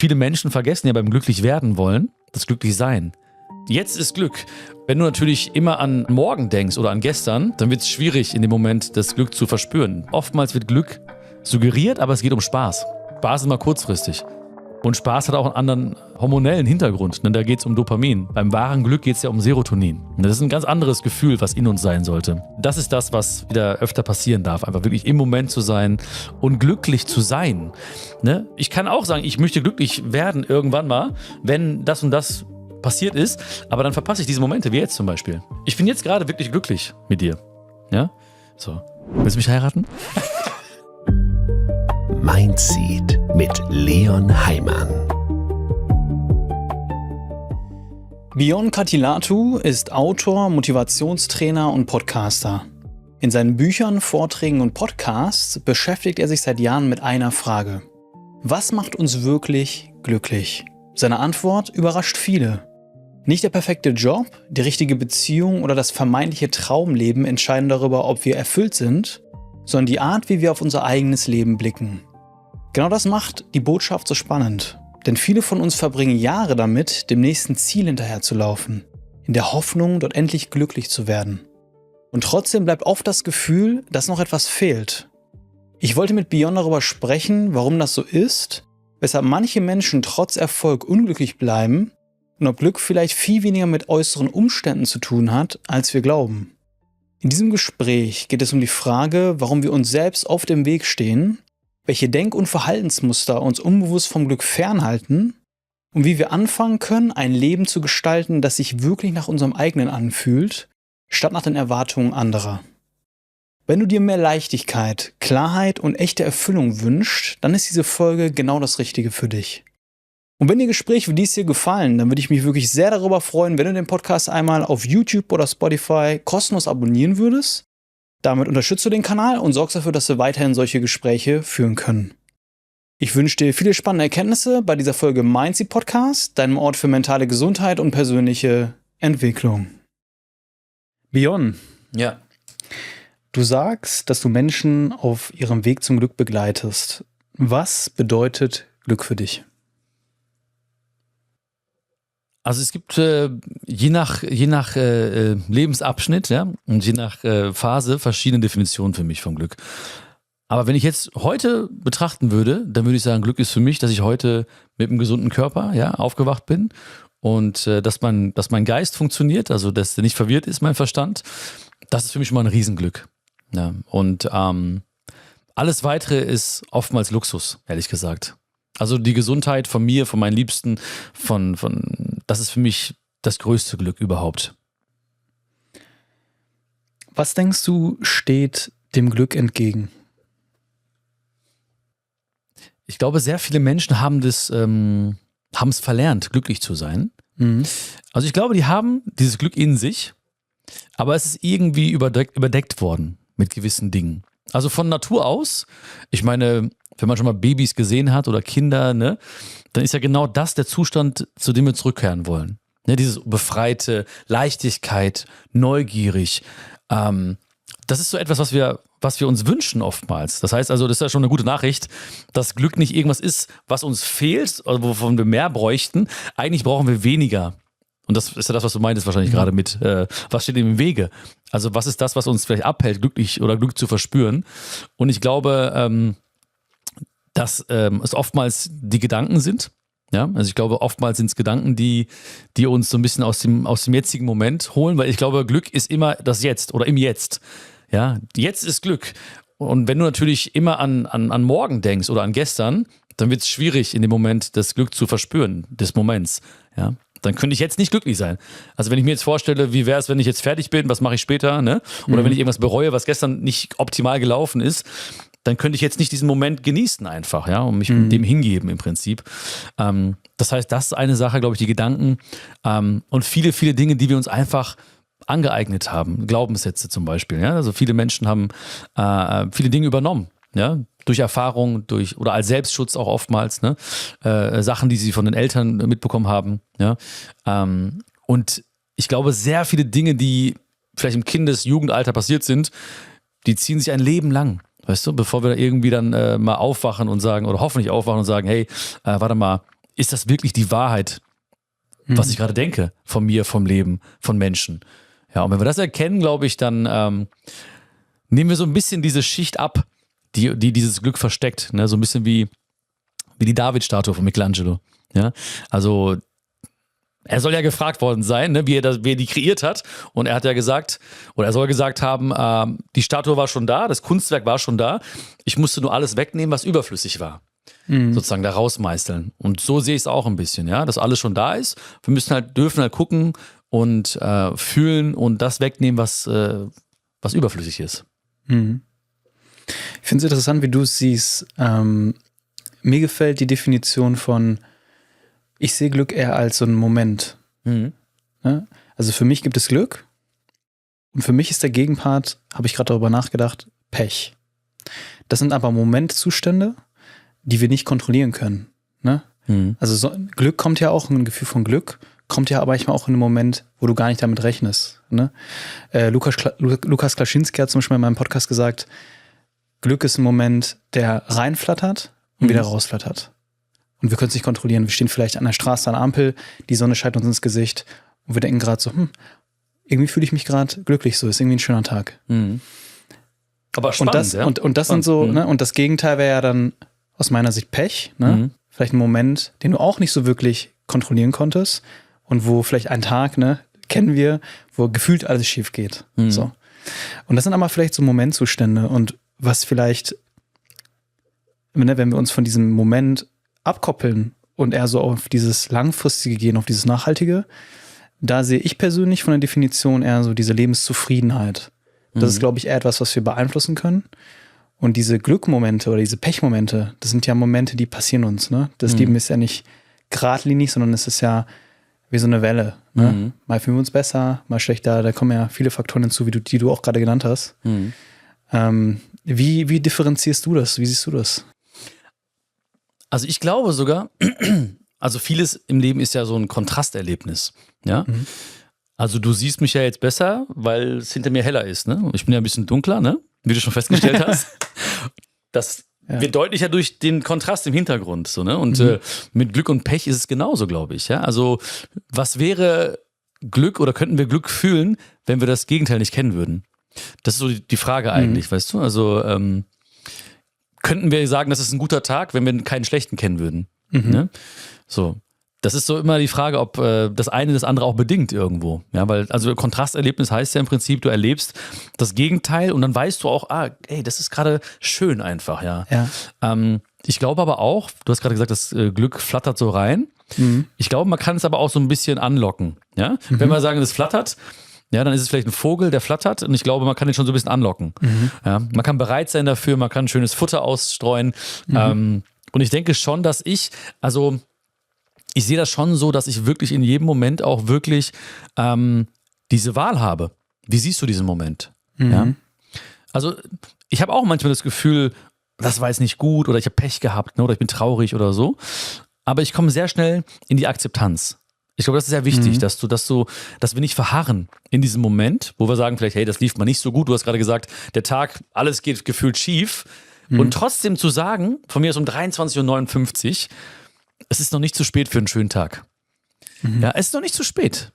Viele Menschen vergessen ja beim glücklich werden wollen, das glücklich sein. Jetzt ist Glück. Wenn du natürlich immer an morgen denkst oder an gestern, dann wird es schwierig, in dem Moment das Glück zu verspüren. Oftmals wird Glück suggeriert, aber es geht um Spaß. Spaß ist immer kurzfristig. Und Spaß hat auch einen anderen hormonellen Hintergrund. Da geht es um Dopamin. Beim wahren Glück geht es ja um Serotonin. Das ist ein ganz anderes Gefühl, was in uns sein sollte. Das ist das, was wieder öfter passieren darf. Einfach wirklich im Moment zu sein und glücklich zu sein. Ich kann auch sagen, ich möchte glücklich werden irgendwann mal, wenn das und das passiert ist. Aber dann verpasse ich diese Momente, wie jetzt zum Beispiel. Ich bin jetzt gerade wirklich glücklich mit dir. Ja? So. Willst du mich heiraten? Mindseed mit Leon Heimann. Bion Katilatu ist Autor, Motivationstrainer und Podcaster. In seinen Büchern, Vorträgen und Podcasts beschäftigt er sich seit Jahren mit einer Frage. Was macht uns wirklich glücklich? Seine Antwort überrascht viele. Nicht der perfekte Job, die richtige Beziehung oder das vermeintliche Traumleben entscheiden darüber, ob wir erfüllt sind, sondern die Art, wie wir auf unser eigenes Leben blicken. Genau das macht die Botschaft so spannend. Denn viele von uns verbringen Jahre damit, dem nächsten Ziel hinterherzulaufen, in der Hoffnung, dort endlich glücklich zu werden. Und trotzdem bleibt oft das Gefühl, dass noch etwas fehlt. Ich wollte mit Bion darüber sprechen, warum das so ist, weshalb manche Menschen trotz Erfolg unglücklich bleiben und ob Glück vielleicht viel weniger mit äußeren Umständen zu tun hat, als wir glauben. In diesem Gespräch geht es um die Frage, warum wir uns selbst auf dem Weg stehen, welche Denk- und Verhaltensmuster uns unbewusst vom Glück fernhalten und wie wir anfangen können, ein Leben zu gestalten, das sich wirklich nach unserem eigenen anfühlt, statt nach den Erwartungen anderer. Wenn du dir mehr Leichtigkeit, Klarheit und echte Erfüllung wünschst, dann ist diese Folge genau das Richtige für dich. Und wenn dir Gespräche wie dies hier gefallen, dann würde ich mich wirklich sehr darüber freuen, wenn du den Podcast einmal auf YouTube oder Spotify kostenlos abonnieren würdest. Damit unterstützt du den Kanal und sorgst dafür, dass wir weiterhin solche Gespräche führen können. Ich wünsche dir viele spannende Erkenntnisse bei dieser Folge Mindseed Podcast, deinem Ort für mentale Gesundheit und persönliche Entwicklung. Bion. Ja. Du sagst, dass du Menschen auf ihrem Weg zum Glück begleitest. Was bedeutet Glück für dich? Also es gibt je nach Lebensabschnitt, ja, und je nach Phase verschiedene Definitionen für mich vom Glück. Aber wenn ich jetzt heute betrachten würde, dann würde ich sagen, Glück ist für mich, dass ich heute mit einem gesunden Körper, ja, aufgewacht bin und dass mein Geist funktioniert, also dass der nicht verwirrt ist, mein Verstand. Das ist für mich schon mal ein Riesenglück. Ja. Und alles Weitere ist oftmals Luxus, ehrlich gesagt. Also die Gesundheit von mir, von meinen Liebsten, das ist für mich das größte Glück überhaupt. Was denkst du, steht dem Glück entgegen? Ich glaube, sehr viele Menschen haben es verlernt, glücklich zu sein. Mhm. Also ich glaube, die haben dieses Glück in sich, aber es ist irgendwie überdeckt worden mit gewissen Dingen. Also von Natur aus, ich meine, wenn man schon mal Babys gesehen hat oder Kinder, ne, dann ist ja genau das der Zustand, zu dem wir zurückkehren wollen. Ne, dieses befreite, Leichtigkeit, neugierig. Das ist so etwas, was wir uns wünschen oftmals. Das heißt also, das ist ja schon eine gute Nachricht, dass Glück nicht irgendwas ist, was uns fehlt, oder wovon wir mehr bräuchten. Eigentlich brauchen wir weniger. Und das ist ja das, was du meintest wahrscheinlich gerade mit, was steht im Wege? Also was ist das, was uns vielleicht abhält, glücklich oder Glück zu verspüren? Und ich glaube, dass es oftmals die Gedanken sind. Ja, also ich glaube, oftmals sind es Gedanken, die uns so ein bisschen aus dem jetzigen Moment holen, weil ich glaube, Glück ist immer das Jetzt oder im Jetzt. Ja, jetzt ist Glück. Und wenn du natürlich immer an morgen denkst oder an gestern, dann wird es schwierig, in dem Moment das Glück zu verspüren, des Moments. Ja, dann könnte ich jetzt nicht glücklich sein. Also wenn ich mir jetzt vorstelle, wie wäre es, wenn ich jetzt fertig bin, was mache ich später, ne? Oder wenn ich irgendwas bereue, was gestern nicht optimal gelaufen ist, dann könnte ich jetzt nicht diesen Moment genießen einfach, ja, und mich dem hingeben im Prinzip. Das heißt, das ist eine Sache, glaube ich, die Gedanken und viele, viele Dinge, die wir uns einfach angeeignet haben. Glaubenssätze zum Beispiel, ja. Also viele Menschen haben viele Dinge übernommen, ja, durch Erfahrung, oder als Selbstschutz auch oftmals, ne? Sachen, die sie von den Eltern mitbekommen haben, ja. Und ich glaube, sehr viele Dinge, die vielleicht im Jugendalter passiert sind, die ziehen sich ein Leben lang. Weißt du, bevor wir irgendwie dann mal aufwachen und sagen, oder hoffentlich aufwachen und sagen, hey, warte mal, ist das wirklich die Wahrheit, was ich gerade denke, von mir, vom Leben, von Menschen. Ja, und wenn wir das erkennen, glaube ich, dann nehmen wir so ein bisschen diese Schicht ab, die dieses Glück versteckt. Ne? So ein bisschen wie die David-Statue von Michelangelo. Ja? Also er soll ja gefragt worden sein, ne, wie er die kreiert hat. Und er hat ja gesagt, oder er soll gesagt haben, die Statue war schon da, das Kunstwerk war schon da. Ich musste nur alles wegnehmen, was überflüssig war. Sozusagen da rausmeißeln. Und so sehe ich es auch ein bisschen, ja, dass alles schon da ist. Wir dürfen halt gucken und fühlen und das wegnehmen, was überflüssig ist. Ich finde es interessant, wie du es siehst. Mir gefällt die Definition von ich sehe Glück eher als so einen Moment. Ja? Also für mich gibt es Glück und für mich ist der Gegenpart, habe ich gerade darüber nachgedacht, Pech. Das sind aber Momentzustände, die wir nicht kontrollieren können. Ne? Also Glück kommt ja auch, ein Gefühl von Glück kommt ja aber manchmal auch in einem Moment, wo du gar nicht damit rechnest. Ne? Lukas Klaschinski hat zum Beispiel in meinem Podcast gesagt, Glück ist ein Moment, der reinflattert und wieder rausflattert. Und wir können es nicht kontrollieren. Wir stehen vielleicht an der Straße, an der Ampel, die Sonne scheint uns ins Gesicht und wir denken gerade so, irgendwie fühle ich mich gerade glücklich, so ist irgendwie ein schöner Tag. Aber spannend, und das sind so, ne, und das Gegenteil wäre ja dann aus meiner Sicht Pech, ne? Vielleicht ein Moment, den du auch nicht so wirklich kontrollieren konntest und wo vielleicht ein Tag, ne, kennen wir, wo gefühlt alles schief geht. So. Und das sind aber vielleicht so Momentzustände und was vielleicht, ne, wenn wir uns von diesem Moment abkoppeln und eher so auf dieses Langfristige gehen, auf dieses Nachhaltige, da sehe ich persönlich von der Definition eher so diese Lebenszufriedenheit. Das ist, glaube ich, eher etwas, was wir beeinflussen können. Und diese Glückmomente oder diese Pechmomente, das sind ja Momente, die passieren uns. Ne? Das Leben ist ja nicht geradlinig, sondern es ist ja wie so eine Welle. Ne? Mal fühlen wir uns besser, mal schlechter. Da kommen ja viele Faktoren hinzu, die du auch gerade genannt hast. Wie differenzierst du das? Wie siehst du das? Also ich glaube sogar, also vieles im Leben ist ja so ein Kontrasterlebnis. Ja? Also du siehst mich ja jetzt besser, weil es hinter mir heller ist. Ne? Ich bin ja ein bisschen dunkler, ne? Wie du schon festgestellt hast. Das wird deutlicher durch den Kontrast im Hintergrund. So, ne? Und mit Glück und Pech ist es genauso, glaube ich. Ja? Also was wäre Glück oder könnten wir Glück fühlen, wenn wir das Gegenteil nicht kennen würden? Das ist so die Frage eigentlich, weißt du? Also könnten wir sagen, das ist ein guter Tag, wenn wir keinen schlechten kennen würden? Ne? So. Das ist so immer die Frage, ob das eine das andere auch bedingt irgendwo. Ja, weil, also Kontrasterlebnis heißt ja im Prinzip, du erlebst das Gegenteil und dann weißt du auch, ey, das ist gerade schön einfach, ja. Ich glaube aber auch, du hast gerade gesagt, das Glück flattert so rein. Ich glaube, man kann es aber auch so ein bisschen anlocken. Ja? Wenn wir sagen, es flattert, ja, dann ist es vielleicht ein Vogel, der flattert und ich glaube, man kann den schon so ein bisschen anlocken. Ja? Man kann bereit sein dafür, man kann schönes Futter ausstreuen. Und ich denke schon, dass ich sehe das schon so, dass ich wirklich in jedem Moment auch wirklich diese Wahl habe. Wie siehst du diesen Moment? Ja? Also ich habe auch manchmal das Gefühl, das war jetzt nicht gut oder ich habe Pech gehabt, ne, oder ich bin traurig oder so. Aber ich komme sehr schnell in die Akzeptanz. Ich glaube, das ist sehr wichtig, dass wir nicht verharren in diesem Moment, wo wir sagen vielleicht, hey, das lief mal nicht so gut. Du hast gerade gesagt, der Tag, alles geht gefühlt schief. Und trotzdem zu sagen, von mir ist um 23:59 Uhr, es ist noch nicht zu spät für einen schönen Tag. Ja, es ist noch nicht zu spät.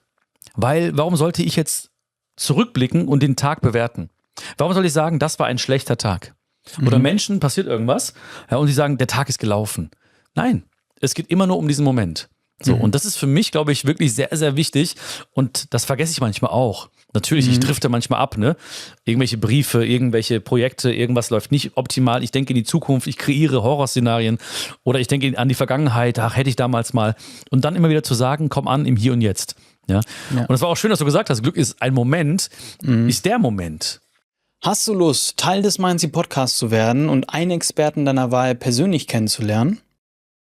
Weil, warum sollte ich jetzt zurückblicken und den Tag bewerten? Warum soll ich sagen, das war ein schlechter Tag? Oder Menschen, passiert irgendwas, ja, und die sagen, der Tag ist gelaufen. Nein, es geht immer nur um diesen Moment. So, und das ist für mich, glaube ich, wirklich sehr, sehr wichtig. Und das vergesse ich manchmal auch. Natürlich, ich drifte manchmal ab, ne? Irgendwelche Briefe, irgendwelche Projekte, irgendwas läuft nicht optimal. Ich denke in die Zukunft, ich kreiere Horrorszenarien oder ich denke an die Vergangenheit, ach, hätte ich damals mal. Und dann immer wieder zu sagen, komm an im Hier und Jetzt. Ja? Und es war auch schön, dass du gesagt hast, Glück ist ein Moment, ist der Moment. Hast du Lust, Teil des Mindset Podcasts zu werden und einen Experten deiner Wahl persönlich kennenzulernen?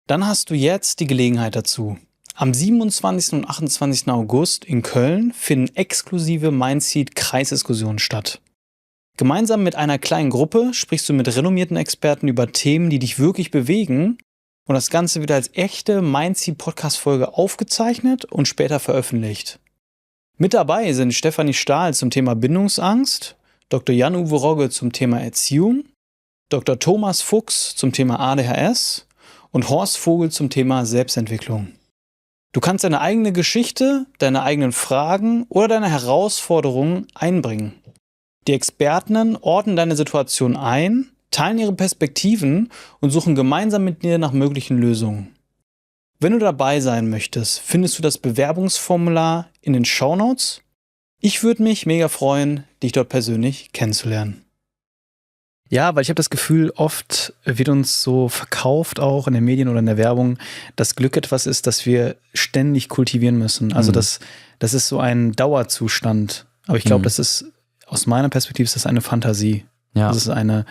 Dann hast du jetzt die Gelegenheit dazu. Am 27. und 28. August in Köln finden exklusive Mindseed-Kreisdiskussionen statt. Gemeinsam mit einer kleinen Gruppe sprichst du mit renommierten Experten über Themen, die dich wirklich bewegen, und das Ganze wird als echte Mindseed-Podcast-Folge aufgezeichnet und später veröffentlicht. Mit dabei sind Stefanie Stahl zum Thema Bindungsangst, Dr. Jan-Uwe Rogge zum Thema Erziehung, Dr. Thomas Fuchs zum Thema ADHS und Horst Vogel zum Thema Selbstentwicklung. Du kannst deine eigene Geschichte, deine eigenen Fragen oder deine Herausforderungen einbringen. Die Experten ordnen deine Situation ein, teilen ihre Perspektiven und suchen gemeinsam mit dir nach möglichen Lösungen. Wenn du dabei sein möchtest, findest du das Bewerbungsformular in den Shownotes. Ich würde mich mega freuen, dich dort persönlich kennenzulernen. Ja, weil ich habe das Gefühl, oft wird uns so verkauft, auch in den Medien oder in der Werbung, dass Glück etwas ist, das wir ständig kultivieren müssen. Also das ist so ein Dauerzustand. Aber ich glaube, das ist, aus meiner Perspektive, ist das eine Fantasie. Ja. Das ist eine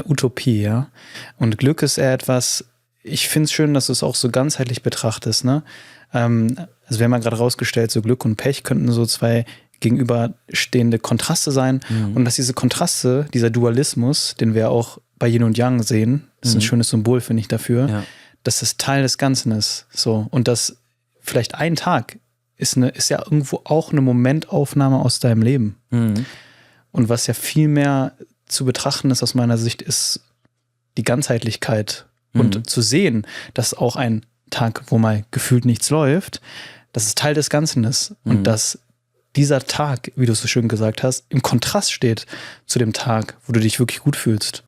Utopie, ja. Und Glück ist eher etwas, ich finde es schön, dass du es auch so ganzheitlich betrachtest, ne? Also wir haben ja gerade rausgestellt, so Glück und Pech könnten so zwei gegenüberstehende Kontraste sein und dass diese Kontraste, dieser Dualismus, den wir auch bei Yin und Yang sehen, das ist ein schönes Symbol, finde ich, dafür, dass das Teil des Ganzen ist. So. Und dass vielleicht ein Tag ist ja irgendwo auch eine Momentaufnahme aus deinem Leben. Und was ja viel mehr zu betrachten ist aus meiner Sicht, ist die Ganzheitlichkeit und zu sehen, dass auch ein Tag, wo mal gefühlt nichts läuft, dass es Teil des Ganzen ist und dass dieser Tag, wie du es so schön gesagt hast, im Kontrast steht zu dem Tag, wo du dich wirklich gut fühlst.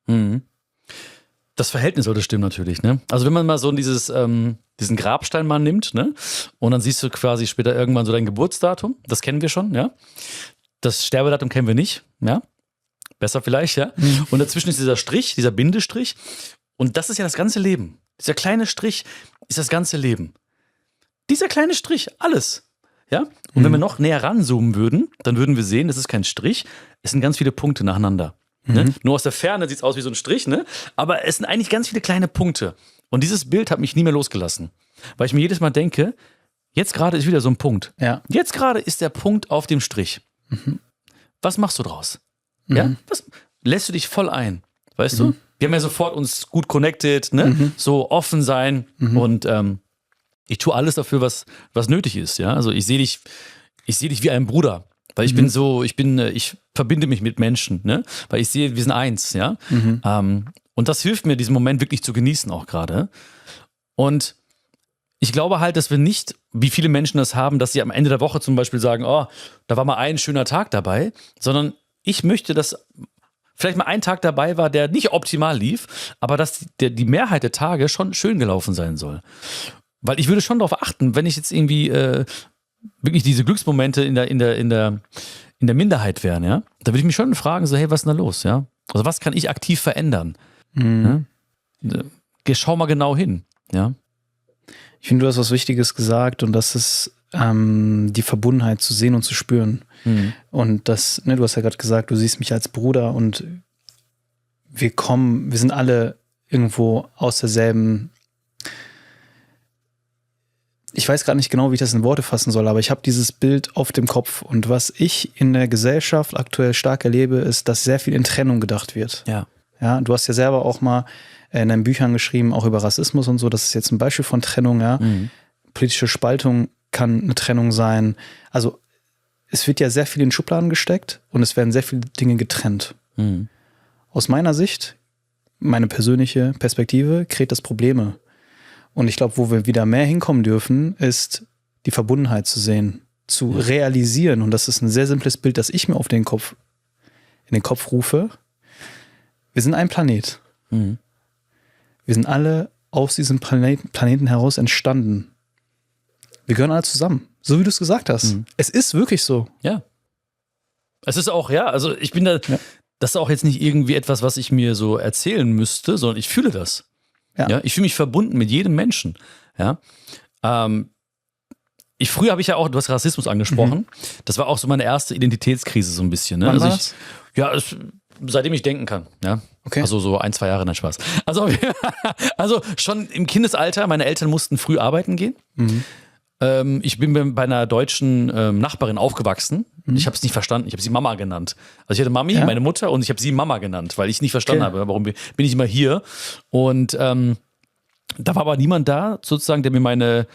Das Verhältnis sollte stimmen natürlich, ne? Also wenn man mal so diesen Grabstein mal nimmt, ne? Und dann siehst du quasi später irgendwann so dein Geburtsdatum, das kennen wir schon, ja? Das Sterbedatum kennen wir nicht, ja? Besser vielleicht, ja? Und dazwischen ist dieser Strich, dieser Bindestrich und das ist ja das ganze Leben. Dieser kleine Strich ist das ganze Leben. Dieser kleine Strich, alles. Ja? Und wenn wir noch näher ranzoomen würden, dann würden wir sehen, das ist kein Strich, es sind ganz viele Punkte nacheinander. Ne? Nur aus der Ferne sieht es aus wie so ein Strich, ne? Aber es sind eigentlich ganz viele kleine Punkte. Und dieses Bild hat mich nie mehr losgelassen. Weil ich mir jedes Mal denke, jetzt gerade ist wieder so ein Punkt. Ja. Jetzt gerade ist der Punkt auf dem Strich. Was machst du draus? Ja? Lässt du dich voll ein? Weißt du? Wir haben ja sofort uns gut connected, ne? So offen sein und ich tue alles dafür, was nötig ist, ja. Also ich sehe dich wie ein Bruder, weil ich verbinde mich mit Menschen, ne? Weil ich sehe, wir sind eins, ja. Und das hilft mir, diesen Moment wirklich zu genießen auch gerade. Und ich glaube halt, dass wir nicht, wie viele Menschen das haben, dass sie am Ende der Woche zum Beispiel sagen, oh, da war mal ein schöner Tag dabei, sondern ich möchte, dass vielleicht mal ein Tag dabei war, der nicht optimal lief, aber dass die Mehrheit der Tage schon schön gelaufen sein soll. Weil ich würde schon darauf achten, wenn ich jetzt irgendwie wirklich diese Glücksmomente in der Minderheit wären, ja, da würde ich mich schon fragen, so, hey, was ist denn da los, ja? Also was kann ich aktiv verändern? Ja? Schau mal genau hin, ja. Ich finde, du hast was Wichtiges gesagt und das ist die Verbundenheit zu sehen und zu spüren. Und das, ne, du hast ja gerade gesagt, du siehst mich als Bruder und wir sind alle irgendwo aus derselben. Ich weiß gerade nicht genau, wie ich das in Worte fassen soll, aber ich habe dieses Bild auf dem Kopf. Und was ich in der Gesellschaft aktuell stark erlebe, ist, dass sehr viel in Trennung gedacht wird. Ja. Ja, du hast ja selber auch mal in deinen Büchern geschrieben, auch über Rassismus und so. Das ist jetzt ein Beispiel von Trennung, ja. Politische Spaltung kann eine Trennung sein. Also es wird ja sehr viel in Schubladen gesteckt und es werden sehr viele Dinge getrennt. Aus meiner Sicht, meine persönliche Perspektive, kreiert das Probleme. Und ich glaube, wo wir wieder mehr hinkommen dürfen, ist die Verbundenheit zu sehen, zu realisieren. Und das ist ein sehr simples Bild, das ich mir in den Kopf rufe. Wir sind ein Planet. Wir sind alle aus diesem Planeten heraus entstanden. Wir gehören alle zusammen. So wie du es gesagt hast. Es ist wirklich so. Ja. Es ist auch, ja, also ich bin da, das ist auch jetzt nicht irgendwie etwas, was ich mir so erzählen müsste, sondern ich fühle das. Ja, ich fühle mich verbunden mit jedem Menschen. Ja. Früher habe ich ja auch, du hast Rassismus angesprochen. Das war auch so meine erste Identitätskrise so ein bisschen. Ne? Wann war das? Seitdem ich denken kann. Ja. Okay. Also so 1, 2 Jahre, nein, Spaß. Also schon im Kindesalter, meine Eltern mussten früh arbeiten gehen. Ich bin bei einer deutschen Nachbarin aufgewachsen. Ich habe es nicht verstanden. Ich habe sie Mama genannt. Also ich hatte Mami, meine Mutter, und ich habe sie Mama genannt, weil ich nicht verstanden habe, warum bin ich immer hier. Und da war aber niemand da, sozusagen, der mir meine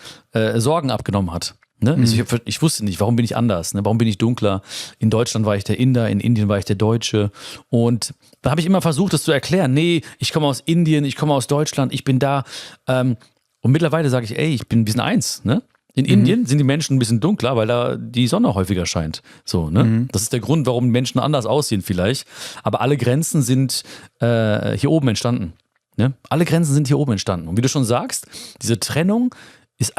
Sorgen abgenommen hat. Ne? Ich wusste nicht, warum bin ich anders? Ne? Warum bin ich dunkler? In Deutschland war ich der Inder, in Indien war ich der Deutsche. Und da habe ich immer versucht, das zu erklären. Nee, ich komme aus Indien, ich komme aus Deutschland, ich bin da. Und mittlerweile sage ich, ey, wir sind eins. Ne? In Indien sind die Menschen ein bisschen dunkler, weil da die Sonne häufiger scheint. So, ne? Das ist der Grund, warum Menschen anders aussehen vielleicht. Aber alle Grenzen sind hier oben entstanden. Ne? Alle Grenzen sind hier oben entstanden. Und wie du schon sagst, diese Trennung ist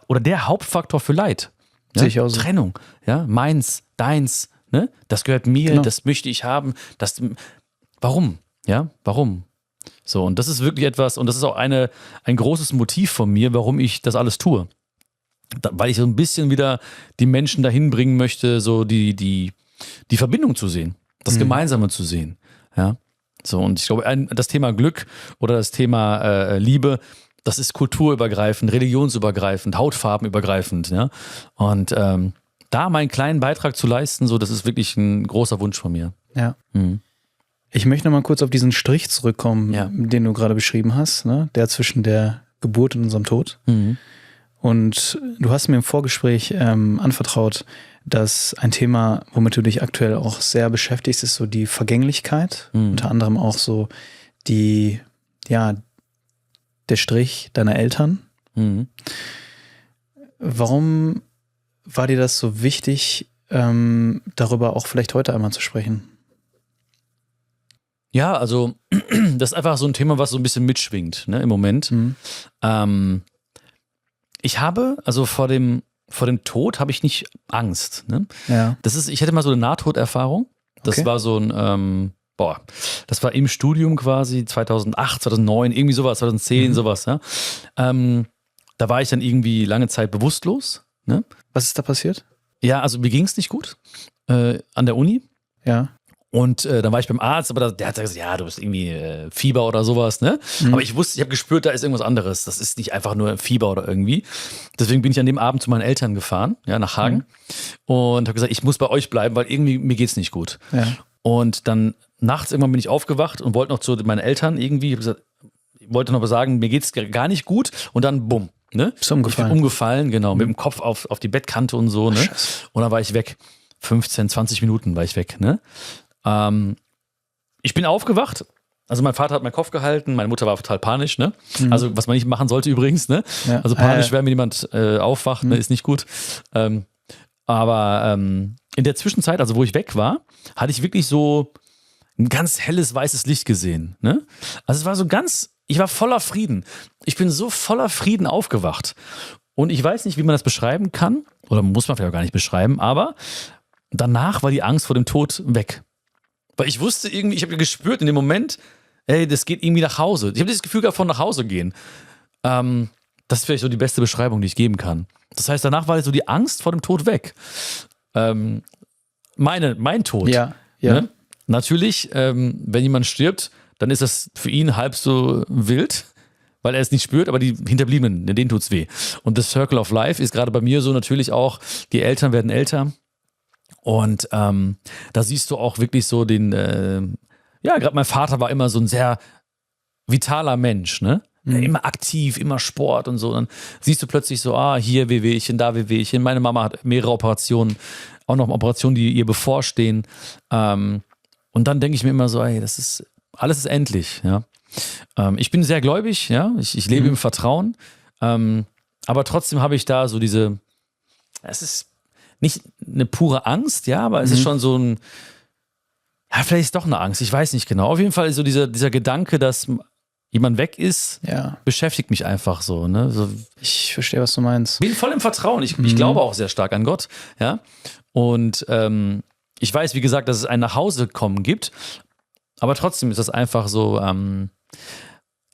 oder der Hauptfaktor für Leid. Ja? Sehe ich auch so. Trennung. Ja? Meins, deins, ne? Das gehört mir, Genau. das möchte ich haben. Warum? Ja, warum? So, und das ist wirklich etwas, und das ist auch ein großes Motiv von mir, warum ich das alles tue. Weil ich so ein bisschen wieder die Menschen dahin bringen möchte, so die Verbindung zu sehen, das Gemeinsame zu sehen. Ja? So, und ich glaube, das Thema Glück oder das Thema Liebe, das ist kulturübergreifend, religionsübergreifend, hautfarbenübergreifend. Ja? Und da meinen kleinen Beitrag zu leisten, so, das ist wirklich ein großer Wunsch von mir. Ja. Mhm. Ich möchte noch mal kurz auf diesen Strich zurückkommen, Ja. den du gerade beschrieben hast, ne? Der zwischen der Geburt und unserem Tod. Mhm. Und du hast mir im Vorgespräch anvertraut, dass ein Thema, womit du dich aktuell auch sehr beschäftigst, ist so die Vergänglichkeit. Unter anderem auch so der Strich deiner Eltern. Mhm. Warum war dir das so wichtig, darüber auch vielleicht heute einmal zu sprechen? Ja, also das ist einfach so ein Thema, was so ein bisschen mitschwingt, ne, im Moment. Ich habe, also vor dem Tod habe ich nicht Angst. Ne? Ja. Ich hatte mal so eine Nahtoderfahrung. Das Okay. war so ein, das war im Studium quasi 2008, 2009, irgendwie sowas, 2010, sowas. Ja? Da war ich dann irgendwie lange Zeit bewusstlos. Ne? Was ist da passiert? Ja, also mir ging es nicht gut an der Uni. Ja. Und dann war ich beim Arzt, aber der hat gesagt, ja, du bist irgendwie Fieber oder sowas, ne? Aber ich habe gespürt, da ist irgendwas anderes. Das ist nicht einfach nur Fieber oder irgendwie. Deswegen bin ich an dem Abend zu meinen Eltern gefahren, ja, nach Hagen. Und habe gesagt, ich muss bei euch bleiben, weil irgendwie mir geht's nicht gut. Ja. Und dann nachts irgendwann bin ich aufgewacht und wollte noch zu meinen Eltern irgendwie, ich wollte noch sagen, mir geht's gar nicht gut. Und dann bumm, ne? Bist du umgefallen? Ich bin umgefallen, genau, mit dem Kopf auf die Bettkante und so, ne? Scheiße. Und dann war ich weg. 15, 20 Minuten war ich weg, ne? Ich bin aufgewacht, also mein Vater hat meinen Kopf gehalten, meine Mutter war total panisch, ne? Also was man nicht machen sollte übrigens, ne? Ja. Also panisch, wenn mir jemand aufwacht, ne, ist nicht gut. Aber in der Zwischenzeit, also wo ich weg war, hatte ich wirklich so ein ganz helles weißes Licht gesehen, ne? Also es war so ich war voller Frieden. Ich bin so voller Frieden aufgewacht. Und ich weiß nicht, wie man das beschreiben kann, oder muss man vielleicht auch gar nicht beschreiben, aber danach war die Angst vor dem Tod weg. Weil ich wusste irgendwie, ich habe gespürt in dem Moment, ey, das geht irgendwie nach Hause. Ich habe dieses Gefühl gehabt von nach Hause gehen. Das ist vielleicht so die beste Beschreibung, die ich geben kann. Das heißt, danach war so die Angst vor dem Tod weg. Mein Tod. Ja. Ja. Ne? Natürlich, wenn jemand stirbt, dann ist das für ihn halb so wild, weil er es nicht spürt, aber die Hinterbliebenen, denen tut's weh. Und das Circle of Life ist gerade bei mir so natürlich auch, die Eltern werden älter. Und da siehst du auch wirklich so gerade mein Vater war immer so ein sehr vitaler Mensch, ne? Immer aktiv, immer Sport und so. Dann siehst du plötzlich so, hier Wehwehchen, da Wehwehchen. Meine Mama hat mehrere Operationen, auch noch Operationen, die ihr bevorstehen. Und dann denke ich mir immer so, ey, alles ist endlich, ja. Ich bin sehr gläubig, ja. Ich lebe im Vertrauen. Aber trotzdem habe ich da so es ist nicht eine pure Angst, ja, aber es ist schon so vielleicht ist es doch eine Angst, ich weiß nicht genau. Auf jeden Fall ist so dieser Gedanke, dass jemand weg ist, beschäftigt mich einfach so, ne? So, Ich verstehe, was du meinst. bin voll im Vertrauen. Ich glaube auch sehr stark an Gott, ja. Und ich weiß, wie gesagt, dass es ein Nachhausekommen gibt, aber trotzdem ist das einfach so,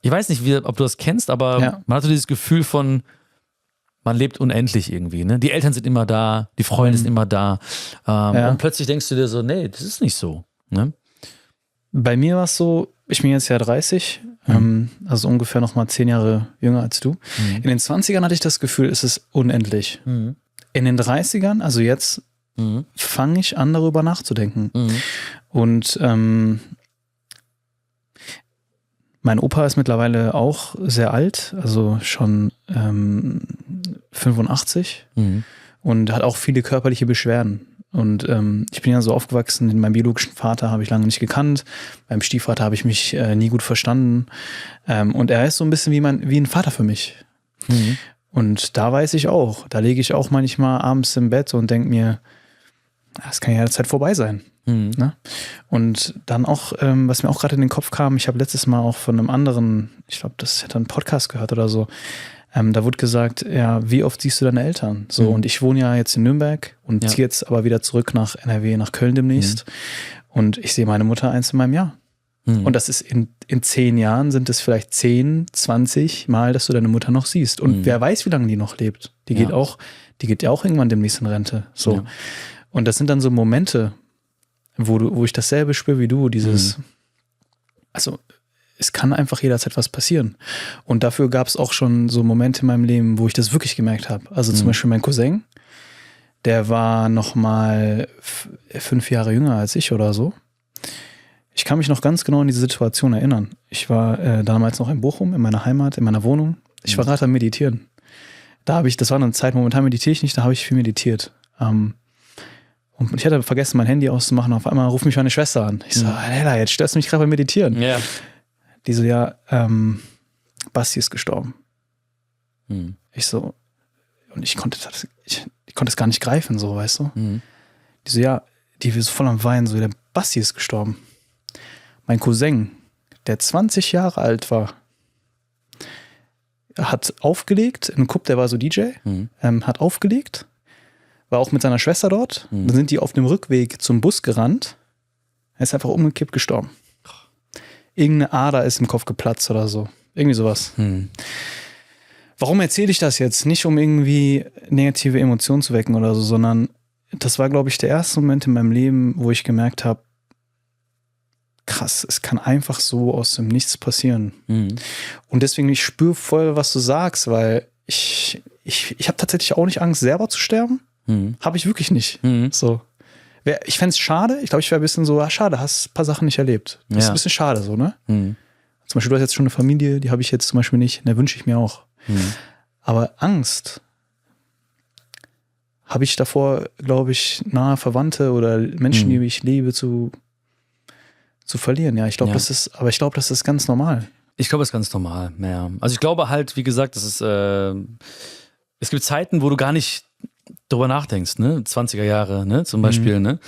ich weiß nicht, ob du das kennst, aber man hat so dieses Gefühl von, man lebt unendlich irgendwie, ne? Die Eltern sind immer da, die Freunde sind immer da. Und plötzlich denkst du dir so, nee, das ist nicht so, ne? Bei mir war es so, ich bin jetzt ja 30, also ungefähr noch mal 10 Jahre jünger als du. In den 20ern hatte ich das Gefühl, es ist unendlich. In den 30ern, also jetzt, fange ich an, darüber nachzudenken. Und mein Opa ist mittlerweile auch sehr alt, also schon 85 und hat auch viele körperliche Beschwerden. Und ich bin ja so aufgewachsen, meinen biologischen Vater habe ich lange nicht gekannt, beim Stiefvater habe ich mich nie gut verstanden. Und er ist so ein bisschen wie ein Vater für mich. Und da weiß ich auch, da lege ich auch manchmal abends im Bett und denke mir, das kann ja jederzeit vorbei sein. Ne? Und dann auch, was mir auch gerade in den Kopf kam, ich habe letztes Mal auch von einem anderen, ich glaube, das hat einen Podcast gehört oder so, da wurde gesagt, ja, wie oft siehst du deine Eltern? So, und ich wohne ja jetzt in Nürnberg und ziehe jetzt aber wieder zurück nach NRW, nach Köln demnächst. Und ich sehe meine Mutter eins in meinem Jahr. Und das ist in 10 Jahren sind es vielleicht 10, 20 Mal, dass du deine Mutter noch siehst. Und wer weiß, wie lange die noch lebt. Die geht ja auch irgendwann demnächst in Rente. So. Ja. Und das sind dann so Momente, wo ich dasselbe spüre wie du, dieses, also es kann einfach jederzeit was passieren. Und dafür gab es auch schon so Momente in meinem Leben, wo ich das wirklich gemerkt habe. Also zum Beispiel mein Cousin, der war noch mal 5 Jahre jünger als ich oder so. Ich kann mich noch ganz genau an diese Situation erinnern. Ich war damals noch in Bochum, in meiner Heimat, in meiner Wohnung. Ich war gerade am Meditieren. Das war eine Zeit, momentan meditiere ich nicht, da habe ich viel meditiert. Und ich hatte vergessen, mein Handy auszumachen. Auf einmal ruft mich meine Schwester an. Ich so, Hella, jetzt störst du mich gerade beim Meditieren. Ja. Die so, ja, Basti ist gestorben. Ich so, und ich konnte es gar nicht greifen, so, weißt du? Die so, ja, die war so voll am Weinen, so, der Basti ist gestorben. Mein Cousin, der 20 Jahre alt war, hat aufgelegt, in einem Club, der war so DJ, hat aufgelegt, war auch mit seiner Schwester dort. Dann sind die auf dem Rückweg zum Bus gerannt. Er ist einfach umgekippt, gestorben. Irgendeine Ader ist im Kopf geplatzt oder so. Irgendwie sowas. Warum erzähle ich das jetzt? Nicht, um irgendwie negative Emotionen zu wecken oder so, sondern das war, glaube ich, der erste Moment in meinem Leben, wo ich gemerkt habe, krass, es kann einfach so aus dem Nichts passieren. Und deswegen, ich spüre voll, was du sagst, weil ich habe tatsächlich auch nicht Angst, selber zu sterben. Habe ich wirklich nicht. So. Ich fände es schade. Ich glaube, ich wäre ein bisschen so, schade, hast ein paar Sachen nicht erlebt. Das ist ein bisschen schade so, ne? Zum Beispiel, du hast jetzt schon eine Familie, die habe ich jetzt zum Beispiel nicht. Da wünsche ich mir auch. Aber Angst habe ich davor, glaube ich, nahe Verwandte oder Menschen, die ich liebe, zu verlieren. Ja, ich glaube, das ist ganz normal. Ich glaube, das ist ganz normal. Ja. Also ich glaube halt, wie gesagt, es gibt Zeiten, wo du gar nicht drüber nachdenkst, ne? 20er Jahre, ne? Zum Beispiel, ne?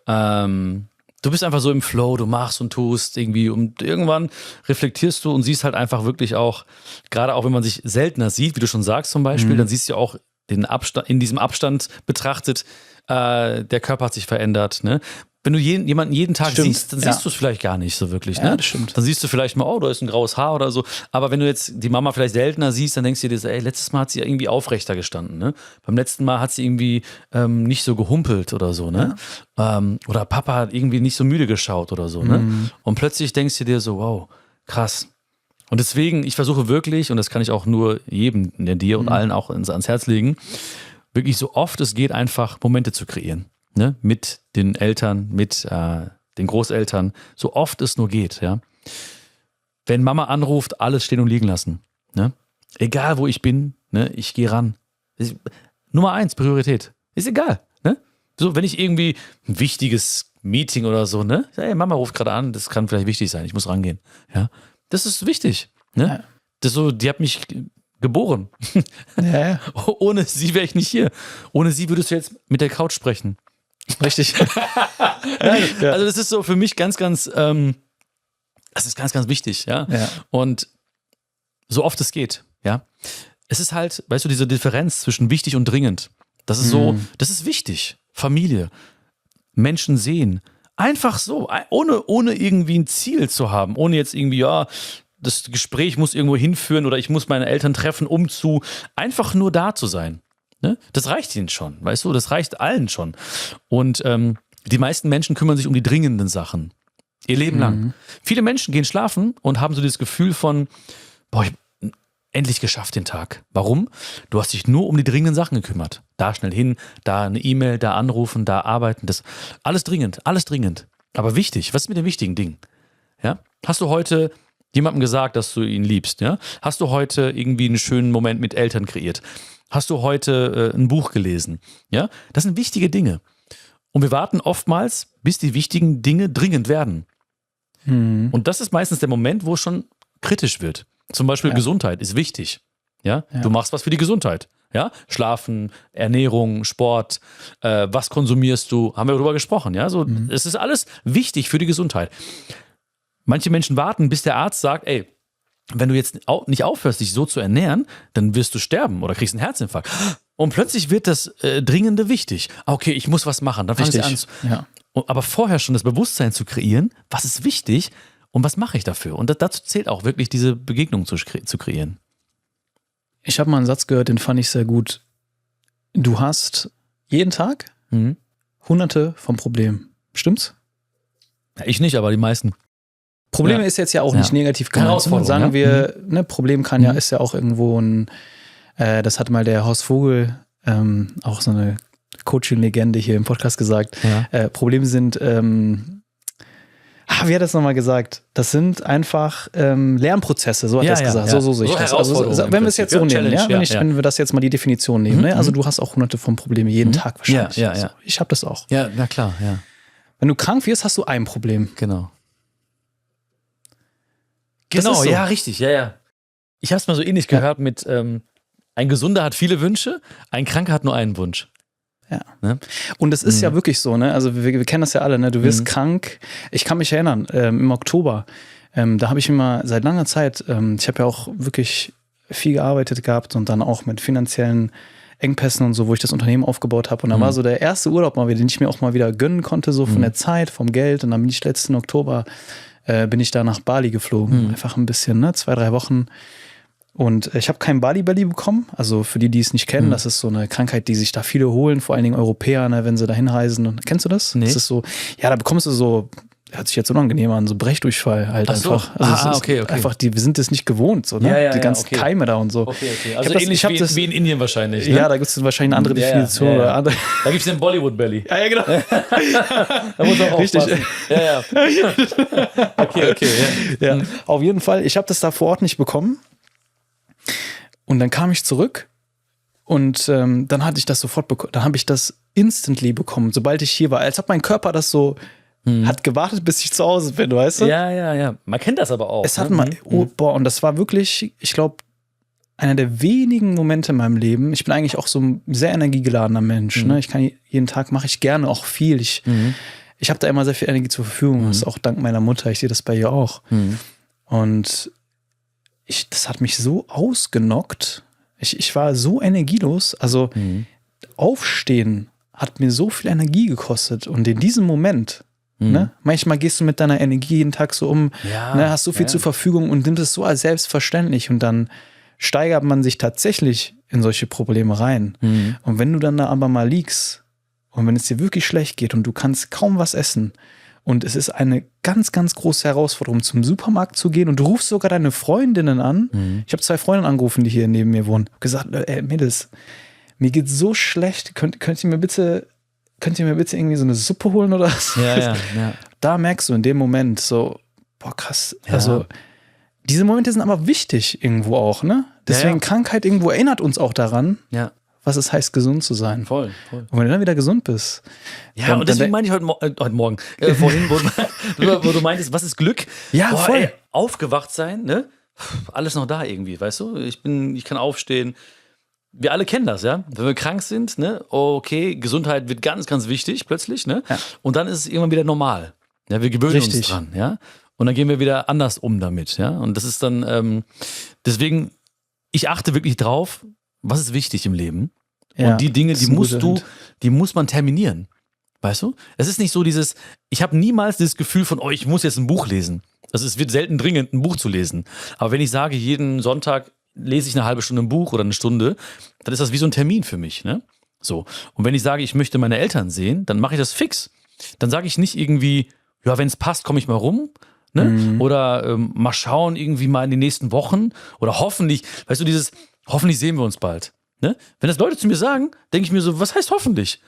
Du bist einfach so im Flow, du machst und tust irgendwie und irgendwann reflektierst du und siehst halt einfach wirklich auch, gerade auch wenn man sich seltener sieht, wie du schon sagst zum Beispiel, dann siehst du auch den Abstand, in diesem Abstand betrachtet, der Körper hat sich verändert, ne? Wenn du jemanden jeden Tag siehst, dann siehst du es vielleicht gar nicht so wirklich. Ne? Ja, das stimmt. Dann siehst du vielleicht mal, oh, da ist ein graues Haar oder so. Aber wenn du jetzt die Mama vielleicht seltener siehst, dann denkst du dir, ey, letztes Mal hat sie ja irgendwie aufrechter gestanden. Ne? Beim letzten Mal hat sie irgendwie nicht so gehumpelt oder so. Ne? Ja. Oder Papa hat irgendwie nicht so müde geschaut oder so. Ne? Und plötzlich denkst du dir so, wow, krass. Und deswegen, ich versuche wirklich, und das kann ich auch nur jedem, dir und allen auch ans Herz legen, wirklich so oft es geht, einfach Momente zu kreieren. Ne, mit den Eltern, mit den Großeltern, so oft es nur geht, ja. Wenn Mama anruft, alles stehen und liegen lassen. Ne? Egal wo ich bin, ne, ich gehe ran. Nummer 1, Priorität. Ist egal. Ne? So, wenn ich irgendwie ein wichtiges Meeting oder so, ne, hey, Mama ruft gerade an, das kann vielleicht wichtig sein, ich muss rangehen. Ja? Das ist wichtig. Ne? Ja. Das so, die hat mich geboren. Ja. Ohne sie wäre ich nicht hier. Ohne sie würdest du jetzt mit der Couch sprechen. Richtig. Ja. Also das ist so für mich ganz, ganz, das ist ganz, ganz wichtig, ja? Und so oft es geht, ja. Es ist halt, weißt du, diese Differenz zwischen wichtig und dringend, das ist so, das ist wichtig. Familie, Menschen sehen, einfach so, ohne irgendwie ein Ziel zu haben, ohne jetzt irgendwie, ja, das Gespräch muss irgendwo hinführen oder ich muss meine Eltern treffen, um einfach nur da zu sein. Ne? Das reicht ihnen schon, weißt du, das reicht allen schon. Und die meisten Menschen kümmern sich um die dringenden Sachen. Ihr Leben lang. Viele Menschen gehen schlafen und haben so dieses Gefühl von, boah, ich endlich geschafft den Tag. Warum? Du hast dich nur um die dringenden Sachen gekümmert. Da schnell hin, da eine E-Mail, da anrufen, da arbeiten. Das alles dringend, alles dringend. Aber wichtig, was ist mit den wichtigen Dingen? Ja? Hast du heute jemandem gesagt, dass du ihn liebst? Ja? Hast du heute irgendwie einen schönen Moment mit Eltern kreiert? Hast du heute ein Buch gelesen? Ja, das sind wichtige Dinge. Und wir warten oftmals, bis die wichtigen Dinge dringend werden. Und das ist meistens der Moment, wo es schon kritisch wird. Zum Beispiel Gesundheit ist wichtig. Ja? Du machst was für die Gesundheit. Ja? Schlafen, Ernährung, Sport, was konsumierst du, haben wir darüber gesprochen. Ja? So, es ist alles wichtig für die Gesundheit. Manche Menschen warten, bis der Arzt sagt, ey, wenn du jetzt nicht aufhörst, dich so zu ernähren, dann wirst du sterben oder kriegst einen Herzinfarkt. Und plötzlich wird das Dringende wichtig. Okay, ich muss was machen. Dann fange ich an. Ja. Aber vorher schon das Bewusstsein zu kreieren, was ist wichtig und was mache ich dafür? Und dazu zählt auch wirklich diese Begegnung zu kreieren. Ich habe mal einen Satz gehört, den fand ich sehr gut. Du hast jeden Tag Hunderte von Problemen. Stimmt's? Ja, ich nicht, aber die meisten. Probleme ist jetzt ja auch nicht negativ gemeint. Herausforderung, Sagen wir, ne, Problem kann ist ja auch irgendwo ein, das hat mal der Horst Vogel, auch so eine Coaching-Legende hier im Podcast gesagt. Ja. Probleme sind, wie hat er das nochmal gesagt? Das sind einfach Lernprozesse, so hat er es gesagt. Ja. So sehe ich das. Also, wenn wir es jetzt so nehmen, wenn wir das jetzt mal die Definition nehmen, ne? Also du hast auch hunderte von Problemen jeden Tag wahrscheinlich. Ja. Also, ich habe das auch. Ja, na klar, ja. Wenn du krank wirst, hast du ein Problem. Genau, so. Ja, richtig, ja. Ich habe es mal so ähnlich gehört mit, ein Gesunder hat viele Wünsche, ein Kranker hat nur einen Wunsch. Ja. Ne? Und es ist ja wirklich so, ne? Also wir kennen das ja alle, ne? Du wirst krank. Ich kann mich erinnern, im Oktober, da habe ich immer seit langer Zeit, ich habe ja auch wirklich viel gearbeitet gehabt und dann auch mit finanziellen Engpässen und so, wo ich das Unternehmen aufgebaut habe. Und dann war so der erste Urlaub mal wieder, den ich mir auch mal wieder gönnen konnte, so von der Zeit, vom Geld. Und dann bin ich letzten Oktober, bin ich da nach Bali geflogen. Einfach ein bisschen, ne? 2-3 Wochen. Und ich habe kein Bali-Belly bekommen. Also für die es nicht kennen, das ist so eine Krankheit, die sich da viele holen, vor allen Dingen Europäer, ne, wenn sie da hinreisen. Und kennst du das? Nee. Das ist so, ja, da bekommst du so, hört sich jetzt unangenehm an, so Brechdurchfall halt einfach. Also okay. Einfach, wir sind das nicht gewohnt, so, ne? Die ganzen Keime da und so. Okay. Also ähnlich wie in Indien wahrscheinlich, ne? Ja, da gibt es wahrscheinlich eine andere Definition. Oder andere. Da gibt es den Bollywood-Belly. Ja, genau. Da muss man auch aufpassen. Ja. Okay. Ja. Auf jeden Fall, ich habe das da vor Ort nicht bekommen. Und dann kam ich zurück und dann hatte ich das sofort bekommen. Dann habe ich das instantly bekommen, sobald ich hier war. Als ob mein Körper das so hat gewartet, bis ich zu Hause bin, weißt du? Ja. Man kennt das aber auch. Es hat mal, und das war wirklich, ich glaube, einer der wenigen Momente in meinem Leben. Ich bin eigentlich auch so ein sehr energiegeladener Mensch. Ne? Ich kann jeden Tag, mache ich gerne auch viel. Ich habe da immer sehr viel Energie zur Verfügung. Das ist auch dank meiner Mutter. Ich sehe das bei ihr auch. Und das hat mich so ausgenockt. Ich war so energielos. Also Aufstehen hat mir so viel Energie gekostet. Und in diesem Moment, ne, manchmal gehst du mit deiner Energie jeden Tag so um, ne, hast so viel zur Verfügung und nimmst es so als selbstverständlich. Und dann steigert man sich tatsächlich in solche Probleme rein. Und wenn du dann da aber mal liegst und wenn es dir wirklich schlecht geht und du kannst kaum was essen, und es ist eine ganz, ganz große Herausforderung, zum Supermarkt zu gehen. Und du rufst sogar deine Freundinnen an. Ich habe 2 Freundinnen angerufen, die hier neben mir wohnen. Gesagt, Mädels, mir geht's so schlecht. Könnt ihr mir bitte irgendwie so eine Suppe holen oder was? Ja. Da merkst du in dem Moment so, boah, krass. Ja. Also diese Momente sind aber wichtig irgendwo auch, ne? Deswegen Krankheit irgendwo erinnert uns auch daran. Ja. Was es heißt, gesund zu sein. Voll. Und wenn du dann wieder gesund bist. Ja, und deswegen meine ich heute Morgen, vorhin, wo du meintest, was ist Glück? Ja, voll. Ey, aufgewacht sein, ne? Alles noch da irgendwie, weißt du? Ich kann aufstehen. Wir alle kennen das, ja? Wenn wir krank sind, ne? Okay, Gesundheit wird ganz, ganz wichtig plötzlich, ne? Ja. Und dann ist es irgendwann wieder normal. Ja, wir gewöhnen uns dran, ja? Und dann gehen wir wieder anders um damit, ja? Und das ist dann, deswegen, ich achte wirklich drauf, was ist wichtig im Leben? Ja, und die Dinge, die muss man terminieren. Weißt du? Es ist nicht so ich habe niemals dieses Gefühl von, ich muss jetzt ein Buch lesen. Also es wird selten dringend, ein Buch zu lesen. Aber wenn ich sage, jeden Sonntag lese ich eine halbe Stunde ein Buch oder eine Stunde, dann ist das wie so ein Termin für mich, ne? So. Und wenn ich sage, ich möchte meine Eltern sehen, dann mache ich das fix. Dann sage ich nicht irgendwie, ja, wenn es passt, komme ich mal rum. Ne? Oder mal schauen, irgendwie mal in den nächsten Wochen. Oder hoffentlich, weißt du, hoffentlich sehen wir uns bald. Ne? Wenn das Leute zu mir sagen, denke ich mir so, was heißt hoffentlich?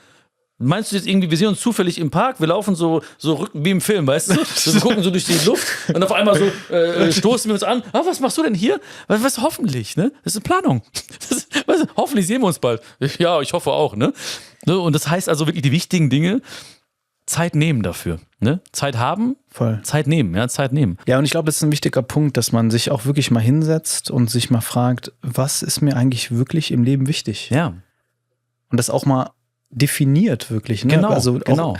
Meinst du jetzt irgendwie, wir sehen uns zufällig im Park, wir laufen so wie im Film, weißt du? Wir gucken so durch die Luft und auf einmal so stoßen wir uns an. Was machst du denn hier? Was hoffentlich, ne? Das ist eine Planung. Hoffentlich sehen wir uns bald. Ja, ich hoffe auch, ne? Und das heißt also wirklich die wichtigen Dinge, Zeit nehmen dafür. Ne? Zeit haben, Voll. Zeit nehmen, ja, Zeit nehmen. Ja, und ich glaube, das ist ein wichtiger Punkt, dass man sich auch wirklich mal hinsetzt und sich mal fragt, was ist mir eigentlich wirklich im Leben wichtig? Ja. Und das auch mal definiert wirklich. Ne? Genau, also genau.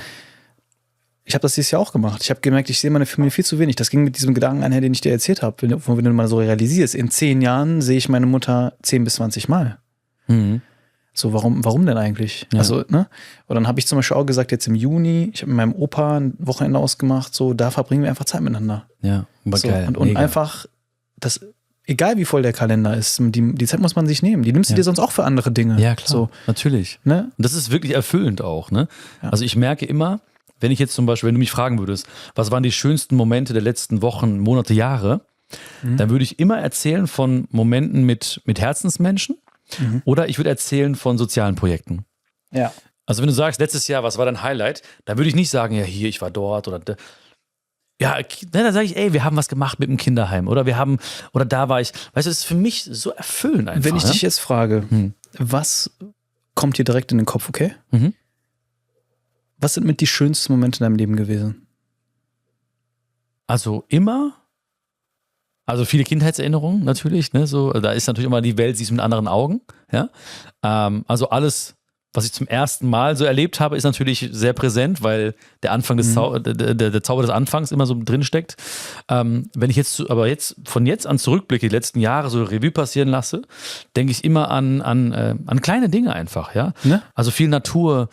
Ich habe das dieses Jahr auch gemacht. Ich habe gemerkt, ich sehe meine Familie viel zu wenig. Das ging mit diesem Gedanken einher, den ich dir erzählt habe. Wenn du mal so realisierst, in 10 Jahren sehe ich meine Mutter 10 bis 20 Mal. Mhm. So, warum denn eigentlich? Ja. Also, ne? Und dann habe ich zum Beispiel auch gesagt, jetzt im Juni, ich habe mit meinem Opa ein Wochenende ausgemacht, so, da verbringen wir einfach Zeit miteinander. Ja, aber So, geil. und einfach, egal wie voll der Kalender ist, die Zeit muss man sich nehmen. Die nimmst du dir sonst auch für andere Dinge. Ja, klar, So, natürlich. ne? Und das ist wirklich erfüllend auch, ne? Ja. Also ich merke immer, wenn ich jetzt zum Beispiel, wenn du mich fragen würdest, was waren die schönsten Momente der letzten Wochen, Monate, Jahre, dann würde ich immer erzählen von Momenten mit Herzensmenschen oder ich würde erzählen von sozialen Projekten. Ja. Also wenn du sagst, letztes Jahr, was war dein Highlight, dann würde ich nicht sagen, ja hier, ich war dort oder da. Ja, dann sage ich, ey, wir haben was gemacht mit dem Kinderheim oder da war ich. Weißt du, das ist für mich so erfüllend einfach. Wenn ich dich jetzt frage, was kommt dir direkt in den Kopf, okay? Mhm. Was sind mit die schönsten Momente in deinem Leben gewesen? Also immer, also viele Kindheitserinnerungen natürlich, ne, so, da ist natürlich immer die Welt, siehst du mit anderen Augen, ja. Also alles, was ich zum ersten Mal so erlebt habe, ist natürlich sehr präsent, weil der Anfang des der Zauber des Anfangs immer so drin steckt. Wenn ich jetzt von jetzt an zurückblicke, die letzten Jahre so Revue passieren lasse, denke ich immer an kleine Dinge einfach, ja. Ne? Also viel Natur,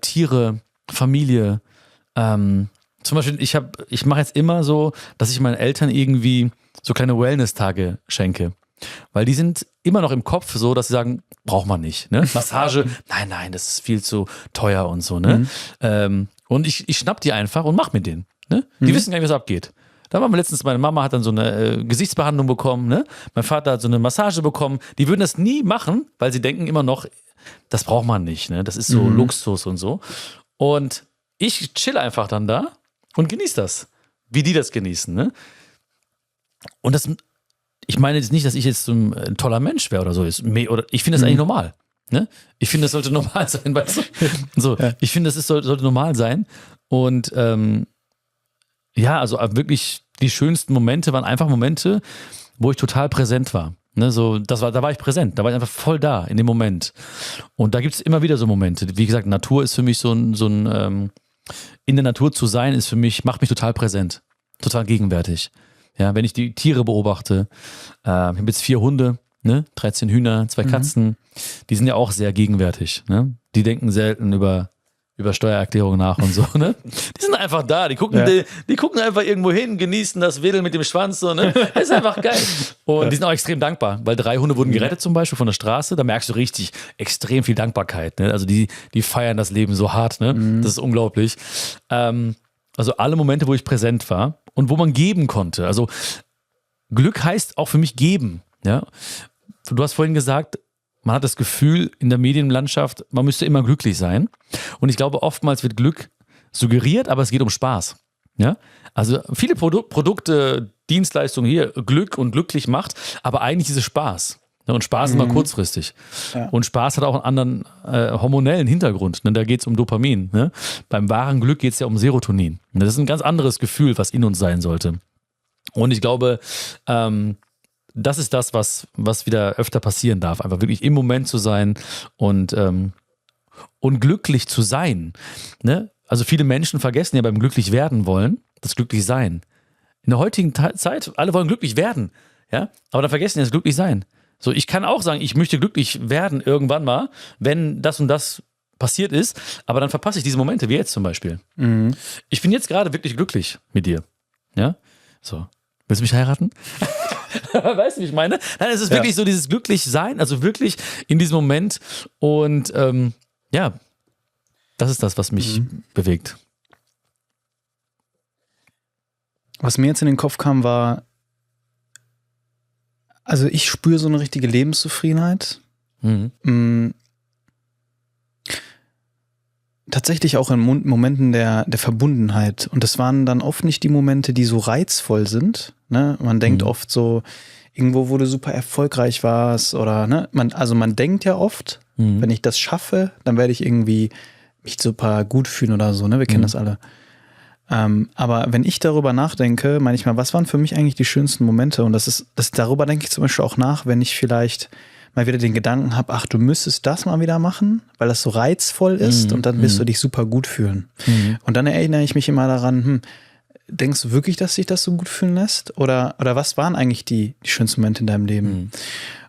Tiere, Familie. Zum Beispiel, ich mache jetzt immer so, dass ich meinen Eltern irgendwie so kleine Wellness-Tage schenke. Weil die sind immer noch im Kopf so, dass sie sagen, braucht man nicht. Ne? Massage, nein, das ist viel zu teuer und so. Ne? Und ich schnapp die einfach und mach mit denen. Ne? Die wissen gar nicht, was abgeht. Da waren wir letztens, meine Mama hat dann so eine Gesichtsbehandlung bekommen. Ne? Mein Vater hat so eine Massage bekommen. Die würden das nie machen, weil sie denken immer noch, das braucht man nicht. Ne? Das ist so Luxus und so. Und ich chill einfach dann da und genieße das, wie die das genießen. Ne? Und ich meine jetzt nicht, dass ich jetzt so ein toller Mensch wäre oder so. Oder ich finde das eigentlich normal. Ne? Ich finde, das sollte normal sein. Weißt du? So, ja. Ich finde, das sollte normal sein. Und also wirklich die schönsten Momente waren einfach Momente, wo ich total präsent war. Ne, so, da war ich präsent, da war ich einfach voll da in dem Moment. Und da gibt es immer wieder so Momente. Wie gesagt, Natur ist für mich so ein in der Natur zu sein, macht mich total präsent, total gegenwärtig. Ja, wenn ich die Tiere beobachte, ich habe jetzt 4 Hunde, ne, 13 Hühner, 2 Katzen, die sind ja auch sehr gegenwärtig. Ne? Die denken selten über Steuererklärung nach und so, ne? Die sind einfach da, die gucken einfach irgendwo hin, genießen das Wedeln mit dem Schwanz, so, ne? Das ist einfach geil. Und die sind auch extrem dankbar, weil 3 Hunde wurden gerettet zum Beispiel von der Straße, da merkst du richtig extrem viel Dankbarkeit, ne? Also die feiern das Leben so hart, ne? Das ist unglaublich. Also alle Momente, wo ich präsent war und wo man geben konnte. Also Glück heißt auch für mich geben, ja? Du hast vorhin gesagt, man hat das Gefühl in der Medienlandschaft, man müsste immer glücklich sein. Und ich glaube, oftmals wird Glück suggeriert, aber es geht um Spaß. Ja? Also viele Produkte, Dienstleistungen hier, Glück und glücklich macht, aber eigentlich ist es Spaß. Ja, und Spaß ist immer kurzfristig. Ja. Und Spaß hat auch einen anderen hormonellen Hintergrund. Ne? Da geht es um Dopamin. Ne? Beim wahren Glück geht es ja um Serotonin. Das ist ein ganz anderes Gefühl, was in uns sein sollte. Und ich glaube, das ist das, was wieder öfter passieren darf. Einfach wirklich im Moment zu sein und glücklich zu sein. Ne? Also viele Menschen vergessen ja beim glücklich werden wollen, das glücklich sein. In der heutigen Zeit, alle wollen glücklich werden. Ja? Aber dann vergessen sie das glücklich sein. So, ich kann auch sagen, ich möchte glücklich werden irgendwann mal, wenn das und das passiert ist, aber dann verpasse ich diese Momente, wie jetzt zum Beispiel. Ich bin jetzt gerade wirklich glücklich mit dir. Ja? So. Willst du mich heiraten? Weißt du, wie ich meine? Nein, es ist wirklich so dieses Glücklichsein, also wirklich in diesem Moment. Und das ist das, was mich bewegt. Was mir jetzt in den Kopf kam, war, also ich spüre so eine richtige Lebenszufriedenheit. Tatsächlich auch in Momenten der Verbundenheit. Und das waren dann oft nicht die Momente, die so reizvoll sind. Ne? Man denkt oft so, irgendwo, wo du super erfolgreich warst oder, ne? Man denkt ja oft, wenn ich das schaffe, dann werde ich irgendwie mich super gut fühlen oder so, ne? Wir kennen das alle. Aber wenn ich darüber nachdenke, manchmal, was waren für mich eigentlich die schönsten Momente? Und darüber denke ich zum Beispiel auch nach, wenn ich vielleicht mal wieder den Gedanken habe, ach, du müsstest das mal wieder machen, weil das so reizvoll ist und dann wirst du dich super gut fühlen. Und dann erinnere ich mich immer daran, denkst du wirklich, dass sich das so gut fühlen lässt? Oder was waren eigentlich die schönsten Momente in deinem Leben?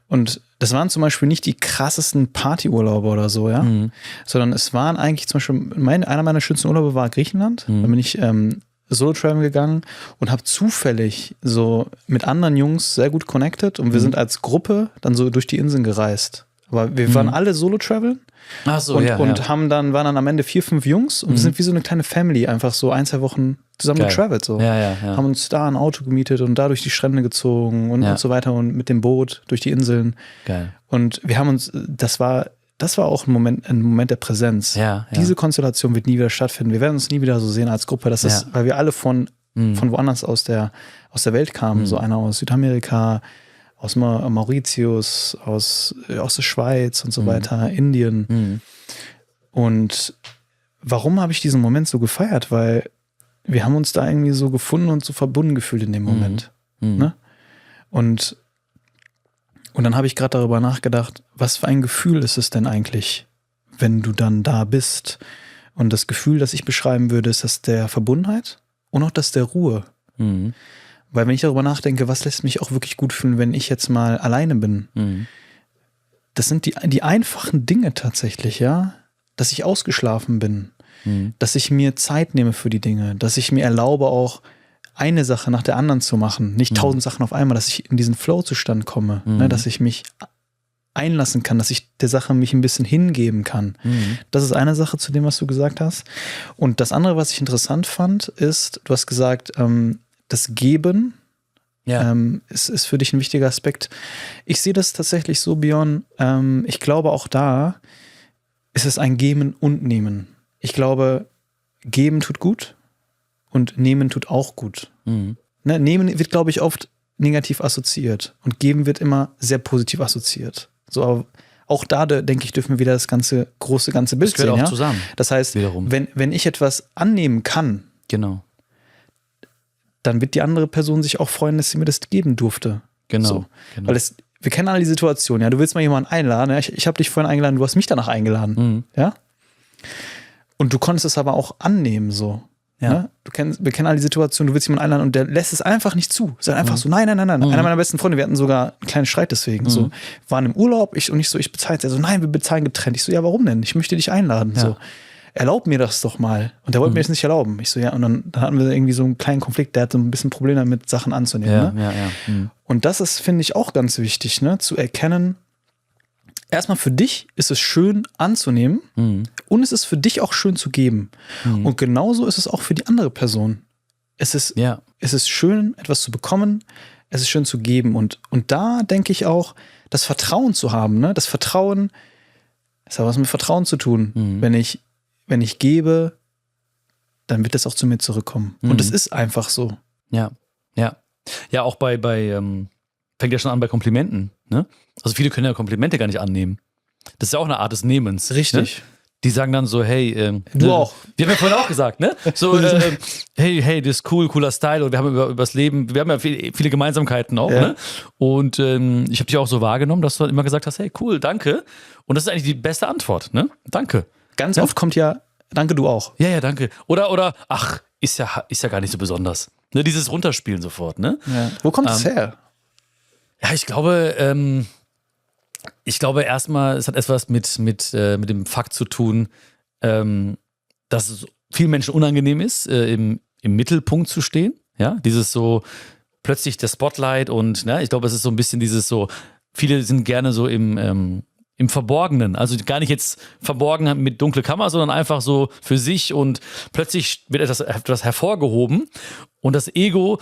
Und das waren zum Beispiel nicht die krassesten Partyurlaube oder so, ja, sondern es waren eigentlich zum Beispiel, einer meiner schönsten Urlaube war Griechenland. Da bin ich Solo-Travel gegangen und habe zufällig so mit anderen Jungs sehr gut connected und wir sind als Gruppe dann so durch die Inseln gereist. Aber wir waren alle Solo-Traveln. Ach so, und ja. waren dann am Ende 4, 5 Jungs und wir sind wie so eine kleine Family, einfach so 1, 2 Wochen zusammen getravelt. So. Ja. Haben uns da ein Auto gemietet und da durch die Strände gezogen und so weiter und mit dem Boot durch die Inseln. Geil. Und wir haben uns, das war auch ein Moment der Präsenz. Ja. Diese Konstellation wird nie wieder stattfinden. Wir werden uns nie wieder so sehen als Gruppe. Das ist, weil wir alle von woanders aus der Welt kamen. So einer aus Südamerika, aus Mauritius, aus der Schweiz und so weiter, Indien. Und warum habe ich diesen Moment so gefeiert? Weil wir haben uns da irgendwie so gefunden und so verbunden gefühlt in dem Moment. Ne? Und dann habe ich gerade darüber nachgedacht, was für ein Gefühl ist es denn eigentlich, wenn du dann da bist? Und das Gefühl, das ich beschreiben würde, ist das der Verbundenheit und auch das der Ruhe. Weil wenn ich darüber nachdenke, was lässt mich auch wirklich gut fühlen, wenn ich jetzt mal alleine bin? Das sind die einfachen Dinge tatsächlich, ja? Dass ich ausgeschlafen bin, dass ich mir Zeit nehme für die Dinge, dass ich mir erlaube, auch eine Sache nach der anderen zu machen, nicht 1000 Sachen auf einmal, dass ich in diesen Flow-Zustand komme, ne? Dass ich mich einlassen kann, dass ich der Sache mich ein bisschen hingeben kann. Das ist eine Sache zu dem, was du gesagt hast. Und das andere, was ich interessant fand, ist, du hast gesagt, das Geben ist für dich ein wichtiger Aspekt. Ich sehe das tatsächlich so, Björn. Ich glaube, auch da ist es ein Geben und Nehmen. Ich glaube, Geben tut gut und Nehmen tut auch gut. Ne? Nehmen wird, glaube ich, oft negativ assoziiert und Geben wird immer sehr positiv assoziiert. So, aber auch da, denke ich, dürfen wir wieder das große ganze Bild sehen. Das gehört auch zusammen. Das heißt, wenn ich etwas annehmen kann, genau, dann wird die andere Person sich auch freuen, dass sie mir das geben durfte. Genau. So. Weil wir kennen alle die Situation, ja. Du willst mal jemanden einladen, ja? Ich habe dich vorhin eingeladen, du hast mich danach eingeladen. Ja? Und du konntest es aber auch annehmen, so. Ja. Ne? Wir kennen alle die Situation, du willst jemanden einladen und der lässt es einfach nicht zu. Sagt einfach so, nein. Einer meiner besten Freunde, wir hatten sogar einen kleinen Streit deswegen. So, wir waren im Urlaub, ich bezahle es. Er so, nein, wir bezahlen getrennt. Ich so, ja, warum denn? Ich möchte dich einladen. Ja. So. Erlaub mir das doch mal. Und der wollte mir das nicht erlauben. Ich so, ja, und dann hatten wir irgendwie so einen kleinen Konflikt, der hatte so ein bisschen Probleme damit, Sachen anzunehmen. Ne? Und das ist, finde ich, auch ganz wichtig, ne? Zu erkennen, erstmal für dich ist es schön anzunehmen und es ist für dich auch schön zu geben. Und genauso ist es auch für die andere Person. Es ist schön, etwas zu bekommen, es ist schön zu geben. Und da denke ich auch, das Vertrauen zu haben, ne? Das Vertrauen, das hat was mit Vertrauen zu tun. Wenn ich gebe, dann wird das auch zu mir zurückkommen. Und es ist einfach so. Ja. Ja, auch bei fängt ja schon an bei Komplimenten, ne? Also viele können ja Komplimente gar nicht annehmen. Das ist ja auch eine Art des Nehmens. Richtig. Ne? Die sagen dann so, hey, du auch. Wir haben ja vorhin auch gesagt, ne? So, hey, das ist cool, cooler Style und wir haben über das Leben, wir haben ja viele Gemeinsamkeiten auch, ne? Und ich habe dich auch so wahrgenommen, dass du immer gesagt hast, hey, cool, danke. Und das ist eigentlich die beste Antwort, ne? Danke. Ganz oft kommt ja, danke, du auch. Ja, danke. Oder, ach, ist ja gar nicht so besonders. Ne? Dieses Runterspielen sofort, ne? Ja. Wo kommt es her? Ja, ich glaube erstmal, es hat etwas mit dem Fakt zu tun, dass es vielen Menschen unangenehm ist, im Mittelpunkt zu stehen. Ja, dieses so plötzlich der Spotlight und ich glaube, es ist so ein bisschen dieses so, viele sind gerne so im Verborgenen, also gar nicht jetzt verborgen mit dunkle Kammer, sondern einfach so für sich und plötzlich wird etwas hervorgehoben und das Ego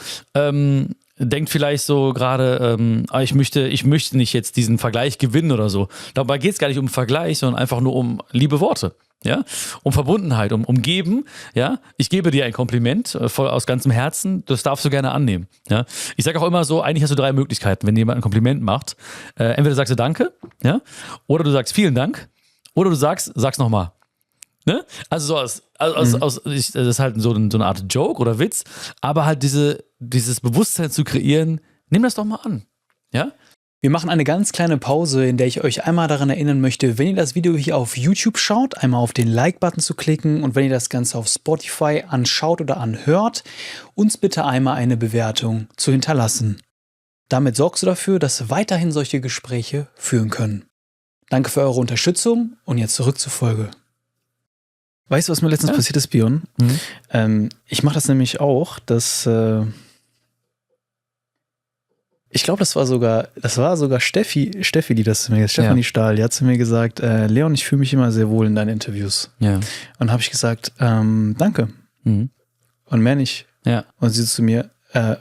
denkt vielleicht so gerade, ich möchte nicht jetzt diesen Vergleich gewinnen oder so. Dabei geht es gar nicht um Vergleich, sondern einfach nur um liebe Worte. Ja, um Verbundenheit, um Geben, ja, ich gebe dir ein Kompliment voll aus ganzem Herzen, das darfst du gerne annehmen, ja. Ich sage auch immer so, eigentlich hast du 3 Möglichkeiten, wenn jemand ein Kompliment macht, entweder sagst du Danke, ja, oder du sagst vielen Dank, oder du sag's nochmal, ne? Also so das ist halt so eine Art Joke oder Witz, aber halt dieses Bewusstsein zu kreieren, nimm das doch mal an, ja. Wir machen eine ganz kleine Pause, in der ich euch einmal daran erinnern möchte, wenn ihr das Video hier auf YouTube schaut, einmal auf den Like-Button zu klicken und wenn ihr das Ganze auf Spotify anschaut oder anhört, uns bitte einmal eine Bewertung zu hinterlassen. Damit sorgst du dafür, dass weiterhin solche Gespräche führen können. Danke für eure Unterstützung und jetzt zurück zur Folge. Weißt du, was mir letztens passiert ist, Björn? Ich mache das nämlich auch, dass... Ich glaube, das war sogar Steffi, die das zu mir gesagt hat. Stefanie Stahl, die hat zu mir gesagt, Leon, ich fühle mich immer sehr wohl in deinen Interviews. Ja. Und habe ich gesagt, danke. Und mehr nicht. Ja. Und sie zu mir,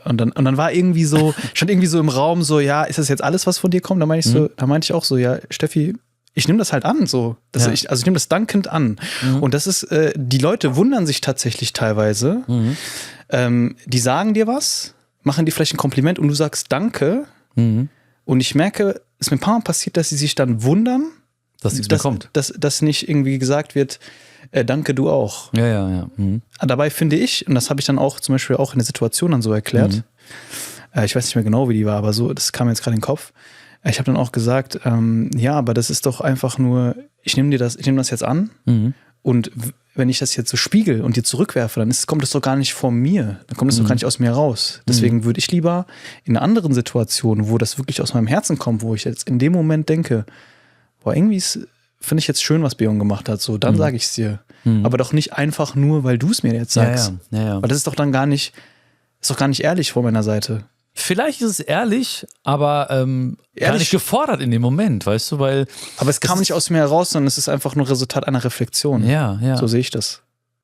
und dann war irgendwie so, stand irgendwie so im Raum so, ja, ist das jetzt alles, was von dir kommt? Da meinte ich auch so, ja, Steffi, ich nehme das halt an, so. Ich nehme das dankend an. Und das ist, die Leute wundern sich tatsächlich teilweise. Die sagen dir was, machen dir vielleicht ein Kompliment und du sagst Danke. Und ich merke, es ist mir ein paar Mal passiert, dass sie sich dann wundern, dass nichts mehr kommt. Dass nicht irgendwie gesagt wird, danke, du auch. Ja. Dabei finde ich, und das habe ich dann auch zum Beispiel auch in der Situation dann so erklärt, ich weiß nicht mehr genau, wie die war, aber so, das kam mir jetzt gerade in den Kopf. Ich habe dann auch gesagt, ja, aber das ist doch einfach nur, ich nehme das jetzt an und wenn ich das jetzt so spiegel und dir zurückwerfe, dann kommt es doch gar nicht von mir, dann kommt es doch gar nicht aus mir raus. Deswegen würde ich lieber in einer anderen Situation, wo das wirklich aus meinem Herzen kommt, wo ich jetzt in dem Moment denke, boah, irgendwie finde ich jetzt schön, was Björn gemacht hat, so, dann sage ich es dir. Aber doch nicht einfach nur, weil du es mir jetzt sagst. Ja. Weil das ist doch dann gar nicht ehrlich von meiner Seite. Vielleicht ist es ehrlich, aber gar nicht gefordert in dem Moment, weißt du, weil... Aber es kam nicht aus mir heraus, sondern es ist einfach nur Resultat einer Reflexion. Ja. So sehe ich das.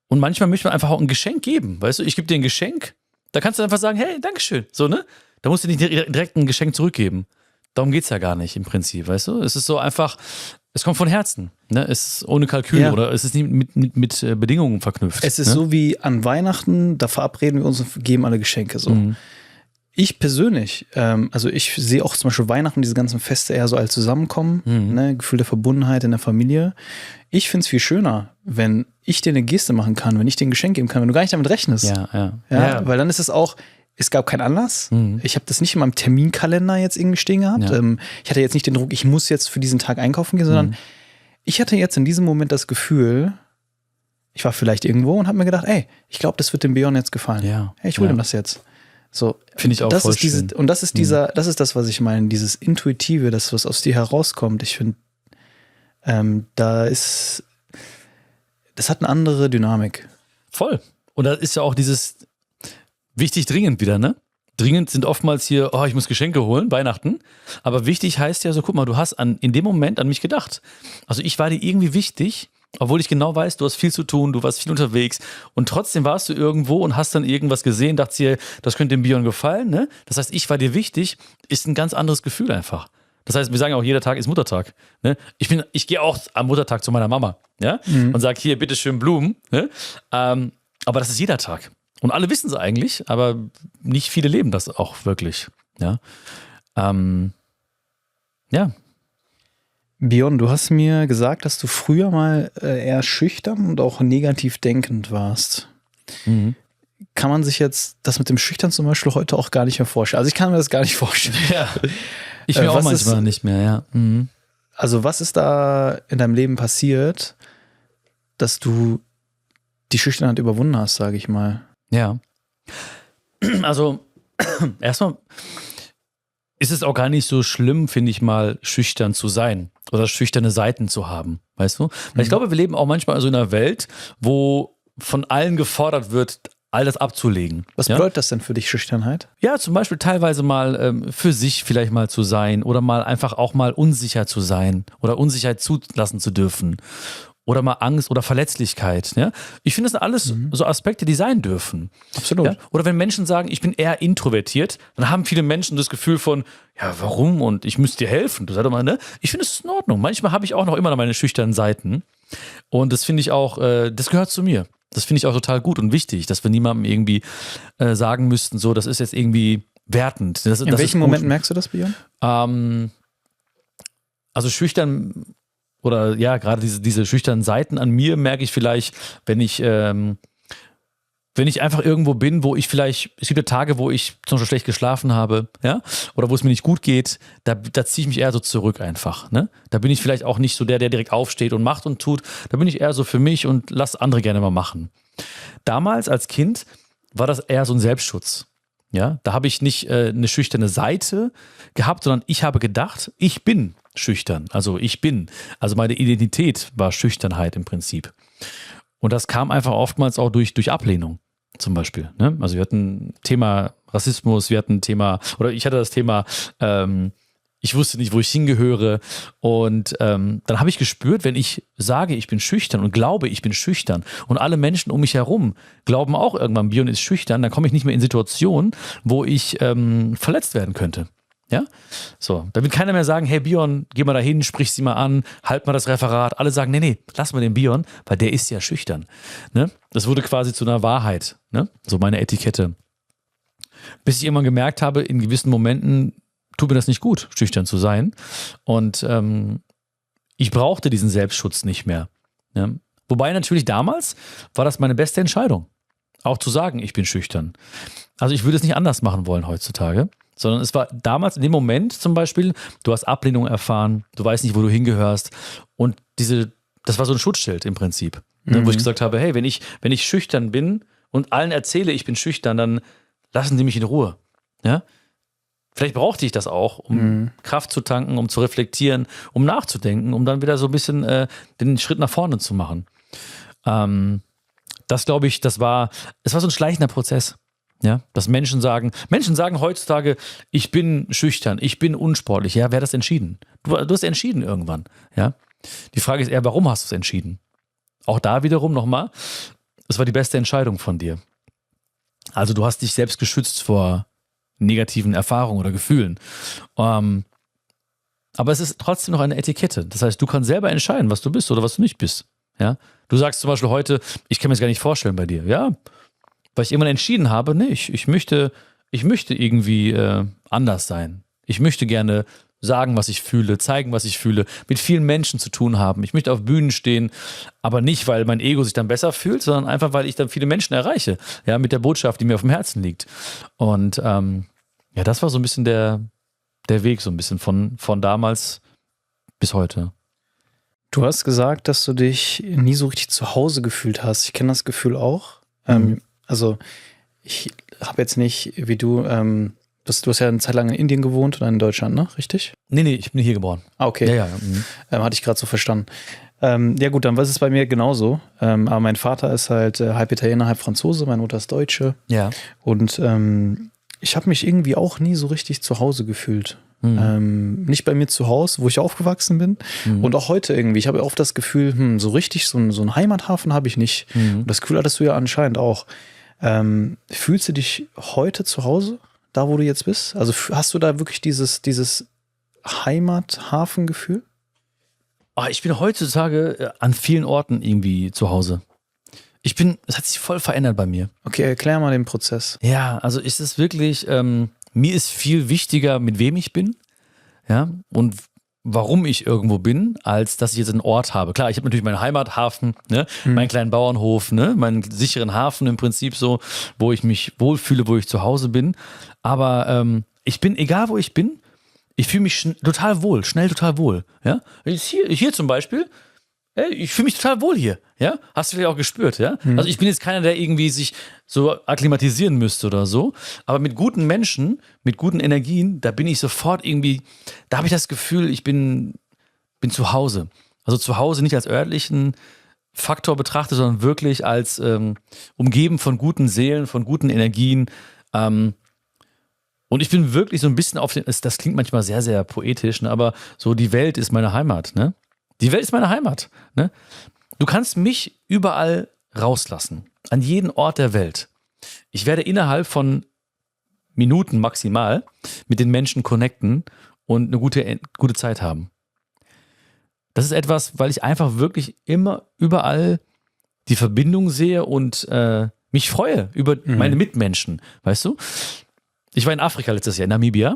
Und manchmal möchte man einfach auch ein Geschenk geben, weißt du, ich gebe dir ein Geschenk, da kannst du einfach sagen, hey, Dankeschön, so, ne? Da musst du nicht direkt ein Geschenk zurückgeben. Darum geht's ja gar nicht im Prinzip, weißt du? Es ist so einfach, es kommt von Herzen, ne? Es ist ohne Kalkül oder es ist nicht mit Bedingungen verknüpft. Es ist so wie an Weihnachten, da verabreden wir uns und geben alle Geschenke, so. Ich persönlich, also ich sehe auch zum Beispiel Weihnachten, diese ganzen Feste eher so als Zusammenkommen, ne, Gefühl der Verbundenheit in der Familie. Ich finde es viel schöner, wenn ich dir eine Geste machen kann, wenn ich dir ein Geschenk geben kann, wenn du gar nicht damit rechnest. Ja. Weil dann ist es auch, es gab keinen Anlass. Ich habe das nicht in meinem Terminkalender jetzt irgendwie stehen gehabt. Ich hatte jetzt nicht den Druck, ich muss jetzt für diesen Tag einkaufen gehen, sondern ich hatte jetzt in diesem Moment das Gefühl, ich war vielleicht irgendwo und habe mir gedacht, ey, ich glaube, das wird dem Björn jetzt gefallen. Hey, ich hole ihm das jetzt. So, finde ich auch voll schön. Und das ist das ist das, was ich meine, dieses Intuitive, das, was aus dir herauskommt. Ich finde, das hat eine andere Dynamik. Voll. Und da ist ja auch dieses wichtig dringend wieder, ne? Dringend sind oftmals hier, ich muss Geschenke holen, Weihnachten. Aber wichtig heißt ja so, guck mal, du hast in dem Moment an mich gedacht. Also ich war dir irgendwie wichtig, obwohl ich genau weiß, du hast viel zu tun, du warst viel unterwegs und trotzdem warst du irgendwo und hast dann irgendwas gesehen, dachtest dir, das könnte dem Björn gefallen, ne? Das heißt, ich war dir wichtig, ist ein ganz anderes Gefühl einfach. Das heißt, wir sagen auch, jeder Tag ist Muttertag. Ne? Ich gehe auch am Muttertag zu meiner Mama, ja? Und sage, hier, bitteschön Blumen. Ne? Aber das ist jeder Tag. Und alle wissen es eigentlich, aber nicht viele leben das auch wirklich. Ja. Björn, du hast mir gesagt, dass du früher mal eher schüchtern und auch negativ denkend warst. Kann man sich jetzt das mit dem Schüchtern zum Beispiel heute auch gar nicht mehr vorstellen? Also ich kann mir das gar nicht vorstellen. Ja. Ich mir auch manchmal nicht mehr, ja. Also was ist da in deinem Leben passiert, dass du die Schüchternheit überwunden hast, sage ich mal? Ja. Also erstmal ist es auch gar nicht so schlimm, finde ich mal, schüchtern zu sein oder schüchterne Seiten zu haben, weißt du? Weil ich glaube, wir leben auch manchmal so in einer Welt, wo von allen gefordert wird, all das abzulegen. Was bedeutet das denn für dich, Schüchternheit? Ja, zum Beispiel teilweise mal für sich vielleicht mal zu sein oder mal einfach auch mal unsicher zu sein oder Unsicherheit zulassen zu dürfen. oder mal Angst oder Verletzlichkeit. Ja? Ich finde, das sind alles so Aspekte, die sein dürfen. Absolut. Ja? Oder wenn Menschen sagen, ich bin eher introvertiert, dann haben viele Menschen das Gefühl von, ja, warum? Und ich müsste dir helfen. Du sag doch mal, ne? Ich finde, es ist in Ordnung. Manchmal habe ich auch noch immer noch meine schüchternen Seiten. Und das finde ich auch, das gehört zu mir. Das finde ich auch total gut und wichtig, dass wir niemandem irgendwie sagen müssten, so, das ist jetzt irgendwie wertend. In welchen Momenten merkst du das, Björn? Also schüchtern oder ja, gerade diese schüchternen Seiten an mir merke ich vielleicht, wenn ich einfach irgendwo bin, wo ich vielleicht, es gibt ja Tage, wo ich zum Beispiel schlecht geschlafen habe, ja, oder wo es mir nicht gut geht, da ziehe ich mich eher so zurück einfach, ne? Da bin ich vielleicht auch nicht so der direkt aufsteht und macht und tut, da bin ich eher so für mich und lass andere gerne mal machen. Damals als Kind war das eher so ein Selbstschutz, ja, da habe ich nicht eine schüchterne Seite gehabt, sondern ich habe gedacht, ich bin schüchtern, also meine Identität war Schüchternheit im Prinzip. Und das kam einfach oftmals auch durch Ablehnung. Zum Beispiel. Ne? Also wir hatten Thema Rassismus, ich hatte das Thema, ich wusste nicht, wo ich hingehöre. Und dann habe ich gespürt, wenn ich sage, ich bin schüchtern und glaube, ich bin schüchtern und alle Menschen um mich herum glauben auch irgendwann, Björn ist schüchtern, dann komme ich nicht mehr in Situationen, wo ich verletzt werden könnte. Ja, so, da wird keiner mehr sagen, hey Björn, geh mal da hin, sprich sie mal an, halt mal das Referat. Alle sagen, nee, lass mal den Björn, weil der ist ja schüchtern. Ne? Das wurde quasi zu einer Wahrheit, ne? So meine Etikette. Bis ich irgendwann gemerkt habe, in gewissen Momenten tut mir das nicht gut, schüchtern zu sein. Und ich brauchte diesen Selbstschutz nicht mehr. Ne? Wobei natürlich damals war das meine beste Entscheidung, auch zu sagen, ich bin schüchtern. Also ich würde es nicht anders machen wollen heutzutage. Sondern es war damals in dem Moment zum Beispiel, du hast Ablehnung erfahren, du weißt nicht, wo du hingehörst und das war so ein Schutzschild im Prinzip, wo ich gesagt habe, hey, wenn ich schüchtern bin und allen erzähle, ich bin schüchtern, dann lassen die mich in Ruhe. Ja? Vielleicht brauchte ich das auch, um Kraft zu tanken, um zu reflektieren, um nachzudenken, um dann wieder so ein bisschen den Schritt nach vorne zu machen. Das glaube ich, es war so ein schleichender Prozess. Ja, dass Menschen sagen heutzutage, ich bin schüchtern, ich bin unsportlich. Ja, wer hat das entschieden? Du hast entschieden irgendwann. Ja, die Frage ist eher, warum hast du es entschieden? Auch da wiederum nochmal, es war die beste Entscheidung von dir. Also du hast dich selbst geschützt vor negativen Erfahrungen oder Gefühlen. Aber es ist trotzdem noch eine Etikette. Das heißt, du kannst selber entscheiden, was du bist oder was du nicht bist. Ja, du sagst zum Beispiel heute, ich kann mir das gar nicht vorstellen bei dir. Ja, weil ich irgendwann entschieden habe, nee, ich möchte irgendwie anders sein. Ich möchte gerne sagen, was ich fühle, zeigen, was ich fühle, mit vielen Menschen zu tun haben. Ich möchte auf Bühnen stehen, aber nicht, weil mein Ego sich dann besser fühlt, sondern einfach, weil ich dann viele Menschen erreiche, ja, mit der Botschaft, die mir auf dem Herzen liegt. Und ja, das war so ein bisschen der Weg, so ein bisschen von damals bis heute. Du hast gesagt, dass du dich nie so richtig zu Hause gefühlt hast. Ich kenne das Gefühl auch. Also ich habe jetzt nicht, wie du, du hast ja eine Zeit lang in Indien gewohnt oder in Deutschland, ne? Richtig? Nee, ich bin hier geboren. Ah, okay. Ja. Hatte ich gerade so verstanden. Ja gut, dann war es bei mir genauso. Aber mein Vater ist halt halb Italiener, halb Franzose, meine Mutter ist Deutsche. Ja. Und ich habe mich irgendwie auch nie so richtig zu Hause gefühlt. Nicht bei mir zu Hause, wo ich aufgewachsen bin. Und auch heute irgendwie. Ich habe oft das Gefühl, so richtig so einen Heimathafen habe ich nicht. Und das Gefühl hattest du ja anscheinend auch. Fühlst du dich heute zu Hause, da wo du jetzt bist? Also hast du da wirklich dieses Heimathafengefühl? Ich bin heutzutage an vielen Orten irgendwie zu Hause. Es hat sich voll verändert bei mir. Okay, erklär mal den Prozess. Ja, also ist es wirklich, mir ist viel wichtiger, mit wem ich bin, ja, und warum ich irgendwo bin, als dass ich jetzt einen Ort habe. Klar, ich habe natürlich meinen Heimathafen, ne, meinen kleinen Bauernhof, ne, meinen sicheren Hafen im Prinzip so, wo ich mich wohlfühle, wo ich zu Hause bin. Aber ich bin, egal wo ich bin, ich fühle mich total wohl, schnell total wohl. Ja? Hier zum Beispiel, ich fühle mich total wohl hier. Ja? Hast du vielleicht auch gespürt, ja? Also ich bin jetzt keiner, der irgendwie sich so akklimatisieren müsste oder so. Aber mit guten Menschen, mit guten Energien, da bin ich sofort irgendwie, da habe ich das Gefühl, ich bin zu Hause. Also zu Hause nicht als örtlichen Faktor betrachtet, sondern wirklich als umgeben von guten Seelen, von guten Energien. Und ich bin wirklich so ein bisschen das klingt manchmal sehr, sehr poetisch, ne? Aber so die Welt ist meine Heimat, ne? Die Welt ist meine Heimat, ne? du kannst mich überall rauslassen, an jeden Ort der Welt. Ich werde innerhalb von Minuten maximal mit den Menschen connecten und eine gute Zeit haben. Das ist etwas, weil ich einfach wirklich immer überall die Verbindung sehe und mich freue über meine Mitmenschen, weißt du? Ich war in Afrika letztes Jahr, in Namibia.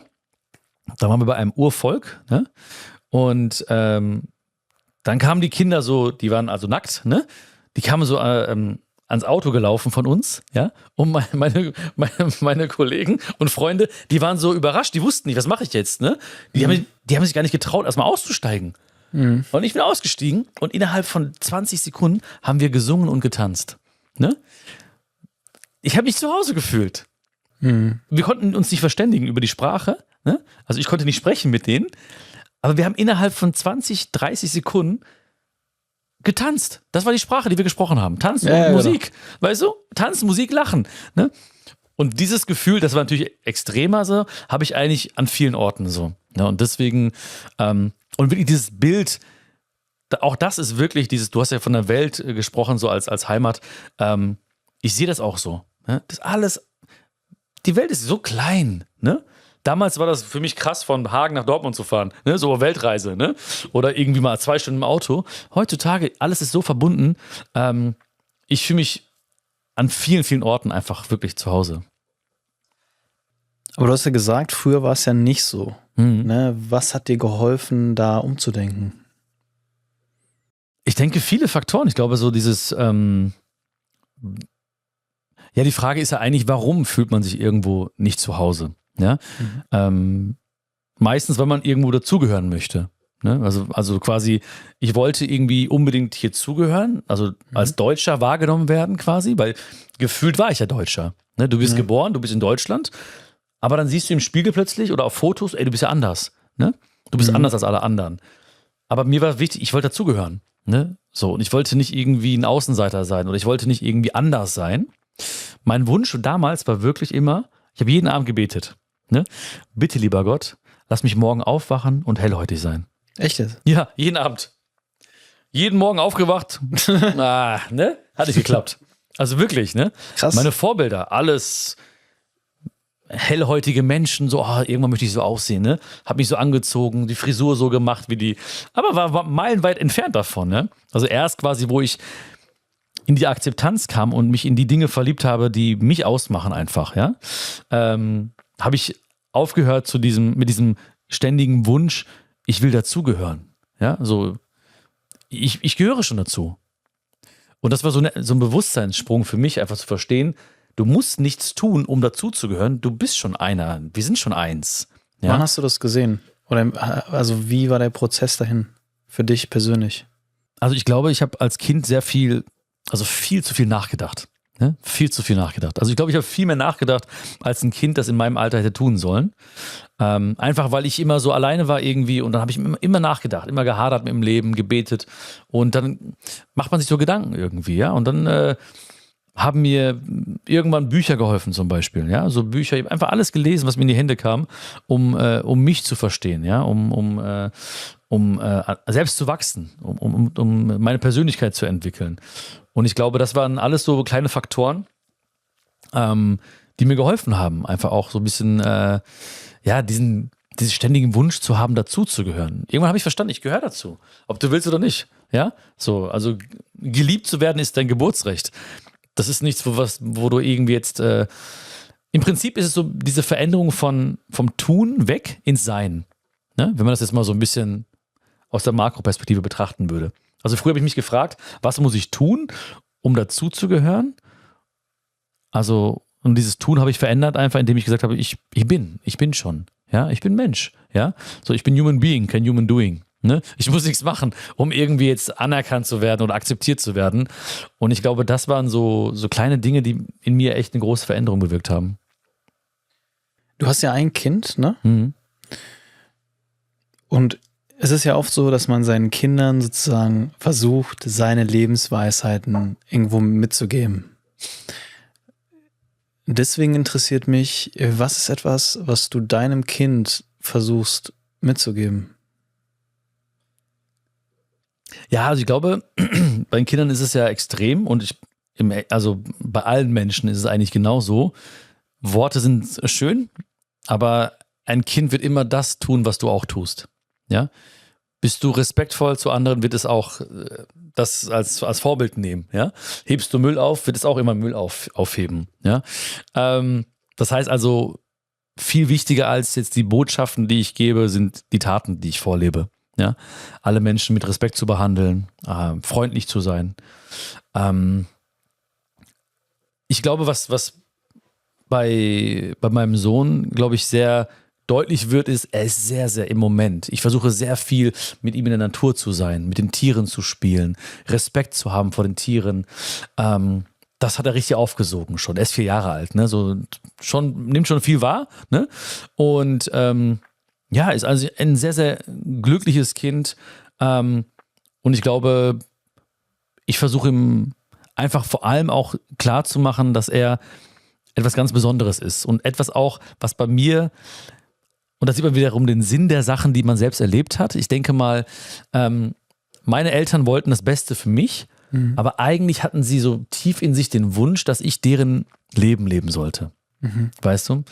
Da waren wir bei einem Urvolk, ne? Und dann kamen die Kinder so, die waren also nackt, ne? Die kamen so ans Auto gelaufen von uns, ja? Und meine Kollegen und Freunde, die waren so überrascht, die wussten nicht, was mache ich jetzt, ne? Die haben sich gar nicht getraut, erstmal auszusteigen. Und ich bin ausgestiegen und innerhalb von 20 Sekunden haben wir gesungen und getanzt. Ne? Ich habe mich zu Hause gefühlt. Wir konnten uns nicht verständigen über die Sprache. Ne? Also ich konnte nicht sprechen mit denen. Aber wir haben innerhalb von 20, 30 Sekunden getanzt. Das war die Sprache, die wir gesprochen haben. Tanz und Musik. Genau. Weißt du? Tanz, Musik, Lachen. Ne? Und dieses Gefühl, das war natürlich extremer so, habe ich eigentlich an vielen Orten so. Ja, und deswegen und wirklich dieses Bild, auch das ist wirklich dieses, du hast ja von der Welt gesprochen, so als Heimat. Ich sehe das auch so. Ne? Das alles, die Welt ist so klein. Ne? Damals war das für mich krass, von Hagen nach Dortmund zu fahren. Ne? So Weltreise. Ne? Oder irgendwie mal 2 Stunden im Auto. Heutzutage, alles ist so verbunden. Ich fühle mich an vielen, vielen Orten einfach wirklich zu Hause. Aber du hast ja gesagt, früher war es ja nicht so. Ne? Was hat dir geholfen, da umzudenken? Ich denke, viele Faktoren. Ich glaube, so dieses, die Frage ist ja eigentlich, warum fühlt man sich irgendwo nicht zu Hause? Ja? Meistens, weil man irgendwo dazugehören möchte. Ne? Also quasi, ich wollte irgendwie unbedingt hier zugehören, also als Deutscher wahrgenommen werden quasi, weil gefühlt war ich ja Deutscher. Ne? Du bist geboren, du bist in Deutschland. Aber dann siehst du im Spiegel plötzlich oder auf Fotos, ey, du bist ja anders. Ne? Du bist anders als alle anderen. Aber mir war wichtig, ich wollte dazugehören. Ne? So, und ich wollte nicht irgendwie ein Außenseiter sein oder ich wollte nicht irgendwie anders sein. Mein Wunsch damals war wirklich immer, ich habe jeden Abend gebetet. Ne? Bitte, lieber Gott, lass mich morgen aufwachen und hellhäutig sein. Echt jetzt? Ja, jeden Abend. Jeden Morgen aufgewacht. Ne? Hat nicht geklappt. Also wirklich, ne? Krass. Meine Vorbilder, alles hellhäutige Menschen, so, irgendwann möchte ich so aussehen, ne? Hab mich so angezogen, die Frisur so gemacht wie die, aber war meilenweit entfernt davon, ne? Also erst quasi, wo ich in die Akzeptanz kam und mich in die Dinge verliebt habe, die mich ausmachen einfach, ja, habe ich aufgehört mit diesem ständigen Wunsch, ich will dazugehören, ja, so, ich gehöre schon dazu. Und das war so ein Bewusstseinssprung für mich, einfach zu verstehen, du musst nichts tun, um dazuzugehören. Du bist schon einer. Wir sind schon eins. Ja? Wann hast du das gesehen? Oder also wie war der Prozess dahin für dich persönlich? Also ich glaube, ich habe als Kind viel zu viel nachgedacht. Ne? Viel zu viel nachgedacht. Also ich glaube, ich habe viel mehr nachgedacht, als ein Kind das in meinem Alter hätte tun sollen. Einfach, weil ich immer so alleine war irgendwie und dann habe ich immer nachgedacht, immer gehadert mit dem Leben, gebetet und dann macht man sich so Gedanken irgendwie, ja, und dann haben mir irgendwann Bücher geholfen zum Beispiel, ja, so Bücher, ich habe einfach alles gelesen, was mir in die Hände kam, um mich zu verstehen, ja, um selbst zu wachsen, um meine Persönlichkeit zu entwickeln. Und ich glaube, das waren alles so kleine Faktoren, die mir geholfen haben, einfach auch so ein bisschen, diesen ständigen Wunsch zu haben, dazuzugehören. Irgendwann habe ich verstanden, ich gehöre dazu, ob du willst oder nicht, ja, so, also geliebt zu werden ist dein Geburtsrecht. Das ist nichts, wo du irgendwie jetzt, im Prinzip ist es so diese Veränderung vom Tun weg ins Sein. Ne? Wenn man das jetzt mal so ein bisschen aus der Makroperspektive betrachten würde. Also früher habe ich mich gefragt, was muss ich tun, um dazuzugehören? Also, und dieses Tun habe ich verändert einfach, indem ich gesagt habe, ich bin schon. Ja, ich bin Mensch. Ja, so, ich bin Human Being, kein Human Doing. Ne? Ich muss nichts machen, um irgendwie jetzt anerkannt zu werden oder akzeptiert zu werden. Und ich glaube, das waren so kleine Dinge, die in mir echt eine große Veränderung bewirkt haben. Du hast ja ein Kind, ne? Mhm. Und es ist ja oft so, dass man seinen Kindern sozusagen versucht, seine Lebensweisheiten irgendwo mitzugeben. Deswegen interessiert mich, was ist etwas, was du deinem Kind versuchst mitzugeben? Ja, also ich glaube, bei den Kindern ist es ja extrem und also bei allen Menschen ist es eigentlich genauso. Worte sind schön, aber ein Kind wird immer das tun, was du auch tust. Ja? Bist du respektvoll zu anderen, wird es auch das als Vorbild nehmen. Ja? Hebst du Müll auf, wird es auch immer Müll aufheben. Ja? Das heißt also, viel wichtiger als jetzt die Botschaften, die ich gebe, sind die Taten, die ich vorlebe. Ja? Alle Menschen mit Respekt zu behandeln, freundlich zu sein. Ich glaube, was bei meinem Sohn, glaube ich, sehr deutlich wird, ist, er ist sehr, sehr im Moment. Ich versuche sehr viel mit ihm in der Natur zu sein, mit den Tieren zu spielen, Respekt zu haben vor den Tieren. Das hat er richtig aufgesogen schon. Er ist 4 Jahre alt, ne? So nimmt schon viel wahr, ne? Und ist also ein sehr, sehr glückliches Kind. Und ich glaube, ich versuche ihm einfach vor allem auch klar zu machen, dass er etwas ganz Besonderes ist und etwas auch, was bei mir, und das sieht man wiederum den Sinn der Sachen, die man selbst erlebt hat. Ich denke mal, meine Eltern wollten das Beste für mich, aber eigentlich hatten sie so tief in sich den Wunsch, dass ich deren Leben leben sollte. Weißt du?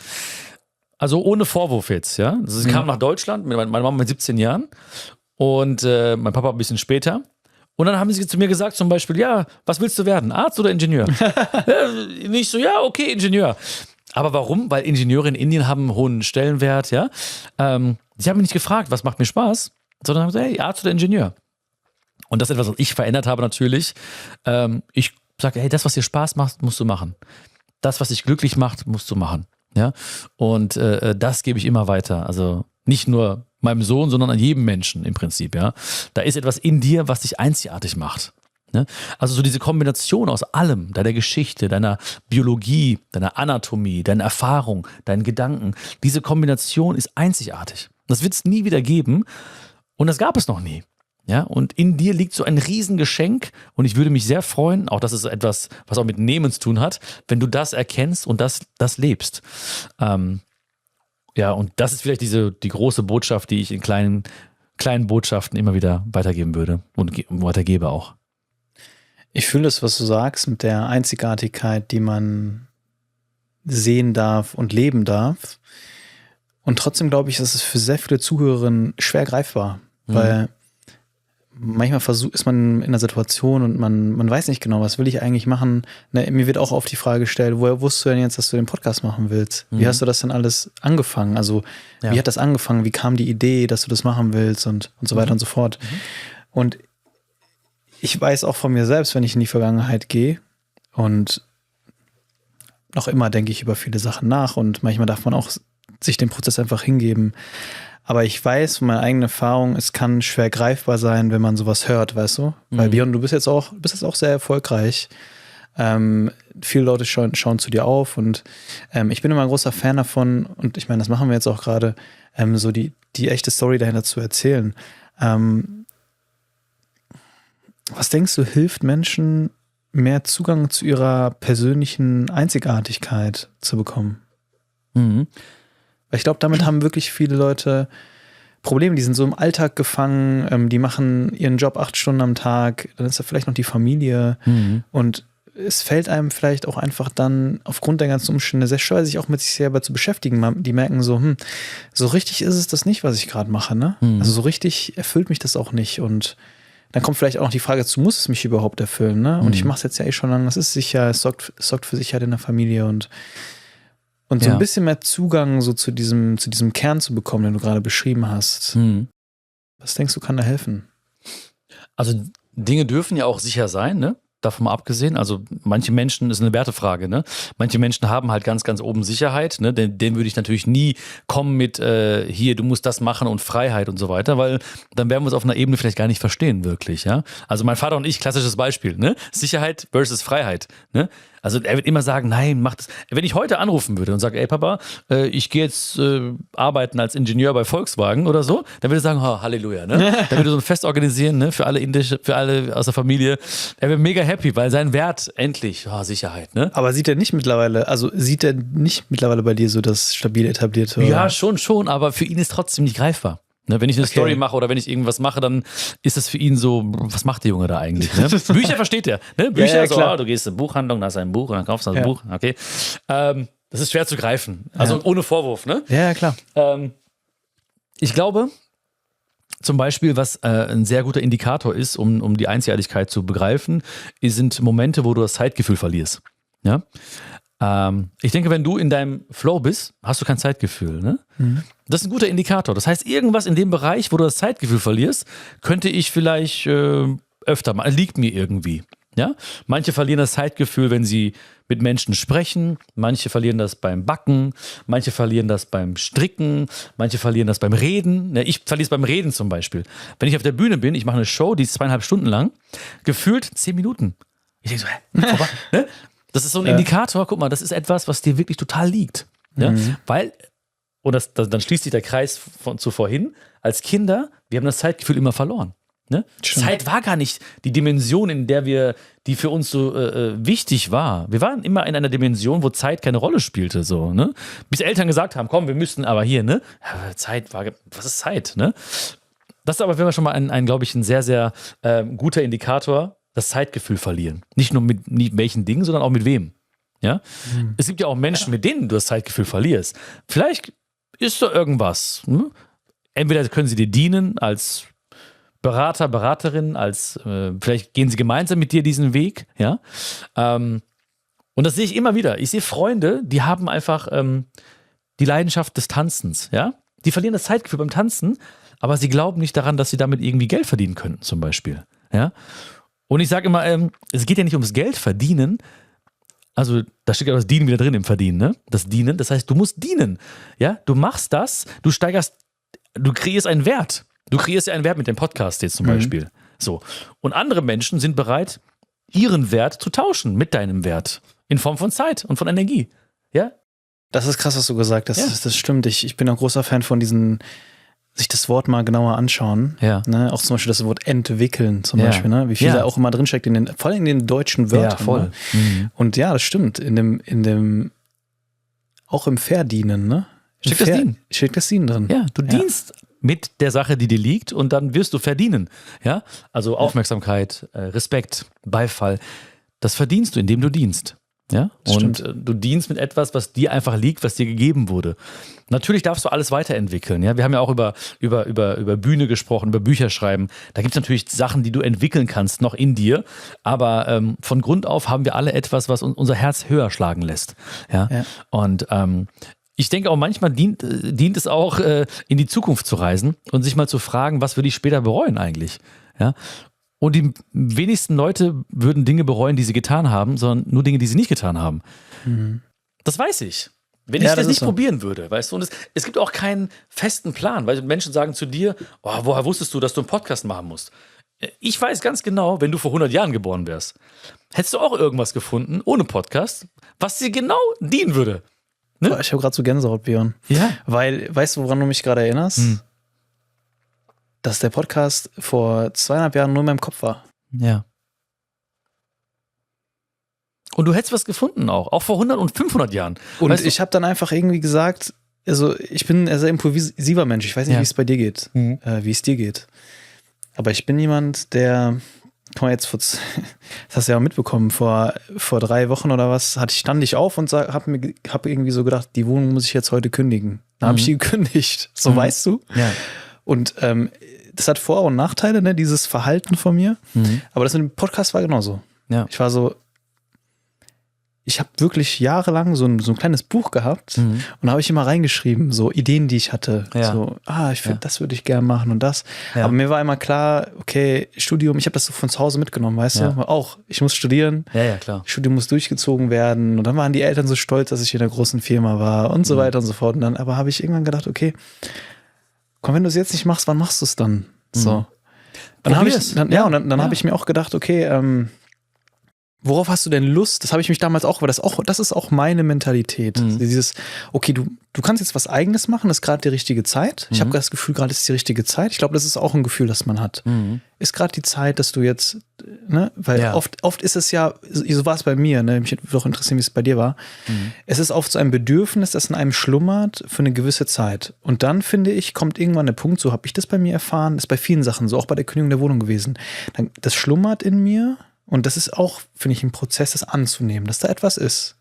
Also ohne Vorwurf jetzt, ja. Also sie kam nach Deutschland, meine Mama mit 17 Jahren und mein Papa ein bisschen später. Und dann haben sie zu mir gesagt, zum Beispiel, ja, was willst du werden? Arzt oder Ingenieur? Nicht so, ja, okay, Ingenieur. Aber warum? Weil Ingenieure in Indien haben einen hohen Stellenwert, ja. Sie haben mich nicht gefragt, was macht mir Spaß, sondern haben gesagt, hey, Arzt oder Ingenieur. Und das ist etwas, was ich verändert habe natürlich. Ich sage, hey, das, was dir Spaß macht, musst du machen. Das, was dich glücklich macht, musst du machen. Ja? Und das gebe ich immer weiter. Also nicht nur meinem Sohn, sondern an jedem Menschen im Prinzip. Ja? Da ist etwas in dir, was dich einzigartig macht. Ne? Also so diese Kombination aus allem, deiner Geschichte, deiner Biologie, deiner Anatomie, deiner Erfahrung, deinen Gedanken, diese Kombination ist einzigartig. Das wird es nie wieder geben und das gab es noch nie. Ja? Und in dir liegt so ein Riesengeschenk und ich würde mich sehr freuen, auch das ist etwas, was auch mit Nehmen zu tun hat, wenn du das erkennst und das lebst. Ja, und das ist vielleicht die große Botschaft, die ich in kleinen Botschaften immer wieder weitergeben würde und weitergebe auch. Ich fühle das, was du sagst, mit der Einzigartigkeit, die man sehen darf und leben darf. Und trotzdem glaube ich, dass es für sehr viele Zuhörerinnen schwer greifbar, weil manchmal ist man in einer Situation und man weiß nicht genau, was will ich eigentlich machen. Ne, mir wird auch oft die Frage gestellt, woher wusstest du denn jetzt, dass du den Podcast machen willst? Wie hast du das denn alles angefangen? Also wie hat das angefangen? Wie kam die Idee, dass du das machen willst und so weiter und so fort? Und ich weiß auch von mir selbst, wenn ich in die Vergangenheit gehe und noch immer denke ich über viele Sachen nach und manchmal darf man auch sich dem Prozess einfach hingeben. Aber ich weiß von meiner eigenen Erfahrung, es kann schwer greifbar sein, wenn man sowas hört, weißt du? Weil Björn, du bist jetzt auch sehr erfolgreich. Viele Leute schauen zu dir auf und ich bin immer ein großer Fan davon und ich meine, das machen wir jetzt auch gerade, so die echte Story dahinter zu erzählen. Was denkst du, hilft Menschen, mehr Zugang zu ihrer persönlichen Einzigartigkeit zu bekommen? Weil ich glaube, damit haben wirklich viele Leute Probleme. Die sind so im Alltag gefangen, die machen ihren Job 8 Stunden am Tag, dann ist da vielleicht noch die Familie und es fällt einem vielleicht auch einfach dann aufgrund der ganzen Umstände sehr schwer, sich auch mit sich selber zu beschäftigen. Die merken so, so richtig ist es das nicht, was ich gerade mache, ne? Also so richtig erfüllt mich das auch nicht und dann kommt vielleicht auch noch die Frage dazu, muss es mich überhaupt erfüllen, ne? Und ich mache es jetzt ja eh schon lange, das ist sicher, es sorgt für Sicherheit in der Familie und so ein bisschen mehr Zugang so zu diesem Kern zu bekommen, den du gerade beschrieben hast. Was denkst du, kann da helfen? Also Dinge dürfen ja auch sicher sein, ne? Davon mal abgesehen, also manche Menschen, das ist eine Wertefrage, ne? Manche Menschen haben halt ganz, ganz oben Sicherheit, ne? Den würde ich natürlich nie kommen mit hier, du musst das machen und Freiheit und so weiter, weil dann werden wir uns auf einer Ebene vielleicht gar nicht verstehen, wirklich, ja? Also mein Vater und ich, klassisches Beispiel, ne? Sicherheit versus Freiheit, ne? Also er wird immer sagen, nein, mach das. Wenn ich heute anrufen würde und sage, ey Papa, ich gehe jetzt arbeiten als Ingenieur bei Volkswagen oder so, dann würde er sagen, oh, Halleluja, ne? Dann würde er so ein Fest organisieren, ne? Für alle aus der Familie. Er wäre mega happy, weil sein Wert endlich, Sicherheit, ne? Aber sieht er nicht mittlerweile bei dir so das stabile Etablierte? Oder? Ja, schon, aber für ihn ist trotzdem nicht greifbar. Ne, wenn ich eine Story mache oder wenn ich irgendwas mache, dann ist das für ihn so, was macht der Junge da eigentlich? Ne? Bücher versteht er. Ne? Bücher, klar. du gehst in eine Buchhandlung, da hast ein Buch und dann kaufst du das Buch. Okay. Das ist schwer zu greifen. Also ohne Vorwurf. Ne? Ja, klar. Ich glaube, zum Beispiel, was ein sehr guter Indikator ist, um die Einzigartigkeit zu begreifen, sind Momente, wo du das Zeitgefühl verlierst. Ja? Ich denke, wenn du in deinem Flow bist, hast du kein Zeitgefühl. Ne? Das ist ein guter Indikator. Das heißt, irgendwas in dem Bereich, wo du das Zeitgefühl verlierst, könnte ich vielleicht öfter mal, liegt mir irgendwie. Ja? Manche verlieren das Zeitgefühl, wenn sie mit Menschen sprechen, manche verlieren das beim Backen, manche verlieren das beim Stricken, manche verlieren das beim Reden. Ja, ich verliere es beim Reden zum Beispiel. Wenn ich auf der Bühne bin, ich mache eine Show, die ist 2,5 Stunden lang, gefühlt 10 Minuten. Ich denke so, vorbei, ne? Das ist so ein Indikator, guck mal, das ist etwas, was dir wirklich total liegt. Ja? Weil, und dann schließt sich der Kreis zu vorhin, als Kinder, wir haben das Zeitgefühl immer verloren. Ne? Zeit war gar nicht die Dimension, in der die für uns so wichtig war. Wir waren immer in einer Dimension, wo Zeit keine Rolle spielte. So, ne? Bis Eltern gesagt haben, komm, wir müssten aber hier, ne? Zeit war, was ist Zeit? Ne? Das ist aber schon mal ein glaube ich, ein sehr, sehr guter Indikator, das Zeitgefühl verlieren. Nicht nur mit welchen Dingen, sondern auch mit wem. Ja? Es gibt ja auch Menschen, mit denen du das Zeitgefühl verlierst. Vielleicht ist da irgendwas. Ne? Entweder können sie dir dienen als Berater, Beraterin, vielleicht gehen sie gemeinsam mit dir diesen Weg. Ja? Und das sehe ich immer wieder. Ich sehe Freunde, die haben einfach die Leidenschaft des Tanzens. Ja? Die verlieren das Zeitgefühl beim Tanzen, aber sie glauben nicht daran, dass sie damit irgendwie Geld verdienen könnten, zum Beispiel. Ja? Und ich sage immer, es geht ja nicht ums Geld verdienen. Also da steht ja das Dienen wieder drin im Verdienen, ne? Das Dienen, das heißt, du musst dienen. Ja? Du machst das, du kreierst einen Wert. Du kreierst ja einen Wert mit dem Podcast jetzt zum Beispiel. So. Und andere Menschen sind bereit, ihren Wert zu tauschen mit deinem Wert. In Form von Zeit und von Energie. Ja? Das ist krass, was du gesagt hast. Das stimmt. Ich bin auch großer Fan von diesen, sich das Wort mal genauer anschauen. Ja. Ne? Auch zum Beispiel das Wort entwickeln zum Beispiel. Ne? Wie viel da auch immer drinsteckt, vor allem in den deutschen Wörtern. Ja, voll. Ne? Und ja, das stimmt. Auch im Verdienen, ne? Steckt das Dienen drin. Ja, du dienst mit der Sache, die dir liegt, und dann wirst du verdienen. Ja? Also Aufmerksamkeit, Respekt, Beifall. Das verdienst du, indem du dienst. Ja? Und du dienst mit etwas, was dir einfach liegt, was dir gegeben wurde. Natürlich darfst du alles weiterentwickeln. Ja? Wir haben ja auch über Bühne gesprochen, über Bücher schreiben. Da gibt es natürlich Sachen, die du entwickeln kannst, noch in dir. Aber von Grund auf haben wir alle etwas, was unser Herz höher schlagen lässt. Ja? Und ich denke auch, manchmal dient es auch, in die Zukunft zu reisen und sich mal zu fragen, was würde ich später bereuen eigentlich. Ja? Und die wenigsten Leute würden Dinge bereuen, die sie getan haben, sondern nur Dinge, die sie nicht getan haben. Das weiß ich. Wenn ich das nicht probieren würde, weißt du, und es gibt auch keinen festen Plan, weil Menschen sagen zu dir, oh, woher wusstest du, dass du einen Podcast machen musst? Ich weiß ganz genau, wenn du vor 100 Jahren geboren wärst, hättest du auch irgendwas gefunden, ohne Podcast, was dir genau dienen würde. Ne? Ich habe gerade so Gänsehaut, Björn. Ja. Weil, weißt du, woran du mich gerade erinnerst? Dass der Podcast vor 2,5 Jahren nur in meinem Kopf war. Ja. Und du hättest was gefunden auch vor 100 und 500 Jahren. Und weißt du? ich habe dann einfach irgendwie gesagt, also ich bin ein sehr impulsiver Mensch. Ich weiß nicht, wie es bei dir geht, wie es dir geht. Aber ich bin jemand, der, guck mal jetzt, das hast du ja auch mitbekommen, vor 3 Wochen oder was, stand ich auf und hab irgendwie so gedacht, die Wohnung muss ich jetzt heute kündigen. Dann habe ich die gekündigt. So, weißt du? Ja. Und das hat Vor- und Nachteile, ne, dieses Verhalten von mir. Aber das mit dem Podcast war genauso. Ja. Ich war so, ich habe wirklich jahrelang so ein kleines Buch gehabt und da habe ich immer reingeschrieben, so Ideen, die ich hatte. Ja. So, das würde ich gerne machen und das. Ja. Aber mir war immer klar, okay, Studium, ich habe das so von zu Hause mitgenommen, weißt du? Auch, ich muss studieren. Ja, klar. Studium muss durchgezogen werden. Und dann waren die Eltern so stolz, dass ich in einer großen Firma war und so weiter und so fort. Und dann aber habe ich irgendwann gedacht, okay, komm, wenn du es jetzt nicht machst, wann machst du es dann? So. Dann habe ich mir auch gedacht, okay, worauf hast du denn Lust? Das habe ich mich damals auch, aber das ist auch meine Mentalität. Dieses, okay, du kannst jetzt was Eigenes machen, das ist gerade die richtige Zeit. Ich habe das Gefühl, gerade ist die richtige Zeit. Ich glaube, das ist auch ein Gefühl, das man hat. Ist gerade die Zeit, dass du jetzt, ne, weil oft ist es ja, so war es bei mir, ne, mich würde auch interessieren, wie es bei dir war. Es ist oft so ein Bedürfnis, das in einem schlummert für eine gewisse Zeit. Und dann, finde ich, kommt irgendwann der Punkt, so habe ich das bei mir erfahren, ist bei vielen Sachen so, auch bei der Kündigung der Wohnung gewesen. Das schlummert in mir. Und das ist auch, finde ich, ein Prozess, das anzunehmen, dass da etwas ist.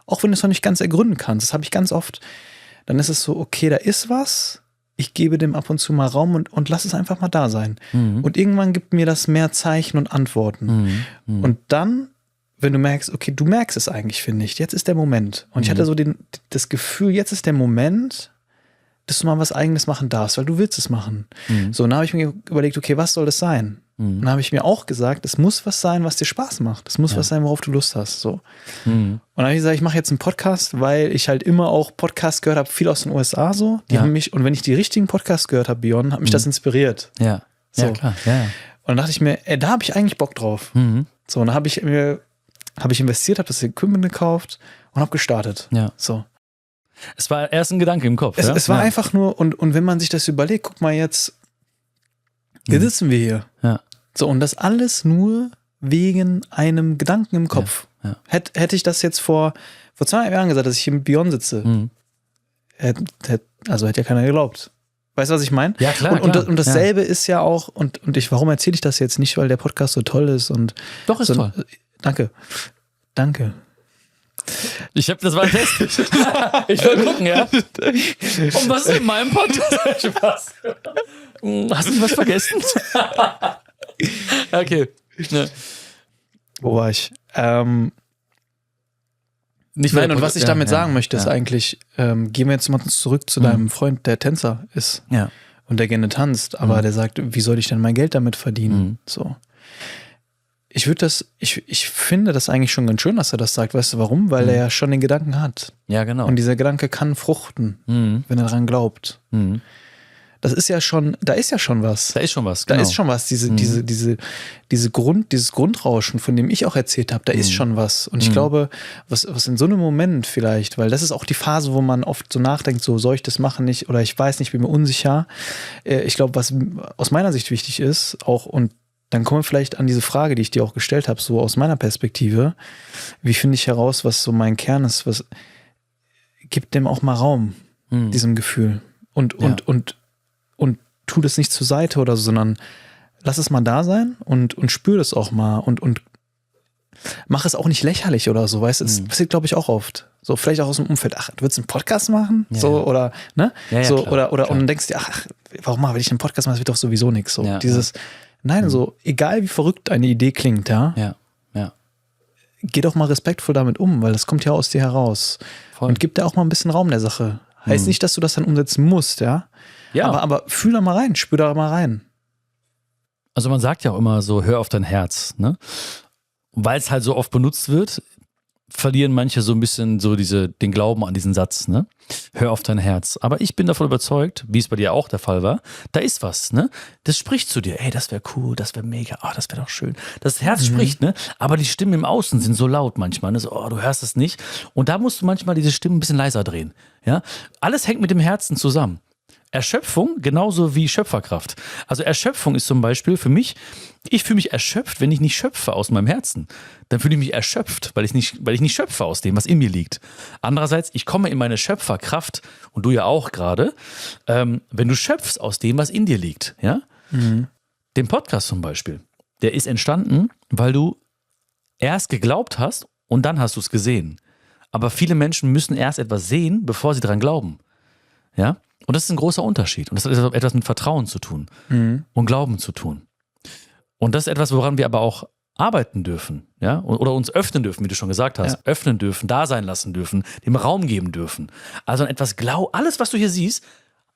Auch wenn du es noch nicht ganz ergründen kannst. Das habe ich ganz oft. Dann ist es so, okay, da ist was. Ich gebe dem ab und zu mal Raum und lass es einfach mal da sein. Und irgendwann gibt mir das mehr Zeichen und Antworten. Und dann, wenn du merkst, okay, du merkst es eigentlich, finde ich, jetzt ist der Moment. Und ich hatte so das Gefühl, jetzt ist der Moment, dass du mal was Eigenes machen darfst, weil du willst es machen. So, und dann habe ich mir überlegt, okay, was soll das sein? Und dann habe ich mir auch gesagt, es muss was sein, was dir Spaß macht. Es muss was sein, worauf du Lust hast. So. Und dann habe ich gesagt, ich mache jetzt einen Podcast, weil ich halt immer auch Podcasts gehört habe, viel aus den USA so. Die haben mich, und wenn ich die richtigen Podcasts gehört habe, Björn, hat mich das inspiriert. Ja, so. ja klar. Ja. Und dann dachte ich mir, da habe ich eigentlich Bock drauf. So, und dann habe ich investiert, habe das Equipment gekauft und habe gestartet. Ja. So. Es war erst ein Gedanke im Kopf. Es war einfach nur, und wenn man sich das überlegt, guck mal jetzt sitzen wir hier. Ja. So, und das alles nur wegen einem Gedanken im Kopf. Ja. Hätte ich das jetzt vor 2 Jahren gesagt, dass ich hier mit Björn sitze, hätte ja keiner geglaubt. Weißt du, was ich meine? Ja, klar. Und dasselbe ist ja auch, warum erzähle ich das jetzt nicht, weil der Podcast so toll ist und. Doch, ist toll. Danke. Das war ein Test. Ich wollte gucken, ja. Und was ist in meinem Podcast? Spaß. Hast du nicht was vergessen? Okay. Ne. Wo war ich? Nicht Nein, und was ich damit sagen möchte, ist eigentlich, gehen wir jetzt mal zurück zu deinem Freund, der Tänzer ist. Ja. Und der gerne tanzt, aber der sagt, wie soll ich denn mein Geld damit verdienen? So. Ich finde das eigentlich schon ganz schön, dass er das sagt. Weißt du warum? Weil er ja schon den Gedanken hat. Ja, genau. Und dieser Gedanke kann fruchten, wenn er daran glaubt. Das ist ja schon, da ist ja schon was. Da ist schon was, genau. Da ist schon was, dieses Grundrauschen, von dem ich auch erzählt habe, da ist schon was. Und ich glaube, was in so einem Moment vielleicht, weil das ist auch die Phase, wo man oft so nachdenkt, so soll ich das machen nicht, oder ich weiß nicht, bin mir unsicher. Ich glaube, was aus meiner Sicht wichtig ist, auch, und dann kommen wir vielleicht an diese Frage, die ich dir auch gestellt habe, so aus meiner Perspektive. Wie finde ich heraus, was so mein Kern ist? Was gibt dem auch mal Raum, diesem Gefühl? Und tu das nicht zur Seite oder so, sondern lass es mal da sein und spür das auch mal und mach es auch nicht lächerlich oder so, weißt du? Das passiert, glaube ich, auch oft. So, vielleicht auch aus dem Umfeld, ach, du willst einen Podcast machen? Ja, so, oder, ne? Ja, so, klar, oder und dann denkst du dir, ach, warum will ich einen Podcast machen? Das wird doch sowieso nichts. So, nein, so, egal wie verrückt eine Idee klingt, ja. Geh doch mal respektvoll damit um, weil das kommt ja aus dir heraus. Voll. Und gib dir auch mal ein bisschen Raum der Sache. Heißt nicht, dass du das dann umsetzen musst, ja? Ja. Aber fühl da mal rein, spür da mal rein. Also man sagt ja auch immer so, hör auf dein Herz, ne? Weil es halt so oft benutzt wird, verlieren manche so ein bisschen so den Glauben an diesen Satz, ne? Hör auf dein Herz. Aber ich bin davon überzeugt, wie es bei dir auch der Fall war, da ist was, ne? Das spricht zu dir, ey, das wäre cool, das wäre mega, das wäre doch schön. Das Herz spricht, ne? Aber die Stimmen im Außen sind so laut manchmal, ne? So, du hörst es nicht. Und da musst du manchmal diese Stimmen ein bisschen leiser drehen, ja? Alles hängt mit dem Herzen zusammen. Erschöpfung genauso wie Schöpferkraft. Also Erschöpfung ist zum Beispiel für mich, ich fühle mich erschöpft, wenn ich nicht schöpfe aus meinem Herzen. Dann fühle ich mich erschöpft, weil ich nicht schöpfe aus dem, was in mir liegt. Andererseits, ich komme in meine Schöpferkraft, und du ja auch gerade, wenn du schöpfst aus dem, was in dir liegt. Ja? Den Podcast zum Beispiel, der ist entstanden, weil du erst geglaubt hast und dann hast du es gesehen. Aber viele Menschen müssen erst etwas sehen, bevor sie daran glauben. Ja? Und das ist ein großer Unterschied. Und das hat etwas mit Vertrauen zu tun und Glauben zu tun. Und das ist etwas, woran wir aber auch arbeiten dürfen, ja, oder uns öffnen dürfen, wie du schon gesagt hast, öffnen dürfen, da sein lassen dürfen, dem Raum geben dürfen. Also etwas alles, was du hier siehst,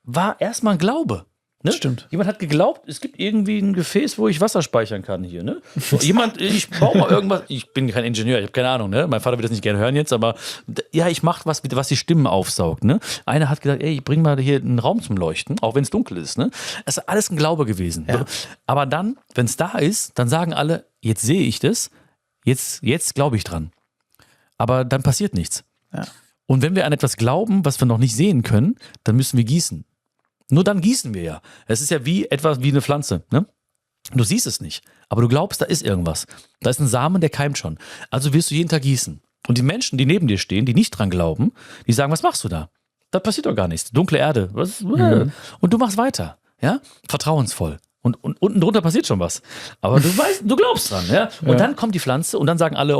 war erstmal ein Glaube. Ne? Stimmt. Jemand hat geglaubt, es gibt irgendwie ein Gefäß, wo ich Wasser speichern kann hier. Ne? So, ich baue mal irgendwas, ich bin kein Ingenieur, ich habe keine Ahnung, ne? Mein Vater wird das nicht gerne hören jetzt, aber ja, ich mache was die Stimmen aufsaugt. Ne? Einer hat gesagt, ey, ich bring mal hier einen Raum zum Leuchten, auch wenn es dunkel ist. Ne? Das ist alles ein Glaube gewesen. Ja. Aber dann, wenn es da ist, dann sagen alle, jetzt sehe ich das, jetzt glaube ich dran. Aber dann passiert nichts. Ja. Und wenn wir an etwas glauben, was wir noch nicht sehen können, dann müssen wir gießen. Nur dann gießen wir ja. Es ist ja etwas wie eine Pflanze. Ne? Du siehst es nicht, aber du glaubst, da ist irgendwas. Da ist ein Samen, der keimt schon. Also wirst du jeden Tag gießen. Und die Menschen, die neben dir stehen, die nicht dran glauben, die sagen, was machst du da? Da passiert doch gar nichts. Dunkle Erde. Und du machst weiter. Ja? Vertrauensvoll. Und unten drunter passiert schon was. Aber du weißt, du glaubst dran. Ja? Und dann kommt die Pflanze und dann sagen alle,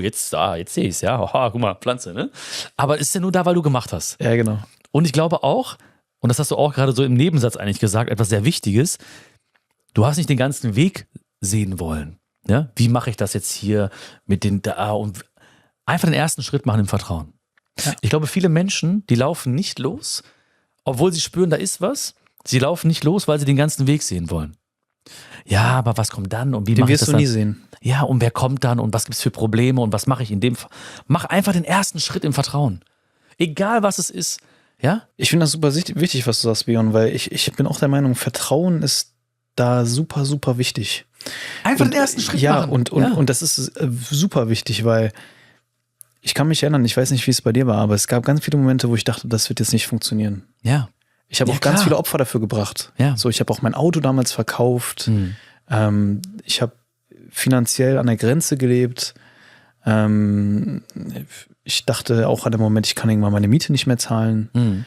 jetzt sehe ich es. Ja, oha, guck mal, Pflanze. Ne? Aber es ist ja nur da, weil du gemacht hast. Ja, genau. Und ich glaube auch, und das hast du auch gerade so im Nebensatz eigentlich gesagt, etwas sehr Wichtiges, du hast nicht den ganzen Weg sehen wollen. Ja? Wie mache ich das jetzt hier mit den da und einfach den ersten Schritt machen im Vertrauen. Ja. Ich glaube, viele Menschen, die laufen nicht los, obwohl sie spüren, da ist was. Sie laufen nicht los, weil sie den ganzen Weg sehen wollen. Ja, aber was kommt dann und wie mache ich das dann? Den wirst du nie sehen. Ja, und wer kommt dann und was gibt es für Probleme und was mache ich in dem Fall? Mach einfach den ersten Schritt im Vertrauen. Egal, was es ist. Ja? Ich finde das super wichtig, was du sagst, Björn, weil ich bin auch der Meinung, Vertrauen ist da super, super wichtig. Einfach den ersten Schritt machen. Und das ist super wichtig, weil ich kann mich erinnern, ich weiß nicht, wie es bei dir war, aber es gab ganz viele Momente, wo ich dachte, das wird jetzt nicht funktionieren. Ja. Ich habe auch ganz viele Opfer dafür gebracht. Ja. So, ich habe auch mein Auto damals verkauft. Ich habe finanziell an der Grenze gelebt. Ich dachte auch an dem Moment, ich kann irgendwann meine Miete nicht mehr zahlen.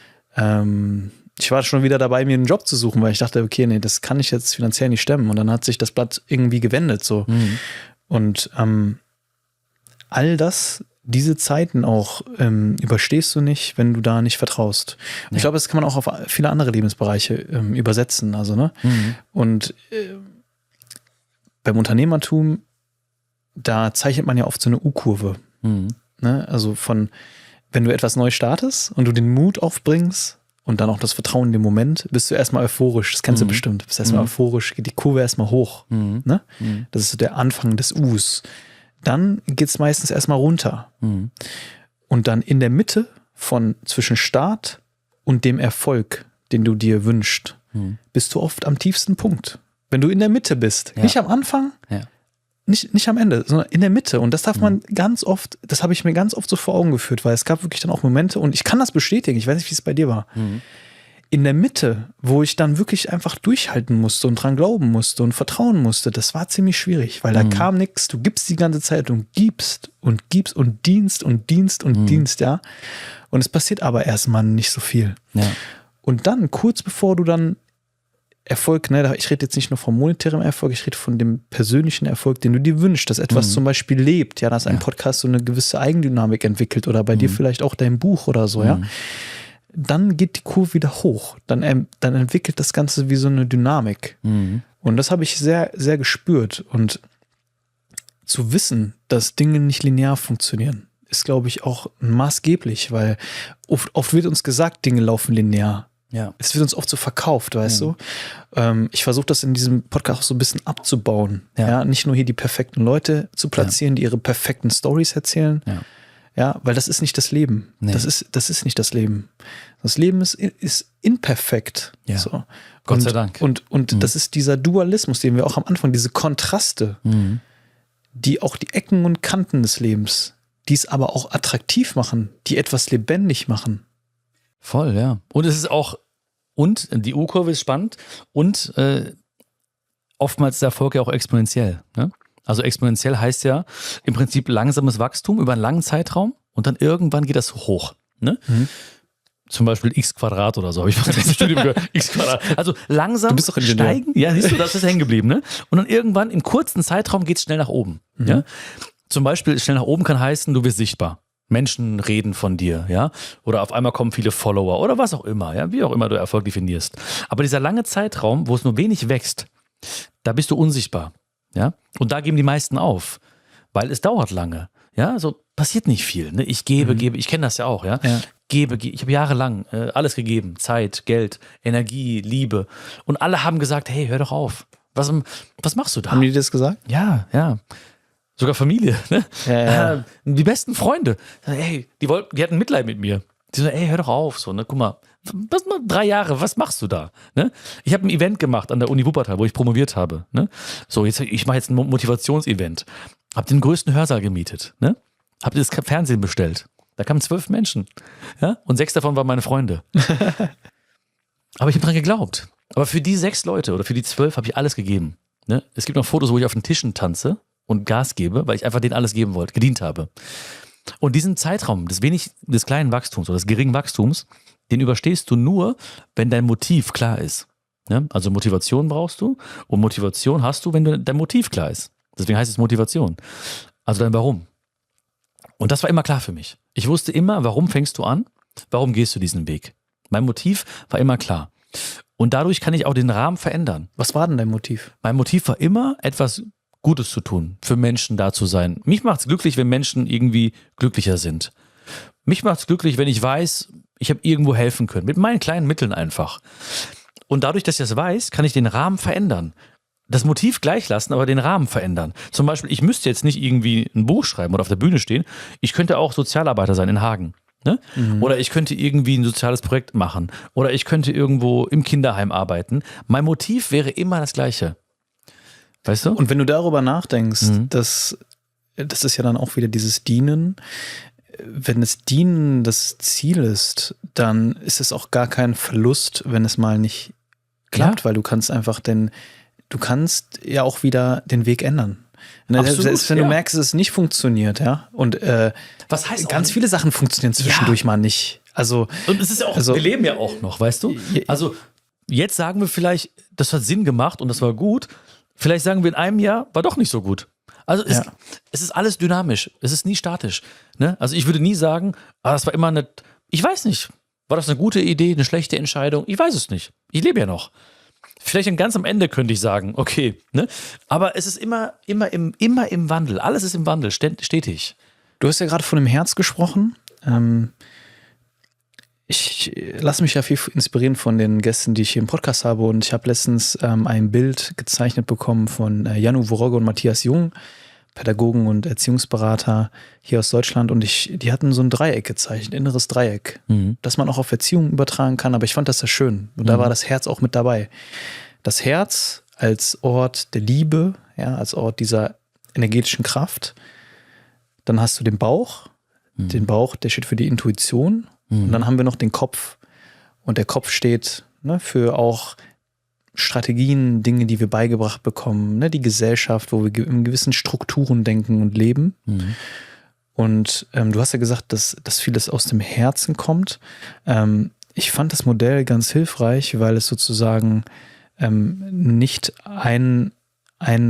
Ich war schon wieder dabei, mir einen Job zu suchen, weil ich dachte, okay, nee, das kann ich jetzt finanziell nicht stemmen. Und dann hat sich das Blatt irgendwie gewendet. So. Und all das, diese Zeiten auch überstehst du nicht, wenn du da nicht vertraust. Und ich glaube, das kann man auch auf viele andere Lebensbereiche übersetzen. Also, ne? Und beim Unternehmertum, da zeichnet man ja oft so eine U-Kurve. Ne? Also wenn du etwas neu startest und du den Mut aufbringst und dann auch das Vertrauen in den Moment, bist du erstmal euphorisch. Das kennst du bestimmt. Du bist erstmal euphorisch, geht die Kurve erstmal hoch. Ne? Das ist so der Anfang des U's. Dann geht es meistens erstmal runter. Und dann in der Mitte zwischen Start und dem Erfolg, den du dir wünschst, bist du oft am tiefsten Punkt. Wenn du in der Mitte bist, nicht am Anfang, nicht am Ende, sondern in der Mitte. Und das darf man ganz oft, das habe ich mir ganz oft so vor Augen geführt, weil es gab wirklich dann auch Momente, und ich kann das bestätigen, ich weiß nicht, wie es bei dir war. In der Mitte, wo ich dann wirklich einfach durchhalten musste und dran glauben musste und vertrauen musste, das war ziemlich schwierig, weil da kam nichts, du gibst die ganze Zeit und gibst und gibst und dienst und dienst und dienst, ja. Und es passiert aber erstmal nicht so viel. Ja. Und dann, kurz bevor du dann Erfolg, ne, ich rede jetzt nicht nur vom monetären Erfolg, ich rede von dem persönlichen Erfolg, den du dir wünschst, dass etwas zum Beispiel lebt, ja, dass ein Podcast so eine gewisse Eigendynamik entwickelt oder bei dir vielleicht auch dein Buch oder so, ja. Dann geht die Kurve wieder hoch. Dann entwickelt das Ganze wie so eine Dynamik. Und das habe ich sehr, sehr gespürt. Und zu wissen, dass Dinge nicht linear funktionieren, ist, glaube ich, auch maßgeblich, weil oft wird uns gesagt, Dinge laufen linear. Ja. Es wird uns oft so verkauft, weißt du? Ich versuche das in diesem Podcast auch so ein bisschen abzubauen. Ja, nicht nur hier die perfekten Leute zu platzieren, die ihre perfekten Storys erzählen. Ja, weil das ist nicht das Leben. Nee. Das ist nicht das Leben. Das Leben ist imperfekt. Ja. So. Gott sei Dank. Und das ist dieser Dualismus, den wir auch am Anfang, diese Kontraste, die auch die Ecken und Kanten des Lebens, die es aber auch attraktiv machen, die etwas lebendig machen. Voll, ja. Und es ist auch, und die U-Kurve ist spannend und oftmals ist der Erfolg ja auch exponentiell, ne? Also exponentiell heißt ja im Prinzip langsames Wachstum über einen langen Zeitraum und dann irgendwann geht das hoch. Ne? Zum Beispiel x² oder so, habe ich von dem Studium gehört. x². Also langsam steigen. Ja, siehst du, das ist hängen geblieben. Ne? Und dann irgendwann im kurzen Zeitraum geht es schnell nach oben. Ja? Zum Beispiel schnell nach oben kann heißen, du wirst sichtbar. Menschen reden von dir, ja, oder auf einmal kommen viele Follower oder was auch immer, ja, wie auch immer du Erfolg definierst. Aber dieser lange Zeitraum, wo es nur wenig wächst, da bist du unsichtbar. Ja, und da geben die meisten auf, weil es dauert lange. Ja, so passiert nicht viel. Ne? Ich gebe, ich kenne das ja auch. Ja, gebe. Ich habe jahrelang alles gegeben: Zeit, Geld, Energie, Liebe. Und alle haben gesagt: Hey, hör doch auf. Was machst du da? Haben die das gesagt? Ja. Sogar Familie. Ne? Ja. Die besten Freunde. Hey, die hatten Mitleid mit mir. Die so: Ey, hör doch auf. So, ne? Guck mal. 3 Jahre, was machst du da? Ne? Ich habe ein Event gemacht an der Uni Wuppertal, wo ich promoviert habe. Ne? So, ich mache jetzt ein Motivationsevent. Hab den größten Hörsaal gemietet, ne? Hab das Fernsehen bestellt. Da kamen 12 Menschen, ja? Und 6 davon waren meine Freunde. Aber ich habe dran geglaubt. Aber für die 6 Leute oder für die 12 habe ich alles gegeben. Ne? Es gibt noch Fotos, wo ich auf den Tischen tanze und Gas gebe, weil ich einfach denen alles geben wollte, gedient habe. Und diesen Zeitraum des kleinen Wachstums oder des geringen Wachstums, den überstehst du nur, wenn dein Motiv klar ist. Ne? Also Motivation brauchst du und Motivation hast du, wenn dein Motiv klar ist. Deswegen heißt es Motivation. Also dein Warum. Und das war immer klar für mich. Ich wusste immer, warum fängst du an? Warum gehst du diesen Weg? Mein Motiv war immer klar. Und dadurch kann ich auch den Rahmen verändern. Was war denn dein Motiv? Mein Motiv war immer, etwas Gutes zu tun, für Menschen da zu sein. Mich macht es glücklich, wenn Menschen irgendwie glücklicher sind. Mich macht es glücklich, wenn ich weiß, ich habe irgendwo helfen können. Mit meinen kleinen Mitteln einfach. Und dadurch, dass ich das weiß, kann ich den Rahmen verändern. Das Motiv gleich lassen, aber den Rahmen verändern. Zum Beispiel, ich müsste jetzt nicht irgendwie ein Buch schreiben oder auf der Bühne stehen. Ich könnte auch Sozialarbeiter sein in Hagen. Ne? Oder ich könnte irgendwie ein soziales Projekt machen. Oder ich könnte irgendwo im Kinderheim arbeiten. Mein Motiv wäre immer das gleiche. Weißt du? Und wenn du darüber nachdenkst, das ist ja dann auch wieder dieses Dienen. Wenn das Dienen das Ziel ist, dann ist es auch gar kein Verlust, wenn es mal nicht klappt, weil du kannst du kannst ja auch wieder den Weg ändern. Absolut, Selbst wenn du merkst, dass es nicht funktioniert, ja. Und was heißt ganz viele Sachen funktionieren zwischendurch mal nicht. Also, und es ist ja auch, wir leben ja auch noch, weißt du? Also jetzt sagen wir vielleicht, das hat Sinn gemacht und das war gut. Vielleicht sagen wir in einem Jahr, war doch nicht so gut. Also es ist alles dynamisch. Es ist nie statisch. Ne? Also ich würde nie sagen, das war immer ich weiß nicht, war das eine gute Idee, eine schlechte Entscheidung? Ich weiß es nicht. Ich lebe ja noch. Vielleicht ganz am Ende könnte ich sagen, okay, ne? Aber es ist immer im Wandel. Alles ist im Wandel, stetig. Du hast ja gerade von dem Herz gesprochen. Ich lasse mich ja viel inspirieren von den Gästen, die ich hier im Podcast habe. Und ich habe letztens ein Bild gezeichnet bekommen von Jan-Uwe Rogge und Matthias Jung, Pädagogen und Erziehungsberater hier aus Deutschland. Und die hatten so ein Dreieck gezeichnet, inneres Dreieck, das man auch auf Erziehung übertragen kann. Aber ich fand das sehr schön. Und da war das Herz auch mit dabei. Das Herz als Ort der Liebe, ja, als Ort dieser energetischen Kraft. Dann hast du den Bauch. Den Bauch, der steht für die Intuition. Und dann haben wir noch den Kopf. Und der Kopf steht für auch Strategien, Dinge, die wir beigebracht bekommen, ne, die Gesellschaft, wo wir in gewissen Strukturen denken und leben. Und du hast ja gesagt, dass vieles aus dem Herzen kommt. Ich fand das Modell ganz hilfreich, weil es sozusagen nicht eine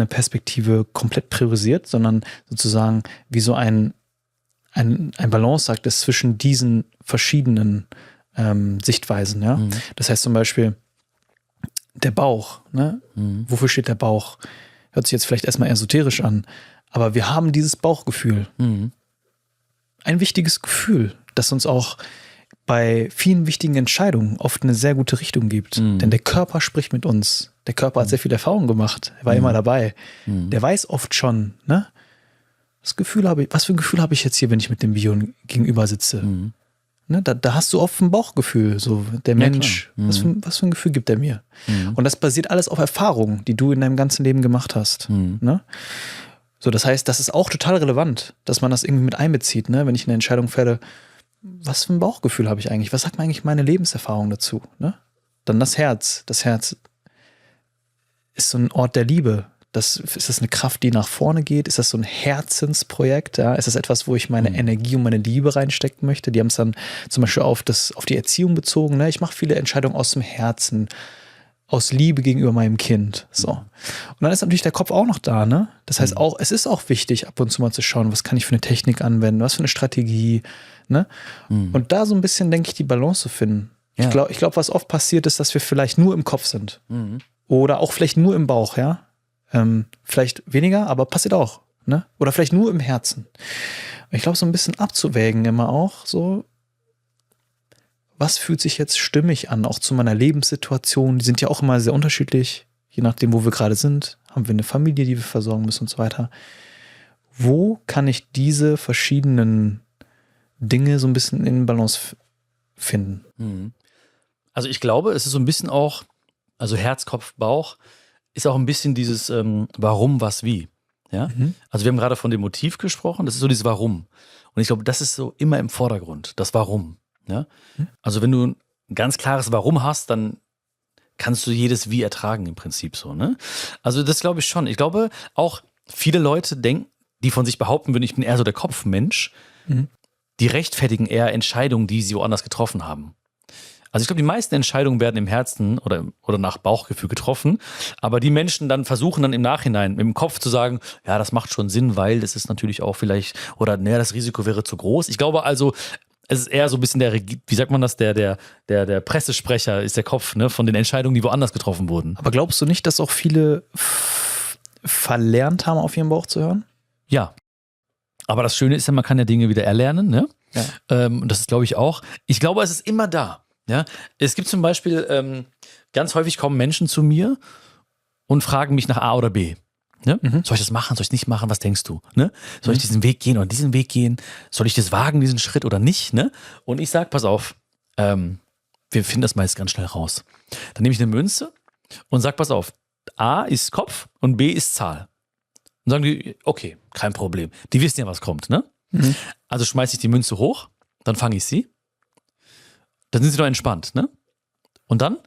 Perspektive komplett priorisiert, sondern sozusagen wie so ein Balanceakt ist zwischen diesen verschiedenen Sichtweisen. Ja? Das heißt zum Beispiel, der Bauch, ne? Wofür steht der Bauch? Hört sich jetzt vielleicht erstmal esoterisch an, aber wir haben dieses Bauchgefühl. Ein wichtiges Gefühl, das uns auch bei vielen wichtigen Entscheidungen oft eine sehr gute Richtung gibt. Denn der Körper spricht mit uns. Der Körper hat sehr viel Erfahrung gemacht. Er war immer dabei. Der weiß oft schon, ne? Was für ein Gefühl habe ich jetzt hier, wenn ich mit dem Bion gegenüber sitze? Ne, da hast du oft ein Bauchgefühl, so der Mensch, was für ein Gefühl gibt der mir? Und das basiert alles auf Erfahrungen, die du in deinem ganzen Leben gemacht hast. Ne? So, das heißt, das ist auch total relevant, dass man das irgendwie mit einbezieht, ne? Wenn ich eine Entscheidung fälle, was für ein Bauchgefühl habe ich eigentlich? Was sagt mir eigentlich meine Lebenserfahrung dazu? Ne? Dann das Herz. Das Herz ist so ein Ort der Liebe. Ist das eine Kraft, die nach vorne geht? Ist das so ein Herzensprojekt? Ja? Ist das etwas, wo ich meine Energie und meine Liebe reinstecken möchte? Die haben es dann zum Beispiel auf die Erziehung bezogen. Ne? Ich mache viele Entscheidungen aus dem Herzen, aus Liebe gegenüber meinem Kind. So. Und dann ist natürlich der Kopf auch noch da. Ne? Das heißt auch, es ist auch wichtig, ab und zu mal zu schauen, was kann ich für eine Technik anwenden, was für eine Strategie. Ne? Und da so ein bisschen, denke ich, die Balance zu finden. Ja. Ich glaube, was oft passiert ist, dass wir vielleicht nur im Kopf sind. Oder auch vielleicht nur im Bauch, ja. Vielleicht weniger, aber passiert auch. Ne? Oder vielleicht nur im Herzen. Ich glaube, so ein bisschen abzuwägen immer auch, so, was fühlt sich jetzt stimmig an, auch zu meiner Lebenssituation. Die sind ja auch immer sehr unterschiedlich, je nachdem, wo wir gerade sind. Haben wir eine Familie, die wir versorgen müssen und so weiter. Wo kann ich diese verschiedenen Dinge so ein bisschen in Balance finden? Also ich glaube, es ist so ein bisschen auch, also Herz, Kopf, Bauch, ist auch ein bisschen dieses Warum, was, wie. Ja? Also wir haben gerade von dem Motiv gesprochen, das ist so dieses Warum. Und ich glaube, das ist so immer im Vordergrund, das Warum. Ja? Also wenn du ein ganz klares Warum hast, dann kannst du jedes Wie ertragen im Prinzip so. Ne? Also das glaube ich schon. Ich glaube auch, viele Leute denken, die von sich behaupten würden, ich bin eher so der Kopfmensch, die rechtfertigen eher Entscheidungen, die sie woanders getroffen haben. Also ich glaube, die meisten Entscheidungen werden im Herzen oder nach Bauchgefühl getroffen, aber die Menschen dann versuchen dann im Nachhinein mit dem Kopf zu sagen, ja, das macht schon Sinn, weil das ist natürlich auch vielleicht, oder naja, das Risiko wäre zu groß. Ich glaube also, es ist eher so ein bisschen wie sagt man das, der Pressesprecher ist der Kopf, ne, von den Entscheidungen, die woanders getroffen wurden. Aber glaubst du nicht, dass auch viele verlernt haben, auf ihren Bauch zu hören? Ja. Aber das Schöne ist ja, man kann ja Dinge wieder erlernen, ne? Ja. Das ist, glaube ich, auch. Ich glaube, es ist immer da. Ja? Es gibt zum Beispiel, ganz häufig kommen Menschen zu mir und fragen mich nach A oder B. Ne? Soll ich das machen? Soll ich es nicht machen? Was denkst du? Ne? Soll ich diesen Weg gehen oder diesen Weg gehen? Soll ich das wagen, diesen Schritt oder nicht? Ne? Und ich sage, pass auf, wir finden das meist ganz schnell raus. Dann nehme ich eine Münze und sage, pass auf, A ist Kopf und B ist Zahl. Und sagen die, okay, kein Problem. Die wissen ja, was kommt. Ne? Also schmeiße ich die Münze hoch, dann fange ich sie. Dann sind sie noch entspannt. Ne? Und dann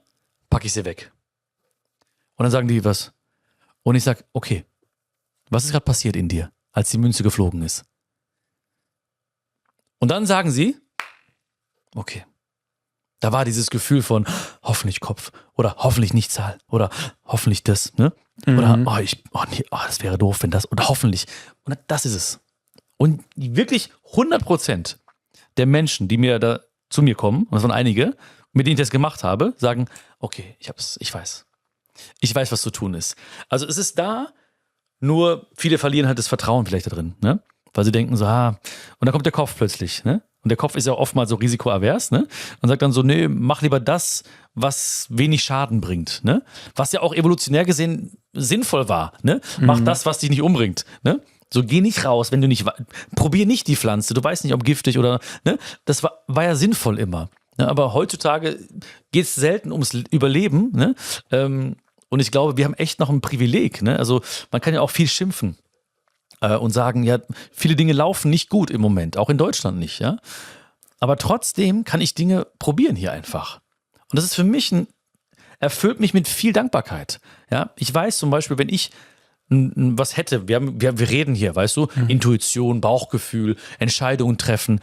packe ich sie weg. Und dann sagen die, was? Und ich sage, okay, was ist gerade passiert in dir, als die Münze geflogen ist? Und dann sagen sie, okay, da war dieses Gefühl von hoffentlich Kopf oder hoffentlich nicht Zahl oder hoffentlich das, ne? Oder das wäre doof, wenn das, oder hoffentlich. Und das ist es. Und wirklich 100% der Menschen, die da zu mir kommen, und das waren einige, mit denen ich das gemacht habe, sagen, okay, ich weiß. Ich weiß, was zu tun ist. Also es ist da, nur viele verlieren halt das Vertrauen vielleicht da drin, ne? Weil sie denken so, und dann kommt der Kopf plötzlich, ne? Und der Kopf ist ja oftmals so risikoavers, ne? Und sagt dann so, nee, mach lieber das, was wenig Schaden bringt, ne? Was ja auch evolutionär gesehen sinnvoll war, ne? Mach das, was dich nicht umbringt, ne? So, geh nicht raus, wenn du nicht, probier nicht die Pflanze, du weißt nicht, ob giftig oder, ne? Das war ja sinnvoll immer. Ne? Aber heutzutage geht es selten ums Überleben, ne? Und ich glaube, wir haben echt noch ein Privileg, ne? Also, man kann ja auch viel schimpfen. Und sagen, ja, viele Dinge laufen nicht gut im Moment, auch in Deutschland nicht, ja. Aber trotzdem kann ich Dinge probieren hier einfach. Und das ist für mich erfüllt mich mit viel Dankbarkeit. Ja, ich weiß zum Beispiel, wenn ich was hätte, wir reden hier, weißt du, Intuition, Bauchgefühl, Entscheidungen treffen.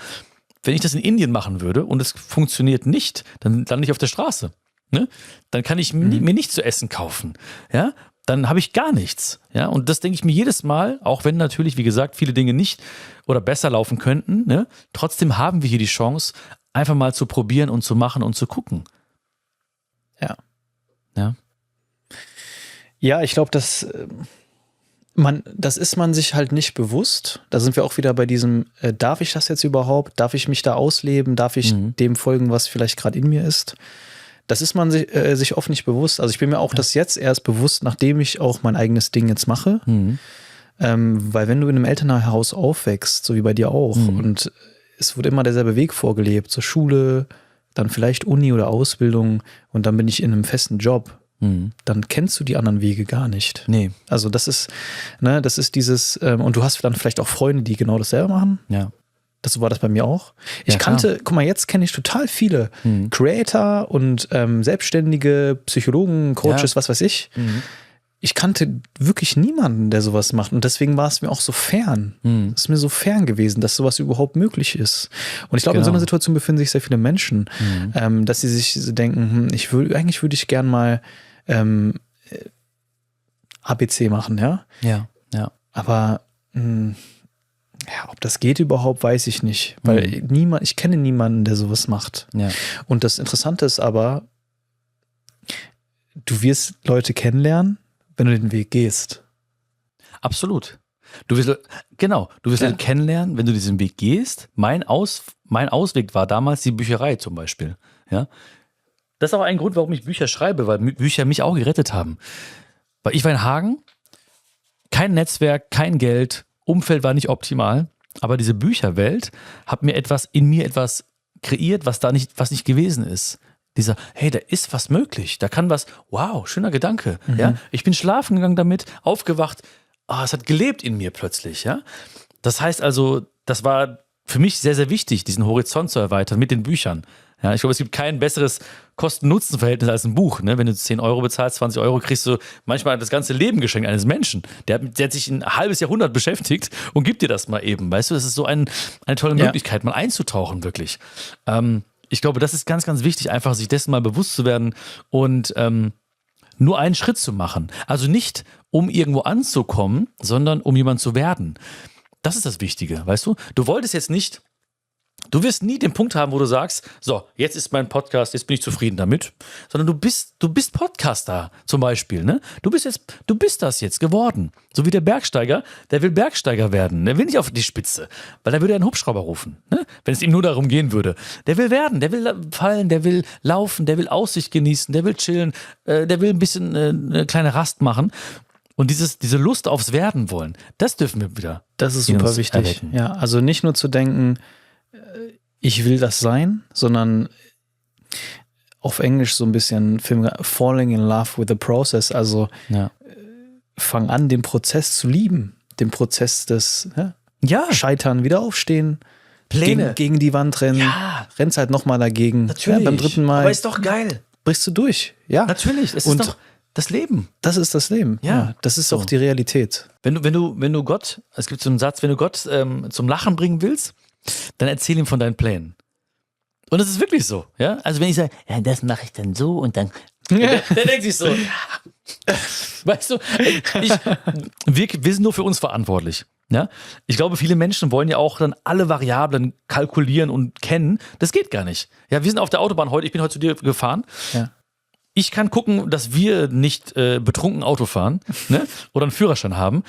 Wenn ich das in Indien machen würde und es funktioniert nicht, dann lande ich auf der Straße. Ne? Dann kann ich mir nichts zu essen kaufen. Ja, dann habe ich gar nichts. Ja, und das denke ich mir jedes Mal, auch wenn natürlich, wie gesagt, viele Dinge nicht oder besser laufen könnten, ne? Trotzdem haben wir hier die Chance, einfach mal zu probieren und zu machen und zu gucken. Ja. Ja. Ja, ich glaube, das ist man sich halt nicht bewusst. Da sind wir auch wieder bei diesem, darf ich das jetzt überhaupt? Darf ich mich da ausleben? Darf ich dem folgen, was vielleicht gerade in mir ist? Das ist man sich oft nicht bewusst. Also ich bin mir auch das jetzt erst bewusst, nachdem ich auch mein eigenes Ding jetzt mache. Weil wenn du in einem Elternhaus aufwächst, so wie bei dir auch, und es wurde immer derselbe Weg vorgelebt, zur Schule, dann vielleicht Uni oder Ausbildung und dann bin ich in einem festen Job, dann kennst du die anderen Wege gar nicht. Nee. Also das ist dieses, und du hast dann vielleicht auch Freunde, die genau dasselbe machen. Ja. So war das bei mir auch. Ich kannte, guck mal, jetzt kenne ich total viele Creator und Selbstständige, Psychologen, Coaches, was weiß ich. Ich kannte wirklich niemanden, der sowas macht. Und deswegen war es mir auch so fern. Es ist mir so fern gewesen, dass sowas überhaupt möglich ist. Und ich glaube, in so einer Situation befinden sich sehr viele Menschen, dass sie sich denken, eigentlich würde ich gern mal ABC machen, ja? Ja. Aber ob das geht überhaupt, weiß ich nicht. Weil ich kenne niemanden, der sowas macht. Ja. Und das Interessante ist aber, du wirst Leute kennenlernen, wenn du den Weg gehst. Absolut. Du wirst Leute kennenlernen, wenn du diesen Weg gehst. Mein Ausweg war damals die Bücherei zum Beispiel. Ja? Das ist auch ein Grund, warum ich Bücher schreibe, weil Bücher mich auch gerettet haben. Weil ich war in Hagen, kein Netzwerk, kein Geld, Umfeld war nicht optimal, aber diese Bücherwelt hat mir in mir etwas kreiert, was nicht gewesen ist. Dieser, hey, da ist was möglich, da kann was, wow, schöner Gedanke. Ja? Ich bin schlafen gegangen damit, aufgewacht, es hat gelebt in mir plötzlich, ja. Das heißt also, das war für mich sehr, sehr wichtig, diesen Horizont zu erweitern mit den Büchern. Ja, ich glaube, es gibt kein besseres Kosten-Nutzen-Verhältnis als ein Buch. Ne? Wenn du 10 Euro bezahlst, 20 Euro, kriegst du manchmal das ganze Leben geschenkt eines Menschen. Der hat sich ein halbes Jahrhundert beschäftigt und gibt dir das mal eben. Weißt du, das ist so eine tolle Möglichkeit, mal einzutauchen, wirklich. Ich glaube, das ist ganz, ganz wichtig, einfach sich dessen mal bewusst zu werden und nur einen Schritt zu machen. Also nicht, um irgendwo anzukommen, sondern um jemand zu werden. Das ist das Wichtige, weißt du? Du wirst nie den Punkt haben, wo du sagst, so, jetzt ist mein Podcast, jetzt bin ich zufrieden damit, sondern du bist Podcaster zum Beispiel, ne? Du bist das jetzt geworden. So wie der Bergsteiger, der will Bergsteiger werden, der will nicht auf die Spitze, weil der würde einen Hubschrauber rufen, ne? Wenn es ihm nur darum gehen würde. Der will werden, der will fallen, der will laufen, der will Aussicht genießen, der will chillen, der will ein bisschen eine kleine Rast machen. Und diese Lust aufs Werden wollen, das dürfen wir wieder. Das ist super wichtig. Erwecken. Ja, also nicht nur zu denken, ich will das sein, sondern auf Englisch so ein bisschen falling in love with the process. Also fang an, den Prozess zu lieben. Den Prozess des Scheitern, wieder aufstehen, Pläne. Gegen die Wand rennen, rennst halt nochmal dagegen. Natürlich. Ja, beim dritten Mal. Aber ist doch geil. Brichst du durch. Ja. Natürlich. Es ist doch das Leben. Das ist das Leben. Ja. Das ist auch die Realität. Wenn du Gott, es gibt so einen Satz, wenn du Gott zum Lachen bringen willst, dann erzähl ihm von deinen Plänen. Und es ist wirklich so, ja. Also wenn ich sage, ja, das mache ich dann so und dann, der denkt sich so, weißt du, wir sind nur für uns verantwortlich. Ja? Ich glaube, viele Menschen wollen ja auch dann alle Variablen kalkulieren und kennen. Das geht gar nicht. Ja, wir sind auf der Autobahn heute, ich bin heute zu dir gefahren. Ja. Ich kann gucken, dass wir nicht betrunken Auto fahren, ne? Oder einen Führerschein haben.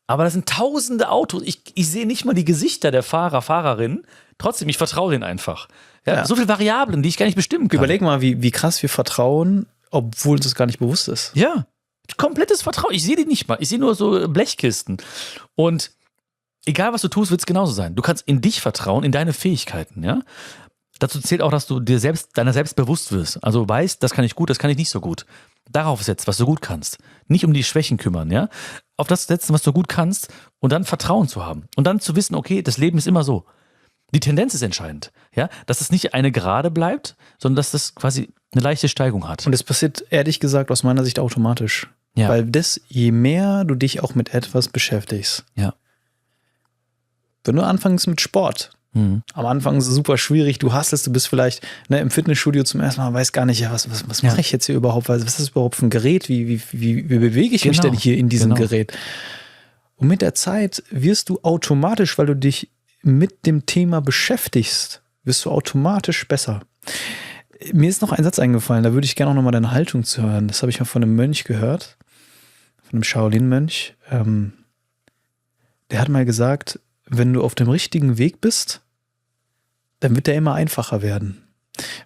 Aber das sind tausende Autos. Ich sehe nicht mal die Gesichter der Fahrer, Fahrerinnen. Trotzdem, ich vertraue denen einfach. Ja. So viele Variablen, die ich gar nicht bestimmen kann. Überleg mal, wie krass wir vertrauen, obwohl uns das gar nicht bewusst ist. Ja, komplettes Vertrauen. Ich sehe die nicht mal. Ich sehe nur so Blechkisten. Und egal, was du tust, wird es genauso sein. Du kannst in dich vertrauen, in deine Fähigkeiten. Ja? Dazu zählt auch, dass du deiner selbst bewusst wirst. Also weißt, das kann ich gut, das kann ich nicht so gut. Darauf setzt, was du gut kannst. Nicht um die Schwächen kümmern, ja? Auf das setzen, was du gut kannst und dann Vertrauen zu haben. Und dann zu wissen, okay, das Leben ist immer so. Die Tendenz ist entscheidend, ja? Dass es nicht eine Gerade bleibt, sondern dass das quasi eine leichte Steigung hat. Und es passiert, ehrlich gesagt, aus meiner Sicht automatisch. Ja. Weil je mehr du dich auch mit etwas beschäftigst. Ja. Wenn du anfängst mit Sport, am Anfang ist es super schwierig, du hasselst, du bist vielleicht im Fitnessstudio zum ersten Mal, weißt gar nicht, ja, was mache ich jetzt hier überhaupt, was ist das überhaupt für ein Gerät, wie bewege ich mich denn hier in diesem Gerät? Und mit der Zeit wirst du automatisch, weil du dich mit dem Thema beschäftigst, wirst du automatisch besser. Mir ist noch ein Satz eingefallen, da würde ich gerne auch nochmal deine Haltung zu hören. Das habe ich mal von einem Mönch gehört, von einem Shaolin-Mönch. Der hat mal gesagt, wenn du auf dem richtigen Weg bist, dann wird der immer einfacher werden.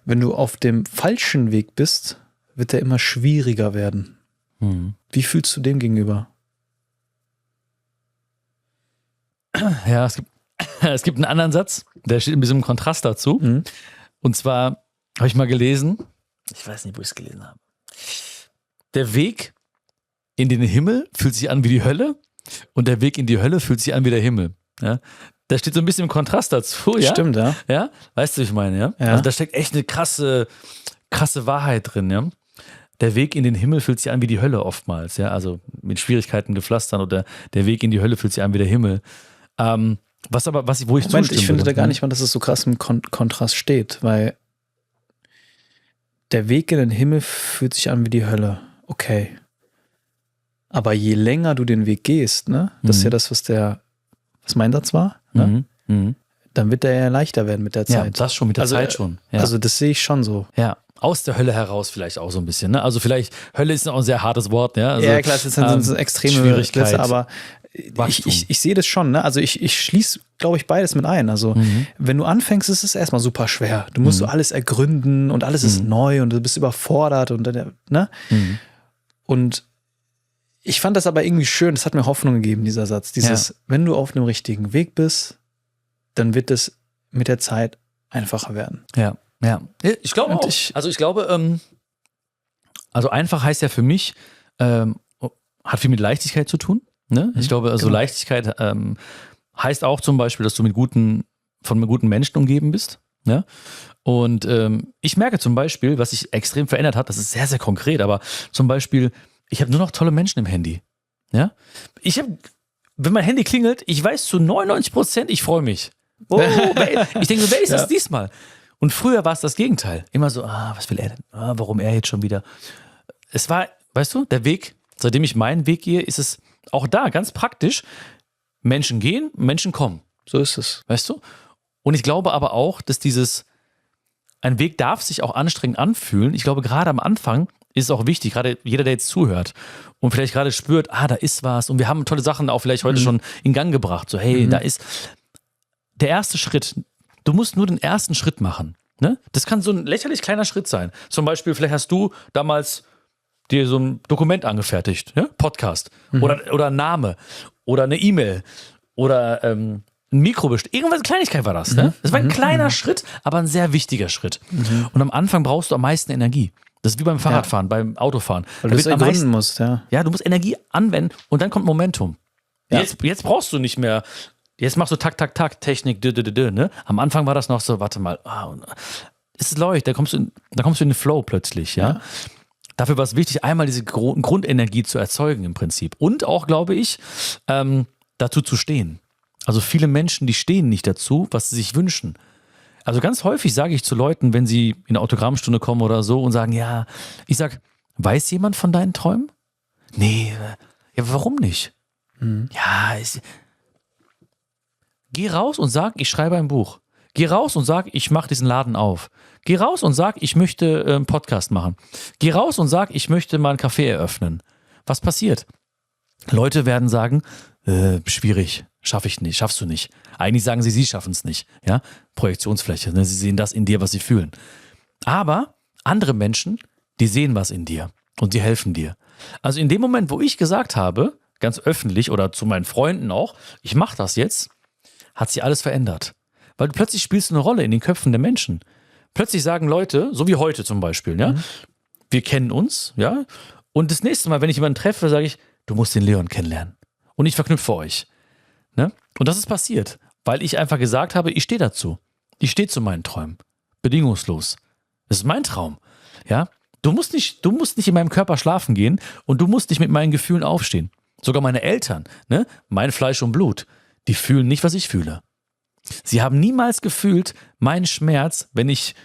Wenn du auf dem falschen Weg bist, wird der immer schwieriger werden. Wie fühlst du dem gegenüber? Ja, es gibt einen anderen Satz, der steht ein bisschen im Kontrast dazu. Und zwar habe ich mal gelesen, ich weiß nicht, wo ich es gelesen habe. Der Weg in den Himmel fühlt sich an wie die Hölle und der Weg in die Hölle fühlt sich an wie der Himmel. Ja? Da steht so ein bisschen im Kontrast dazu. Ja? Stimmt, ja. Ja, weißt du, wie ich meine, ja? Also da steckt echt eine krasse Wahrheit drin, ja. Der Weg in den Himmel fühlt sich an wie die Hölle oftmals, ja. Also mit Schwierigkeiten gepflastern oder der Weg in die Hölle fühlt sich an wie der Himmel. Wo ich zustimme. Ich finde da gar nicht mal, dass es so krass im Kontrast steht, weil der Weg in den Himmel fühlt sich an wie die Hölle. Okay. Aber je länger du den Weg gehst, ne, das ist ja das, was mein Satz war, ne? Dann wird der ja leichter werden mit der Zeit. Ja, das schon, mit der Zeit schon. Ja. Also das sehe ich schon so. Ja, aus der Hölle heraus vielleicht auch so ein bisschen. Ne? Also vielleicht, Hölle ist auch ein sehr hartes Wort. Ja, also, ja klar, das sind extreme Schwierigkeit, aber ich sehe das schon. Ne? Also ich schließe, glaube ich, beides mit ein. Also wenn du anfängst, ist es erstmal super schwer. Du musst so alles ergründen und alles ist neu und du bist überfordert. Und ich fand das aber irgendwie schön, das hat mir Hoffnung gegeben, dieser Satz. Wenn du auf einem richtigen Weg bist, dann wird es mit der Zeit einfacher werden. Ja. Ich glaube auch. Also einfach heißt ja für mich, hat viel mit Leichtigkeit zu tun. Ne? Ich glaube, also Leichtigkeit heißt auch zum Beispiel, dass du von guten Menschen umgeben bist. Ja? Und ich merke zum Beispiel, was sich extrem verändert hat, das ist sehr, sehr konkret, aber zum Beispiel, ich habe nur noch tolle Menschen im Handy. Ja? Wenn mein Handy klingelt, ich weiß zu 99%, ich freue mich. Oh, ich denke so, wer ist das diesmal? Und früher war es das Gegenteil. Immer so, was will er denn? Warum er jetzt schon wieder? Es war, weißt du, der Weg, seitdem ich meinen Weg gehe, ist es auch da ganz praktisch. Menschen gehen, Menschen kommen. So ist es. Weißt du? Und ich glaube aber auch, dass ein Weg darf sich auch anstrengend anfühlen. Ich glaube, gerade am Anfang ist es auch wichtig, gerade jeder, der jetzt zuhört und vielleicht gerade spürt, da ist was und wir haben tolle Sachen auch vielleicht heute schon in Gang gebracht. So, hey, da ist der erste Schritt. Du musst nur den ersten Schritt machen. Ne? Das kann so ein lächerlich kleiner Schritt sein. Zum Beispiel, vielleicht hast du damals dir so ein Dokument angefertigt, ja? Podcast oder ein Name oder eine E-Mail oder ein Mikro bestellt. Irgendwas, Kleinigkeit war das. Ne? Das war ein kleiner Schritt, aber ein sehr wichtiger Schritt. Und am Anfang brauchst du am meisten Energie. Das ist wie beim Fahrradfahren, beim Autofahren. Weil du es ergründen musst, ja. Ja, du musst Energie anwenden und dann kommt Momentum. Ja. Jetzt brauchst du nicht mehr. Jetzt machst du Tak, Technik, ne? Am Anfang war das noch so, warte mal, es läuft, da kommst du in den Flow plötzlich, ja. Dafür war es wichtig, einmal diese Grundenergie zu erzeugen im Prinzip. Und auch, glaube ich, dazu zu stehen. Also viele Menschen, die stehen nicht dazu, was sie sich wünschen. Also ganz häufig sage ich zu Leuten, wenn sie in eine Autogrammstunde kommen oder so und sagen, ich sage, weiß jemand von deinen Träumen? Nee, ja, warum nicht? Geh raus und sag, ich schreibe ein Buch. Geh raus und sag, ich mache diesen Laden auf. Geh raus und sag, ich möchte einen Podcast machen. Geh raus und sag, ich möchte mal ein Café eröffnen. Was passiert? Leute werden sagen, schwierig, schaffst du nicht. Eigentlich sagen sie schaffen es nicht. Ja? Projektionsfläche, ne? Sie sehen das in dir, was sie fühlen. Aber andere Menschen, die sehen was in dir und die helfen dir. Also in dem Moment, wo ich gesagt habe, ganz öffentlich oder zu meinen Freunden auch, ich mache das jetzt, hat sich alles verändert. Weil du plötzlich spielst eine Rolle in den Köpfen der Menschen. Plötzlich sagen Leute, so wie heute zum Beispiel, ja, wir kennen uns, ja, und das nächste Mal, wenn ich jemanden treffe, sage ich, du musst den Leon kennenlernen. Und ich verknüpfe euch. Ne? Und das ist passiert, weil ich einfach gesagt habe, ich stehe dazu. Ich stehe zu meinen Träumen. Bedingungslos. Das ist mein Traum. Ja? Du musst nicht in meinem Körper schlafen gehen und du musst nicht mit meinen Gefühlen aufstehen. Sogar meine Eltern, ne? Mein Fleisch und Blut, die fühlen nicht, was ich fühle. Sie haben niemals gefühlt meinen Schmerz, wenn ich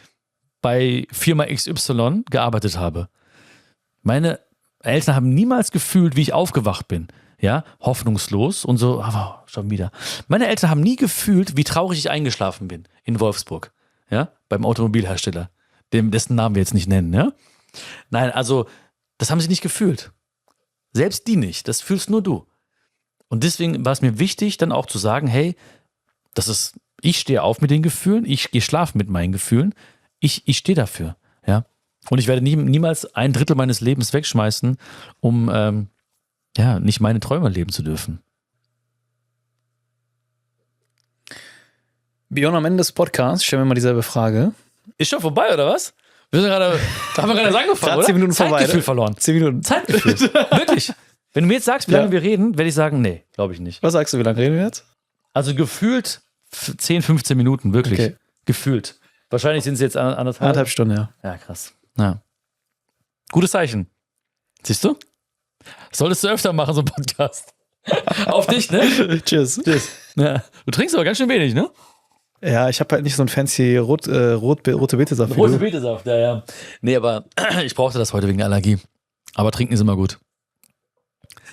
bei Firma XY gearbeitet habe. Meine Eltern haben niemals gefühlt, wie ich aufgewacht bin. Ja, hoffnungslos und so, aber schon wieder. Meine Eltern haben nie gefühlt, wie traurig ich eingeschlafen bin in Wolfsburg. Ja, beim Automobilhersteller, dessen Namen wir jetzt nicht nennen. Ja? Nein, also, das haben sie nicht gefühlt. Selbst die nicht, das fühlst nur du. Und deswegen war es mir wichtig, dann auch zu sagen, hey, ich stehe auf mit den Gefühlen, ich gehe schlafen mit meinen Gefühlen, ich stehe dafür. Ja? Und ich werde niemals 1/3 meines Lebens wegschmeißen, um nicht meine Träume leben zu dürfen. Björn, am Ende des Podcasts stellen wir mal dieselbe Frage. Ist schon vorbei, oder was? Haben wir gerade angefangen, gerade oder? 10 Minuten Zeitgefühl vorbei, verloren. 10 Minuten. Zeitgefühl. Wirklich. Wenn du mir jetzt sagst, wie lange wir reden, werde ich sagen, nee, glaube ich nicht. Was sagst du, wie lange reden wir jetzt? Also gefühlt 10, 15 Minuten, wirklich. Okay. Gefühlt. Wahrscheinlich sind es jetzt anderthalb. Anderthalb Stunden, ja. Ja, krass. Ja. Gutes Zeichen. Siehst du? Solltest du öfter machen, so einen Podcast. Auf dich, ne? Tschüss. Ja. Du trinkst aber ganz schön wenig, ne? Ja, ich habe halt nicht so einen fancy rote Betesaft. Rote Betesaft, ja. Nee, aber ich brauchte das heute wegen der Allergie. Aber trinken ist immer gut.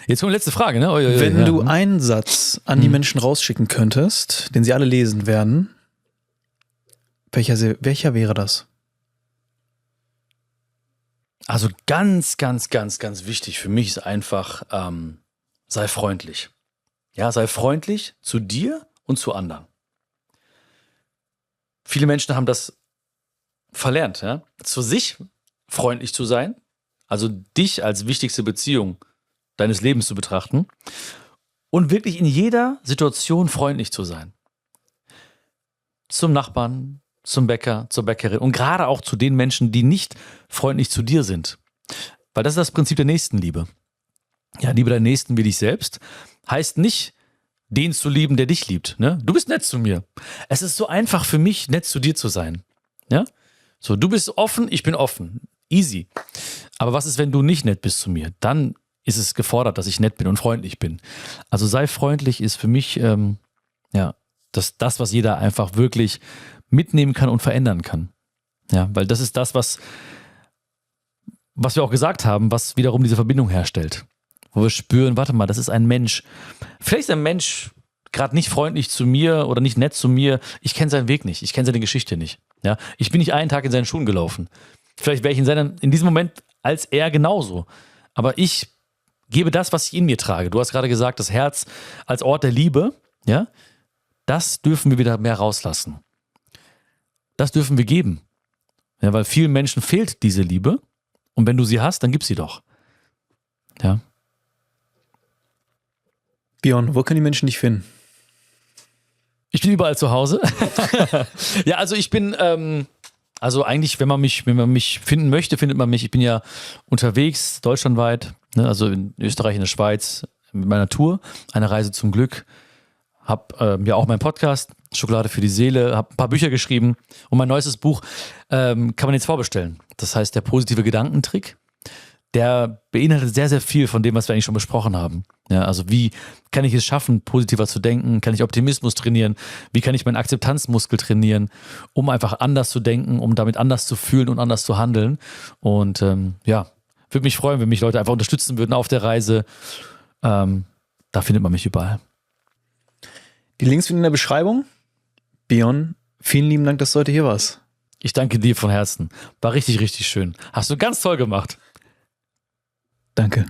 Jetzt kommt die letzte Frage, ne? Wenn du einen Satz an die Menschen rausschicken könntest, den sie alle lesen werden, welcher wäre das? Also ganz, ganz, ganz, ganz wichtig für mich ist einfach, sei freundlich. Ja, sei freundlich zu dir und zu anderen. Viele Menschen haben das verlernt, ja, zu sich freundlich zu sein, also dich als wichtigste Beziehung deines Lebens zu betrachten und wirklich in jeder Situation freundlich zu sein. Zum Nachbarn, zum Bäcker, zur Bäckerin und gerade auch zu den Menschen, die nicht freundlich zu dir sind. Weil das ist das Prinzip der Nächstenliebe. Ja, liebe deinen Nächsten wie dich selbst. heißt nicht, den zu lieben, der dich liebt. Ne? Du bist nett zu mir. Es ist so einfach für mich, nett zu dir zu sein. Ja? So, du bist offen, ich bin offen. Easy. Aber was ist, wenn du nicht nett bist zu mir? Dann ist es gefordert, dass ich nett bin und freundlich bin. Also sei freundlich ist für mich das, was jeder einfach wirklich mitnehmen kann und verändern kann. Ja, weil das ist das, was wir auch gesagt haben, was wiederum diese Verbindung herstellt. Wo wir spüren, warte mal, das ist ein Mensch. Vielleicht ist ein Mensch gerade nicht freundlich zu mir oder nicht nett zu mir. Ich kenne seinen Weg nicht. Ich kenne seine Geschichte nicht. Ja, ich bin nicht einen Tag in seinen Schuhen gelaufen. Vielleicht wäre ich in diesem Moment als er genauso. Aber ich gebe das, was ich in mir trage. Du hast gerade gesagt, das Herz als Ort der Liebe. Ja, das dürfen wir wieder mehr rauslassen. Das dürfen wir geben. Ja, weil vielen Menschen fehlt diese Liebe. Und wenn du sie hast, dann gib sie doch. Ja. Björn, wo können die Menschen dich finden? Ich bin überall zu Hause. Ja, also ich bin, eigentlich, wenn man mich finden möchte, findet man mich. Ich bin ja unterwegs, deutschlandweit, ne, also in Österreich, in der Schweiz, mit meiner Tour, eine Reise zum Glück. Hab ja auch meinen Podcast, Schokolade für die Seele, habe ein paar Bücher geschrieben und mein neuestes Buch kann man jetzt vorbestellen. Das heißt, der positive Gedankentrick, der beinhaltet sehr, sehr viel von dem, was wir eigentlich schon besprochen haben. Ja, also wie kann ich es schaffen, positiver zu denken? Kann ich Optimismus trainieren? Wie kann ich meinen Akzeptanzmuskel trainieren, um einfach anders zu denken, um damit anders zu fühlen und anders zu handeln? Und würde mich freuen, wenn mich Leute einfach unterstützen würden auf der Reise. Da findet man mich überall. Die Links sind in der Beschreibung. Björn, vielen lieben Dank, dass du heute hier warst. Ich danke dir von Herzen. War richtig, richtig schön. Hast du ganz toll gemacht. Danke.